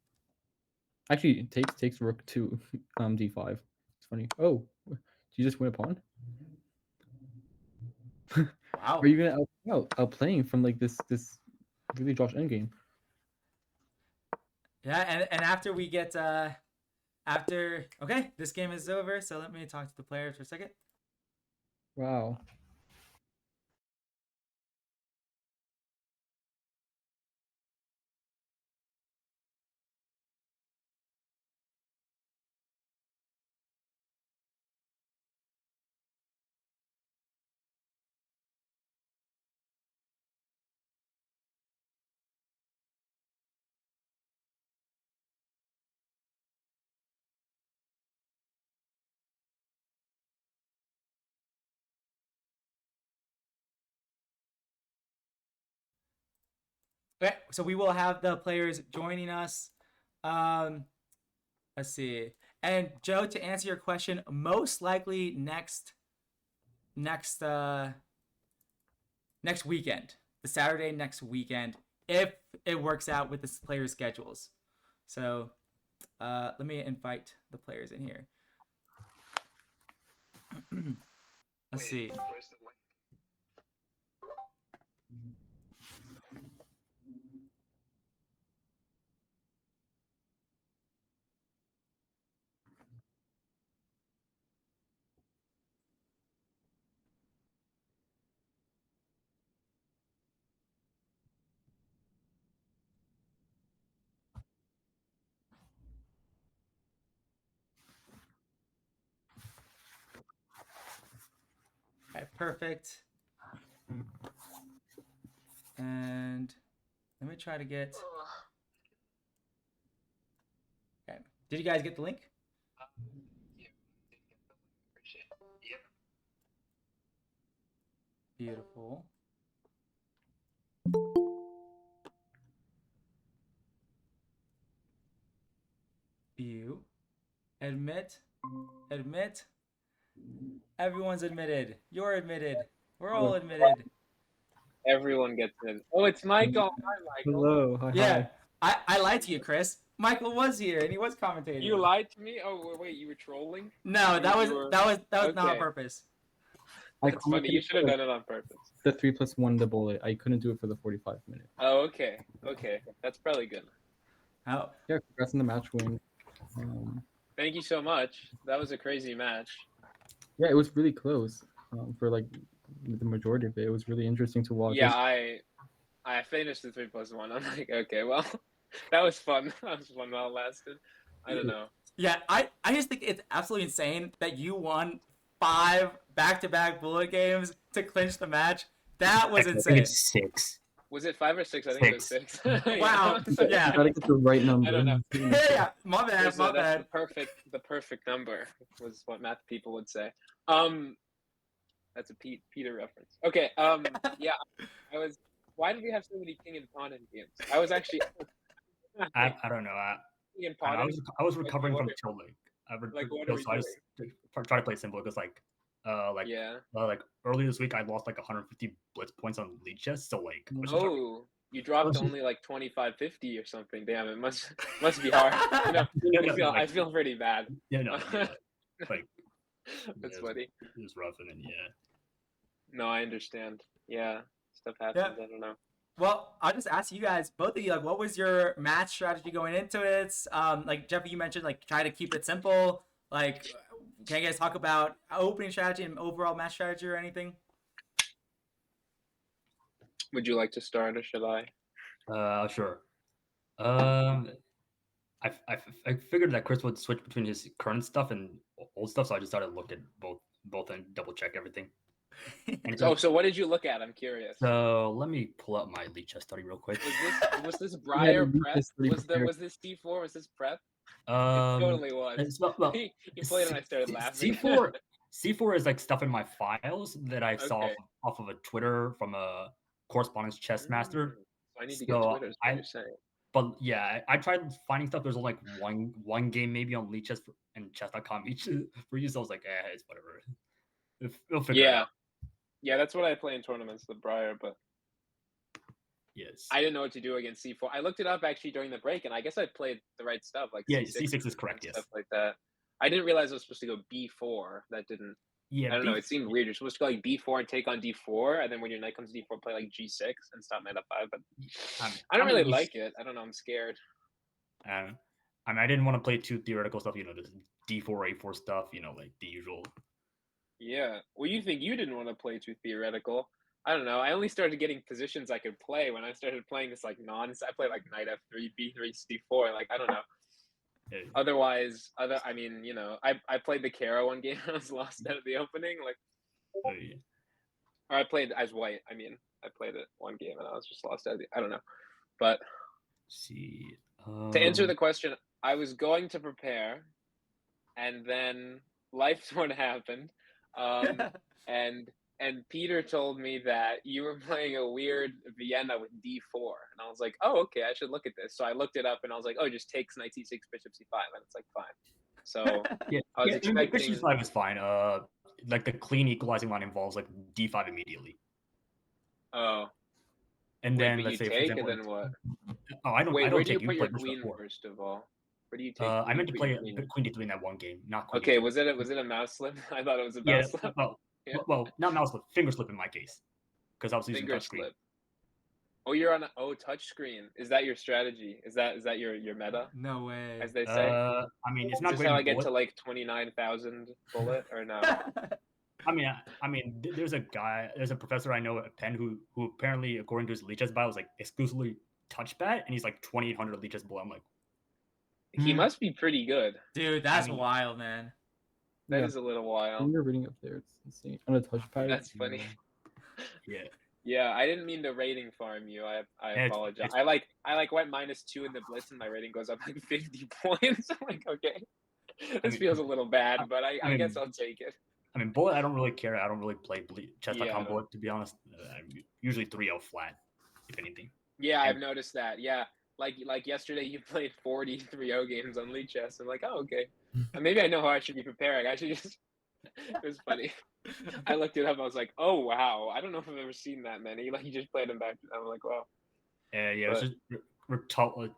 Actually, it takes rook to d5. It's funny. Oh, did you just win a pawn? Wow. Are you gonna outplaying from like this really Josh endgame? Yeah, and after we get okay, this game is over, so let me talk to the players for a second. Wow. Okay, so we will have the players joining us. Let's see. And Joe, to answer your question, most likely next weekend, the Saturday next weekend, if it works out with the players' schedules. So let me invite the players in here. Let's see. Okay, perfect. And let me try to get. Okay. Did you guys get the link? Beautiful. You admit. Everyone's admitted. You're admitted. We're all admitted. Everyone gets in. Oh, it's Michael. Hi, Michael. Hello. Hi. Yeah, I lied to you, Chris. Michael was here and he was commentating. You lied to me? Oh, wait, you were trolling? No, that was Okay. not on purpose. That's funny. You should have done it on purpose. The 3+1 the bullet. I couldn't do it for the 45 minutes. Oh, okay. That's probably good. Oh, Yeah, congrats on the match win. Thank you so much. That was a crazy match. Yeah, it was really close for like the majority of it. It was really interesting to watch. Yeah, I finished the 3+1. I'm like, okay, well, that was fun. That was fun while it lasted. I don't know. yeah. I just think it's absolutely insane that you won 5 back-to-back bullet games to clinch the match. That was I insane. think it's 6. Was it 5 or 6? I think it was 6. Wow. Yeah. Gotta get the right number. I don't know. Yeah, my bad. That's the perfect number was what math people would say. That's a Peter reference. Okay. Yeah. Why did we have so many king and pawn in games? I was actually. I don't know. in And potting? I was recovering what from are- tilt lag. Like, what are we So I just try to play simple because Yeah. like earlier this week I lost like 150 blitz points on lead chest. So like I was just Oh, you dropped was to just- only like 25-50 or something. Damn, it must be hard. You know, I feel pretty bad. yeah, no, yeah, like That's it funny. it was rough, and then yeah. No, I understand. Yeah, stuff happens. I don't know. Well, I'll just ask you guys, both of you, like, what was your match strategy going into it? Like Jeffrey, you mentioned like try to keep it simple. Like, can you guys talk about opening strategy and overall match strategy or anything? Would you like to start or should I? Sure. Um, I figured that Chris would switch between his current stuff and old stuff, so I just started to look at both and double check everything. So what did you look at? I'm curious. So let me pull up my lead chest study real quick. Was this had Briar a lead prep? test pretty Was prepared. this D4? Was this prep? It Um, totally was. it's not- well, He played and I started laughing. C4 is like stuff in my files that I saw Okay. off of a Twitter from a correspondence chess master. So I need to get So Twitter. Is what you're saying. But yeah, I tried finding stuff. There's only like one game maybe on lead chess and chess.com each for you. So I was like, it's whatever. We'll figure it out. Yeah, that's what I play in tournaments, the Briar, but Yes. I didn't know what to do against C4. I looked it up actually during the break, and I guess I played the right stuff, like Yeah, C6, C6 is correct. and Yes. stuff like that. I didn't realize I was supposed to go B4. That didn't. Yeah. I don't know. It seemed weird. You're supposed to go like B4 and take on D4, and then when your knight comes to D4, play like G6 and stop knight F5. But I don't really like it. I don't know. I'm scared. I mean, I didn't want to play too theoretical stuff. This D4, A4 stuff. Like the usual. Yeah. Well, you think you didn't want to play too theoretical. I don't know. I only started getting positions I could play when I started playing this like nonsense. I played like knight F3, B3, C4. Like, I don't know. Otherwise, I mean, I played the Caro one game. I was lost out of the opening. Like, or I played as white. I mean, I played it one game and I was just lost out of the. I don't know. But to answer the question, I was going to prepare, and then life sort of happened. And Peter told me that you were playing a weird Vienna with D4, and I was like, oh, okay, I should look at this. So I looked it up, and I was like, oh, just takes knight C6, bishop C5, and it's like fine. So I was expecting bishop C5 is fine. Like the clean equalizing line involves like D5 immediately. Oh. And then let's say, take, for example, and then what? Oh, I don't. Wait, I don't where do take. you put your bishop queen F4. first of all? Where do you take? I meant to play queen D3 in that one game, not queen. Okay, D2. was it a mouse slip? I thought it was a Yeah. mouse slip. Well, not mouse slip, finger slip in my case, because I was using Finger touchscreen. slip. Oh, you're on touch screen. Is that your strategy? Is that your meta? No way. As they say. I mean, it's not Is this great. how in I get bullet. to like 29,000 bullet or no? I mean, there's a professor I know at Penn who apparently, according to his lead chess bio, is like exclusively touchbat, and he's like 2,800 lead chess bullet. I'm like, he must be pretty good. Dude, that's wild, man. That is a little wild. When you're reading up there, it's insane. On a touchpad. That's funny. Yeah. Yeah, I didn't mean to rating farm you. I apologize. I went -2 in the blitz and my rating goes up like 50 points. I'm like, okay. This feels a little bad, but I guess I'll take it. I mean, bullet, I don't really care. I don't really play chess.com Yeah. bullet, to be honest. I'm usually 3-0 flat, if anything. Yeah, I've noticed that. Yeah. Like yesterday you played 40 3-0 games on lead chess. I'm like, oh, okay. Maybe I know how I should be preparing. I should just it was funny. I looked it up. I was like, "Oh wow! I don't know if I've ever seen that many." Like, you just played them back. I'm like, "Wow." Yeah, it was just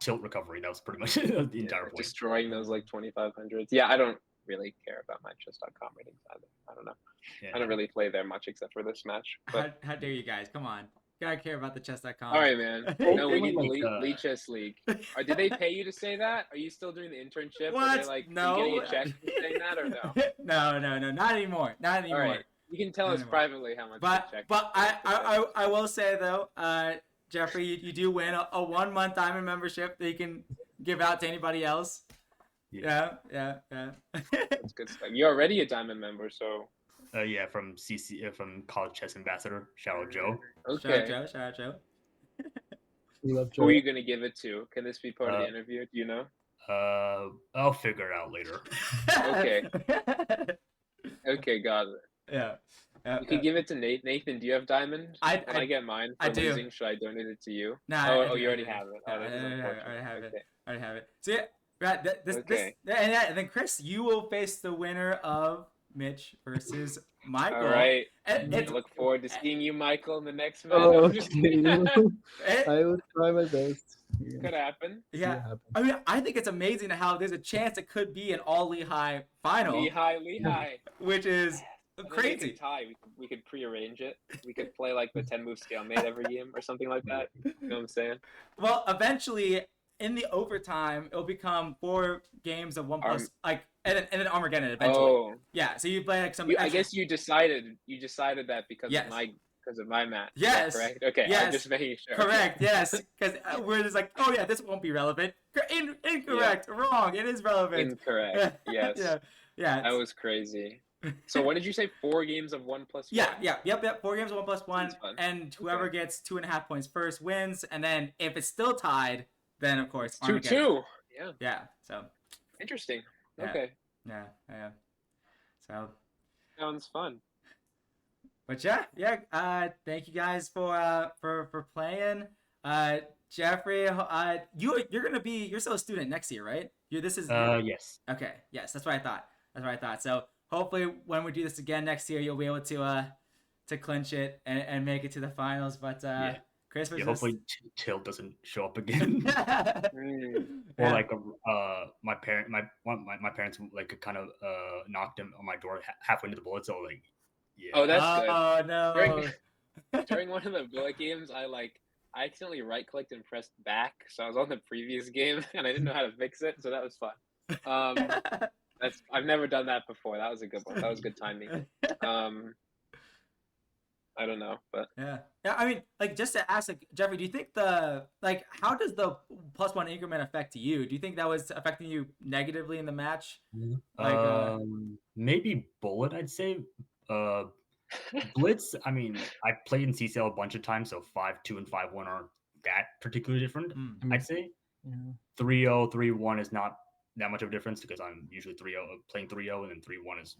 tilt recovery. That was pretty much the entire point. Destroying those like 2,500s. Yeah, I don't really care about my chess.com ratings either. I don't know. Yeah. I don't really play there much except for this match. But How dare you guys? Come on. You gotta care about the chess.com. all right, man. No, we need Lead Chess League. Did they pay you to say that? Are you still doing the internship? What? Are they like No. getting a check for saying that or no? No, not anymore. Not anymore. All right. You can tell us privately how much. But I will say though, Jeffrey, you do win a 1-month diamond membership that you can give out to anybody else. Yeah. That's good stuff. You're already a diamond member, so. Yeah, from from College Chess Ambassador. Shout out Joe. Okay. Shout out Joe. We love Joe. Who are you gonna give it to? Can this be part of the interview? Do you know? I'll figure it out later. Okay. Okay, got it. Yeah. You could give it to Nate. Nathan, do you have diamond? When I get mine for do. losing, should I donate it to you? No. You already have it. I already have it. I already have it. So yeah, Right. Okay. And then Chris, you will face the winner of Mitch versus All Michael. right. I It's look forward to seeing you, Michael, in the next match. Oh, I'm just okay. it, I will try my best. could happen. See yeah. what happens. I mean, I think it's amazing how there's a chance it could be an all Lehigh final, Lehigh. which is And then we crazy. could tie. We could prearrange it. We could play like the 10-move stalemate every game or something like that. You know what I'm saying? Well, eventually in the overtime, it'll become 4 games of 1 plus like, and then Armageddon eventually. Oh, Yeah. So you play like some. I extra- guess you decided that because Yes. of my match. Is Yes. that correct? Okay. Yes. I'm just making sure. Correct. Yes. Because we're just like, oh yeah, this won't be relevant. Incorrect. Wrong. It is relevant. Incorrect. Yes. Yeah. That was crazy. So what did you say? 4 games of 1 plus 1? Yep. 4 games of 1 plus 1, fun. and whoever gets 2.5 points first wins. And then if it's still tied, then of course It's 2-2. Yeah. Yeah. So. Interesting. Yeah. Okay. Yeah. So. Sounds fun. But yeah. Thank you guys for playing. Jeffrey, you're still a student next year, right? Yes. Okay. Yes, that's what I thought. So hopefully, when we do this again next year, you'll be able to clinch it and make it to the finals. But Chris versus hopefully Till doesn't show up again. Or Yeah. like my parents like kind of knocked him on my door halfway into the bullet. So like, yeah. Oh, that's good. Oh no. During one of the bullet games, I accidentally right-clicked and pressed back, so I was on the previous game and I didn't know how to fix it, so that was fun. I've never done that before. That was a good one. That was good timing. I don't know, but Yeah. I mean, like, just to ask, like, Jeffrey, do you think how does the +1 increment affect you? Do you think that was affecting you negatively in the match? Like, maybe bullet, I'd say. Blitz, I mean, I played in CCL a bunch of times, so 5-2 and 5-1 aren't that particularly different. I'd say 3-0, 3-1 is not that much of a difference because I'm usually 3-0 playing 3-0, and then 3-1 is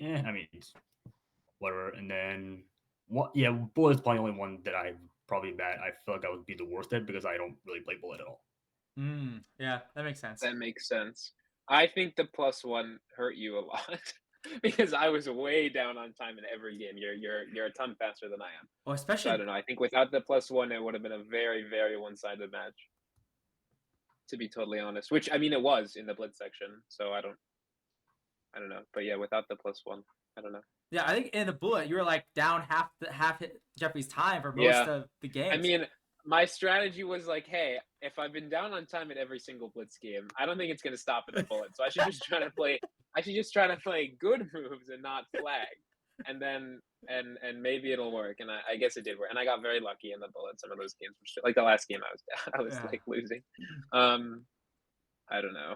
I mean, it's whatever. And then bullet's probably the only one that I feel like I would be the worst at because I don't really play bullet at all. Yeah, that makes sense. that makes sense. I think the +1 hurt you a lot because I was way down on time in every game. You're a ton faster than I am. Well, So especially I don't know. I think without the +1, it would have been a very, very one-sided match. To be totally honest, which I mean it was in the blitz section. So I don't know. But yeah, without the +1, I don't know. Yeah, I think in the bullet you were like down half Jeffrey's time for most Yeah. of the games. I mean, my strategy was like, hey, if I've been down on time in every single blitz game, I don't think it's gonna stop at the bullet. So I should just try to play. I should just try to play good moves and not flag, and then and maybe it'll work. And I guess it did work. And I got very lucky in the bullet. Some of those games were like the last game I was Yeah. like losing. I don't know.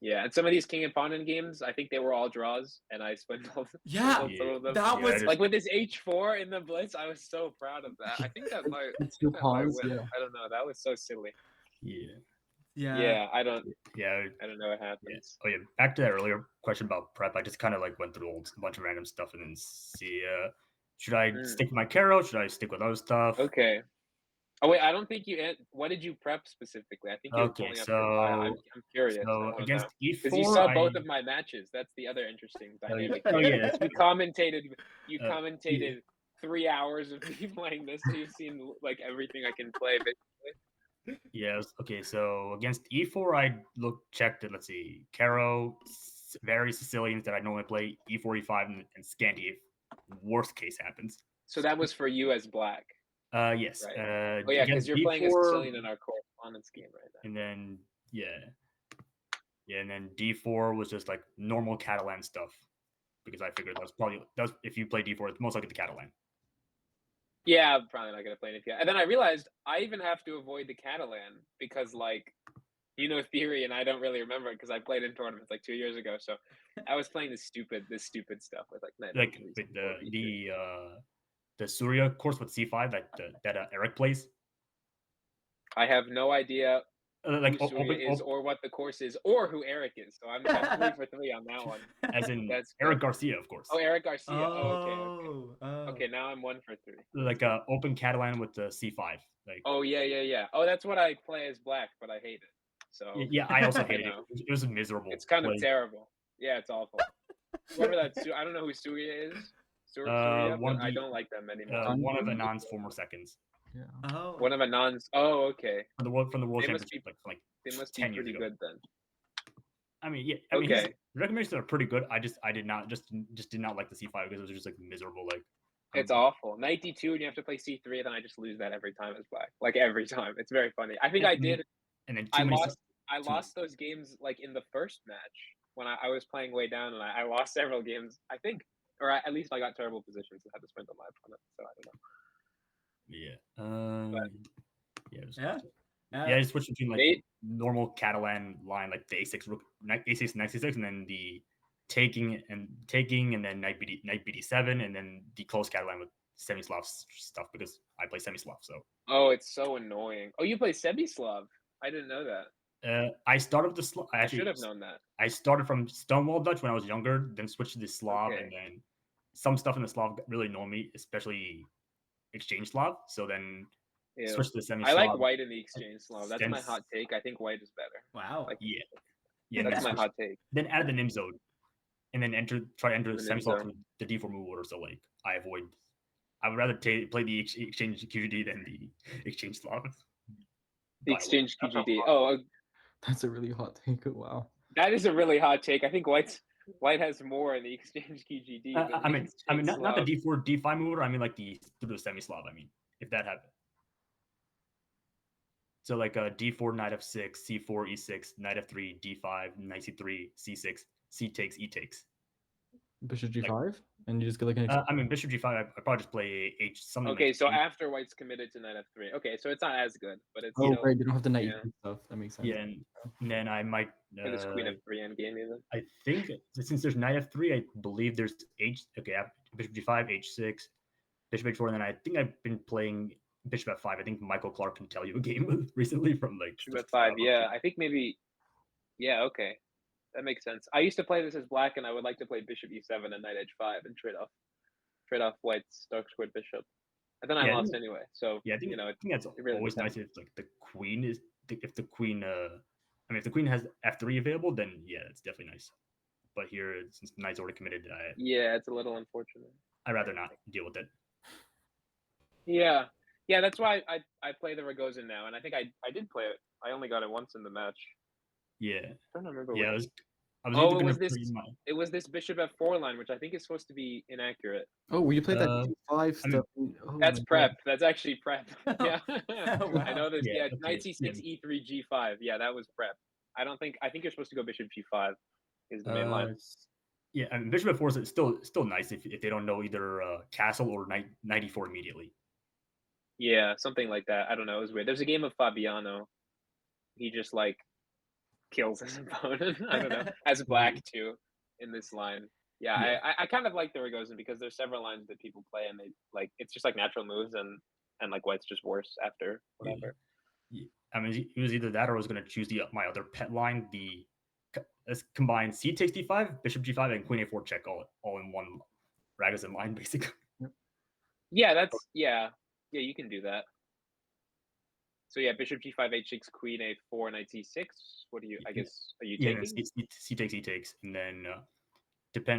Yeah, and some of these king opponent games, I think they were all draws, and I swindled. Yeah, swindled some of them. that was Like with this H4 in the blitz, I was so proud of that. I think that might. It's 2 that might pawns, win. yeah. I don't know. That was so silly. Yeah. Yeah, I don't know what Yeah. happens. Oh yeah. Back to that earlier question about prep. I just kind of like went through a bunch of random stuff and then see. Should I stick with my Caro? Should I stick with other stuff? Okay. Oh wait, I don't think you. What did you prep specifically? I think you were Okay, pulling up your file. I'm curious. So against E4, because you saw both of my matches. That's the other interesting dynamic. Oh yeah, that's You commentated. You yeah. commentated 3 hours of me playing this, so you've seen like everything I can play. Yes. Okay. So against E4, I checked it. Let's see, Caro, various Sicilians that I normally play, E4, E5, and Scandi. If worst case happens. So that was for you as black. Yes. Right. Oh yeah, because you're playing a Sicilian in our correspondence game right now. And then and then D4 was just like normal Catalan stuff because I figured that's if you play D4, it's most likely the Catalan. Yeah, I'm probably not gonna play anything. And then I realized I even have to avoid the Catalan because like theory, and I don't really remember it because I played in tournaments like 2 years ago. So I was playing this stupid stuff with the Surya course with C5 that Eric plays. I have no idea Like who Surya is or what the course is or who Eric is. So I'm 3 for 3 on that one. As in That's Eric Garcia, of course. Oh, Eric Garcia. Okay, now I'm 1 for 3. Like open Catalan with the C5. Like Oh yeah. Oh, that's what I play as black, but I hate it. So Yeah, I also hated know. it. It was miserable. It's kind of Like, terrible. Yeah, it's awful. Whoever that I don't know who Surya is. Surya, one but of I the don't like them anymore. one of Anand's former seconds Yeah. Oh. One of Anand's. Oh, okay. from the world They must championship, be like they must be 10 years pretty ago. good then. I mean, yeah. I mean, his Okay. recommendations are pretty good. I did not did not like the C5 because it was just like miserable. Like, It's awful. Knight D2 and you have to play C3, then I just lose that every time as black. Like every time. It's very funny. I think I did. and then I too many. lost those games like in the first match when I was playing way down, and I lost several games, I think. Or at least I got terrible positions and had to sprint on my opponent. So I don't know. Yeah. Yeah. It was, Yeah. Yeah, I switched between like Nate? normal Catalan line, like the A6 A6 and X6, and then the taking, and then knight BD7, and then the close Catalan with semi-Slav stuff because I play semi-Slav. So Oh, it's so annoying. Oh, you play Semi-Slav. I didn't know that. I started with the Slav. I should have known that. I started from Stonewall Dutch when I was younger, then switched to the Slav, Okay. and then some stuff in the Slav really annoyed me, especially exchange Slav. So then Yeah. switched to semi I Slav. like white in the exchange Slav. That's my hot take. I think white is better. Wow. Like, Yeah. that's my hot take. Then added the Nim zone, and then try to enter the The semi Nim Slav zone. the D4 move order. So like I would rather play the exchange QGD than the exchange Slav. The exchange QGD. Oh, That's a really hot take. Wow. that is a really hot take. I think white has more in the exchange QGD. Than I the mean, not the Slav. D4 D5 move order. I mean like through the semi Slav. I mean, if that happened. So like a D4, knight f6, C4, E6, knight f3, D5, knight C3, C6, C takes, E takes. Bishop G5, and you just get like an. I mean, Bishop G5. I probably just play H something. Okay, like so after white's committed to knight f3. Okay, so it's not as good, but it's Oh still. right, you don't have the knight yeah. E3 stuff. That makes sense. Yeah, and then I might. And it's queen f3 endgame even. I think since there's knight f3, I believe there's H. Okay, Bishop G5, H6, Bishop H4, and then I think I've been playing Bishop F5. I think Michael Clark can tell you a game recently from like Bishop f5. Yeah, I think maybe. Yeah, okay, that makes sense. I used to play this as black, and I would like to play Bishop E7 and knight H5 and trade off white's dark squared bishop. And then I lost anyway. So yeah, I think I think that's really always depends. nice if like the queen is if the queen I mean if the queen has F3 available, then yeah, it's definitely nice. But here, since the knight's already committed, yeah, it's a little unfortunate. I'd rather not deal with it. Yeah, that's why I play the Ragozin now, and I think I did play it. I only got it once in the match. Yeah, I don't remember. yeah, I was Oh, either it was gonna this. It was this Bishop F4 line, which I think is supposed to be inaccurate. Oh, will you play that D5 stuff? That's prep. That's actually prep. Yeah, Wow. I know this. Yeah, okay, knight C6, E3, G5. Yeah, that was prep. I think you're supposed to go Bishop G5 is the main line. Yeah, I mean Bishop F4 is still nice if they don't know either castle or knight E4 immediately. Yeah, something like that. I don't know. It was weird. There's a game of Fabiano. He just like kills his opponent. I don't know. As black too in this line. Yeah, Yeah. I kind of like the Ragozin because there's several lines that people play and they like it's just like natural moves and like white's just worse after whatever. Yeah. I mean, it was either that or I was going to choose my other pet line, the combined C takes D5, Bishop G5, and Queen A4 check all in one Ragozin line, basically. Yeah, that's yeah, you can do that. So yeah, Bishop G5, H6, Queen A4, Knight C6. What do you? I guess are you taking? C takes, E takes, and then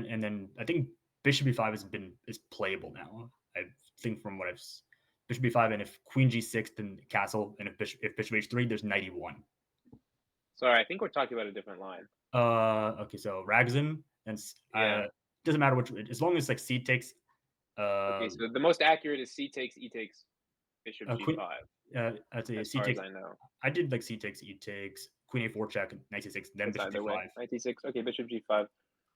and then I think Bishop B5 is playable now. I think from what I've Bishop B5, and if Queen G6, then castle, and if Bishop H3, there's Knight E1. Sorry, I think we're talking about a different line. Okay, so Ragozin, and doesn't matter which, as long as like C takes. Okay, so the most accurate is C takes, E takes, Bishop G5. I'd say as C far takes. As I know. I did like C takes, E takes, Queen A4 check, Knight C6, then Bishop G5. Knight C6. Okay, Bishop G5.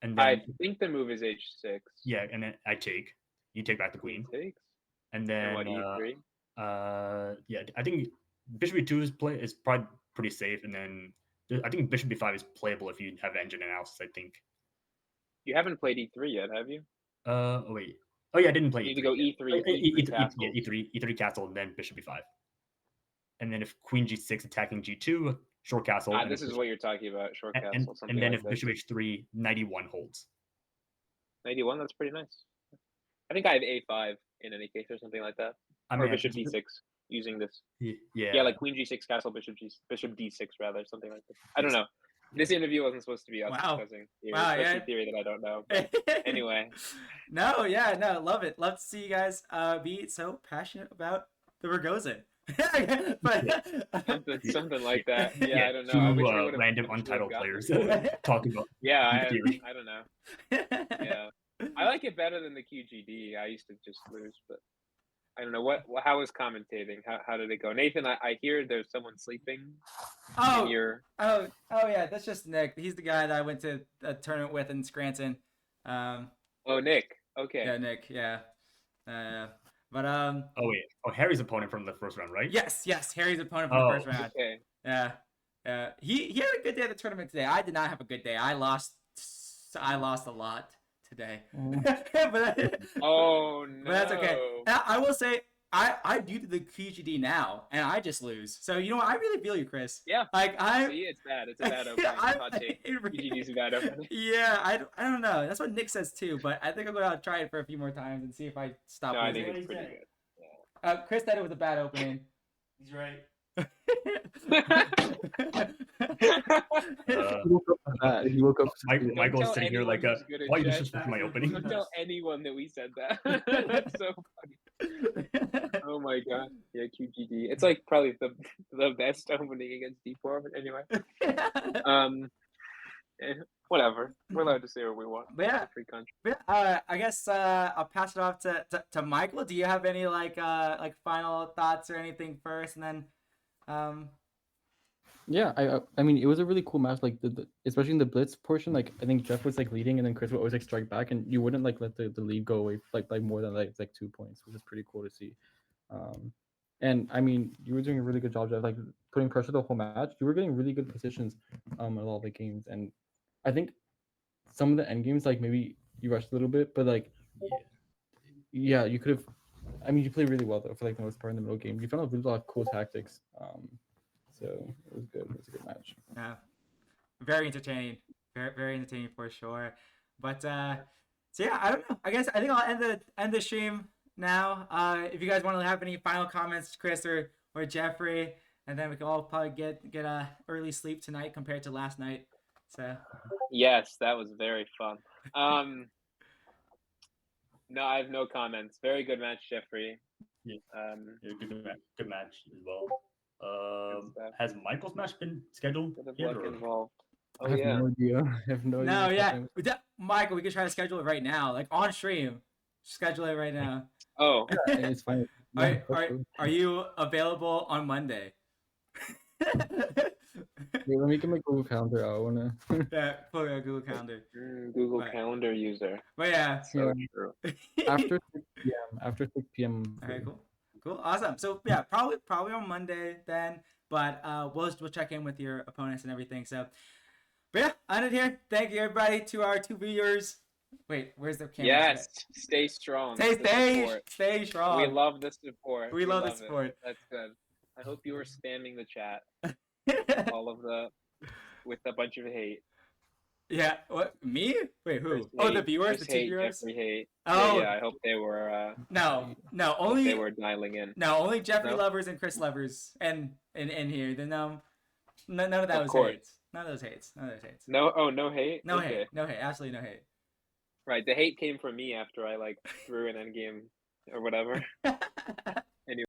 And then, I think the move is H6. Yeah, and then I take. You take back the queen. Takes. And then what, E3? Yeah, I think Bishop E2 is probably pretty safe, and then I think Bishop B5 is playable if you have engine analysis. I think. You haven't played E3 yet, have you? Oh wait. Oh yeah, I didn't play. You need to go E3. E3 castle, and then Bishop B5. And then if Queen G6 attacking G2, short castle. This is what you're talking about, short castle. And then if Bishop H3, Knight E1 holds. Knight E1, that's pretty nice. I think I have A5 in any case or something like that. Or Bishop D6. using this. Yeah. Yeah, like queen g6, castle, bishop d6 rather, something like this. I don't know. This interview wasn't supposed to be us Wow. discussing theory, Wow, especially yeah. theory that I don't know. But anyway, No, yeah, no, love it. Love to see you guys be so passionate about the Rogozin. But something like that. Yeah, I don't know. Two I wish we would have random untitled players talking about Yeah, theory. I don't know. Yeah, I like it better than the QGD. I used to just lose, but I don't know how is commentating. How did it go, Nathan? I hear there's someone sleeping. Oh, in your... oh yeah, that's just Nick. He's the guy that I went to a tournament with in Scranton. Oh, Nick. Okay. Yeah, Nick. Yeah. But Oh wait. Oh, Harry's opponent from the first round, right? Yes, Harry's opponent from the first round. Okay. Yeah. He had a good day at the tournament today. I did not have a good day. I lost a lot today. But Oh no. But that's okay. And I will say I do the QGD now and I just lose. So you know what? I really feel you, Chris. Yeah. Like See, it's bad. It's a bad opening. QGD's a bad opening. Yeah, I don't know. That's what Nick says too. But I think I'm gonna try it for a few more times and see if I stop. No, I losing. think it's pretty good. Chris said it was a bad opening. He's right. He woke up. Michael's sitting here like, why you disrespect my opening? Don't tell anyone that we said that. That's so funny. Oh my god. Yeah, QGD. It's like probably the best opening against D4, but anyway. Whatever. We're allowed to say what we want. But yeah, free country. I guess I'll pass it off to Michael. Do you have any like final thoughts or anything first, and then Yeah, I mean, it was a really cool match. Like especially in the blitz portion. Like I think Jeff was like leading, and then Chris would always like strike back, and you wouldn't like let the lead go away like more than like 2 points, which is pretty cool to see. And I mean, you were doing a really good job, Jeff, like putting pressure the whole match. You were getting really good positions a lot of the games, and I think some of the end games, like maybe you rushed a little bit, but like yeah, you could have. I mean, you played really well though for like the most part in the middle game. You found a really lot of cool tactics. So it was good. It was a good match. Yeah, very entertaining. Very entertaining for sure. But so yeah, I don't know. I think I'll end the stream now. If you guys want to have any final comments, Chris or Jeffrey, and then we can all probably get a early sleep tonight compared to last night. So yes, that was very fun. No, I have no comments. Very good match, Jeffrey. Yeah. Good match as well. Has Michael's match been scheduled? Involved. I have no idea. I have no idea. No, yeah. Michael, we could try to schedule it right now, like on stream. Schedule it right now. Oh, yeah, it's fine. Are you available on Monday? Wait, let me get my Google Calendar out. I wanna. Yeah, pull out Google Calendar. Google Calendar user. But yeah. So true. After 6 p.m. After 6 p.m. All right, cool, awesome. So yeah, probably on Monday then. But we'll check in with your opponents and everything. So, but yeah, on it here. Thank you everybody to our 2 viewers. Wait, where's the camera? Yes, stay strong. Stay strong. We love the support. We love the support. That's good. I hope you are spamming the chat. All of with a bunch of hate. Yeah. What? Me? Wait, who? The viewers. The 2 viewers. Jeffrey hate. Oh. Yeah. I hope they were. No. Only they were dialing in. No, only Jeffrey lovers and Chris lovers, and in here. Then none of that was hates. None of those hates. No. Oh, no hate. No hate. No hate. Absolutely no hate. Right. The hate came from me after I threw an endgame or whatever.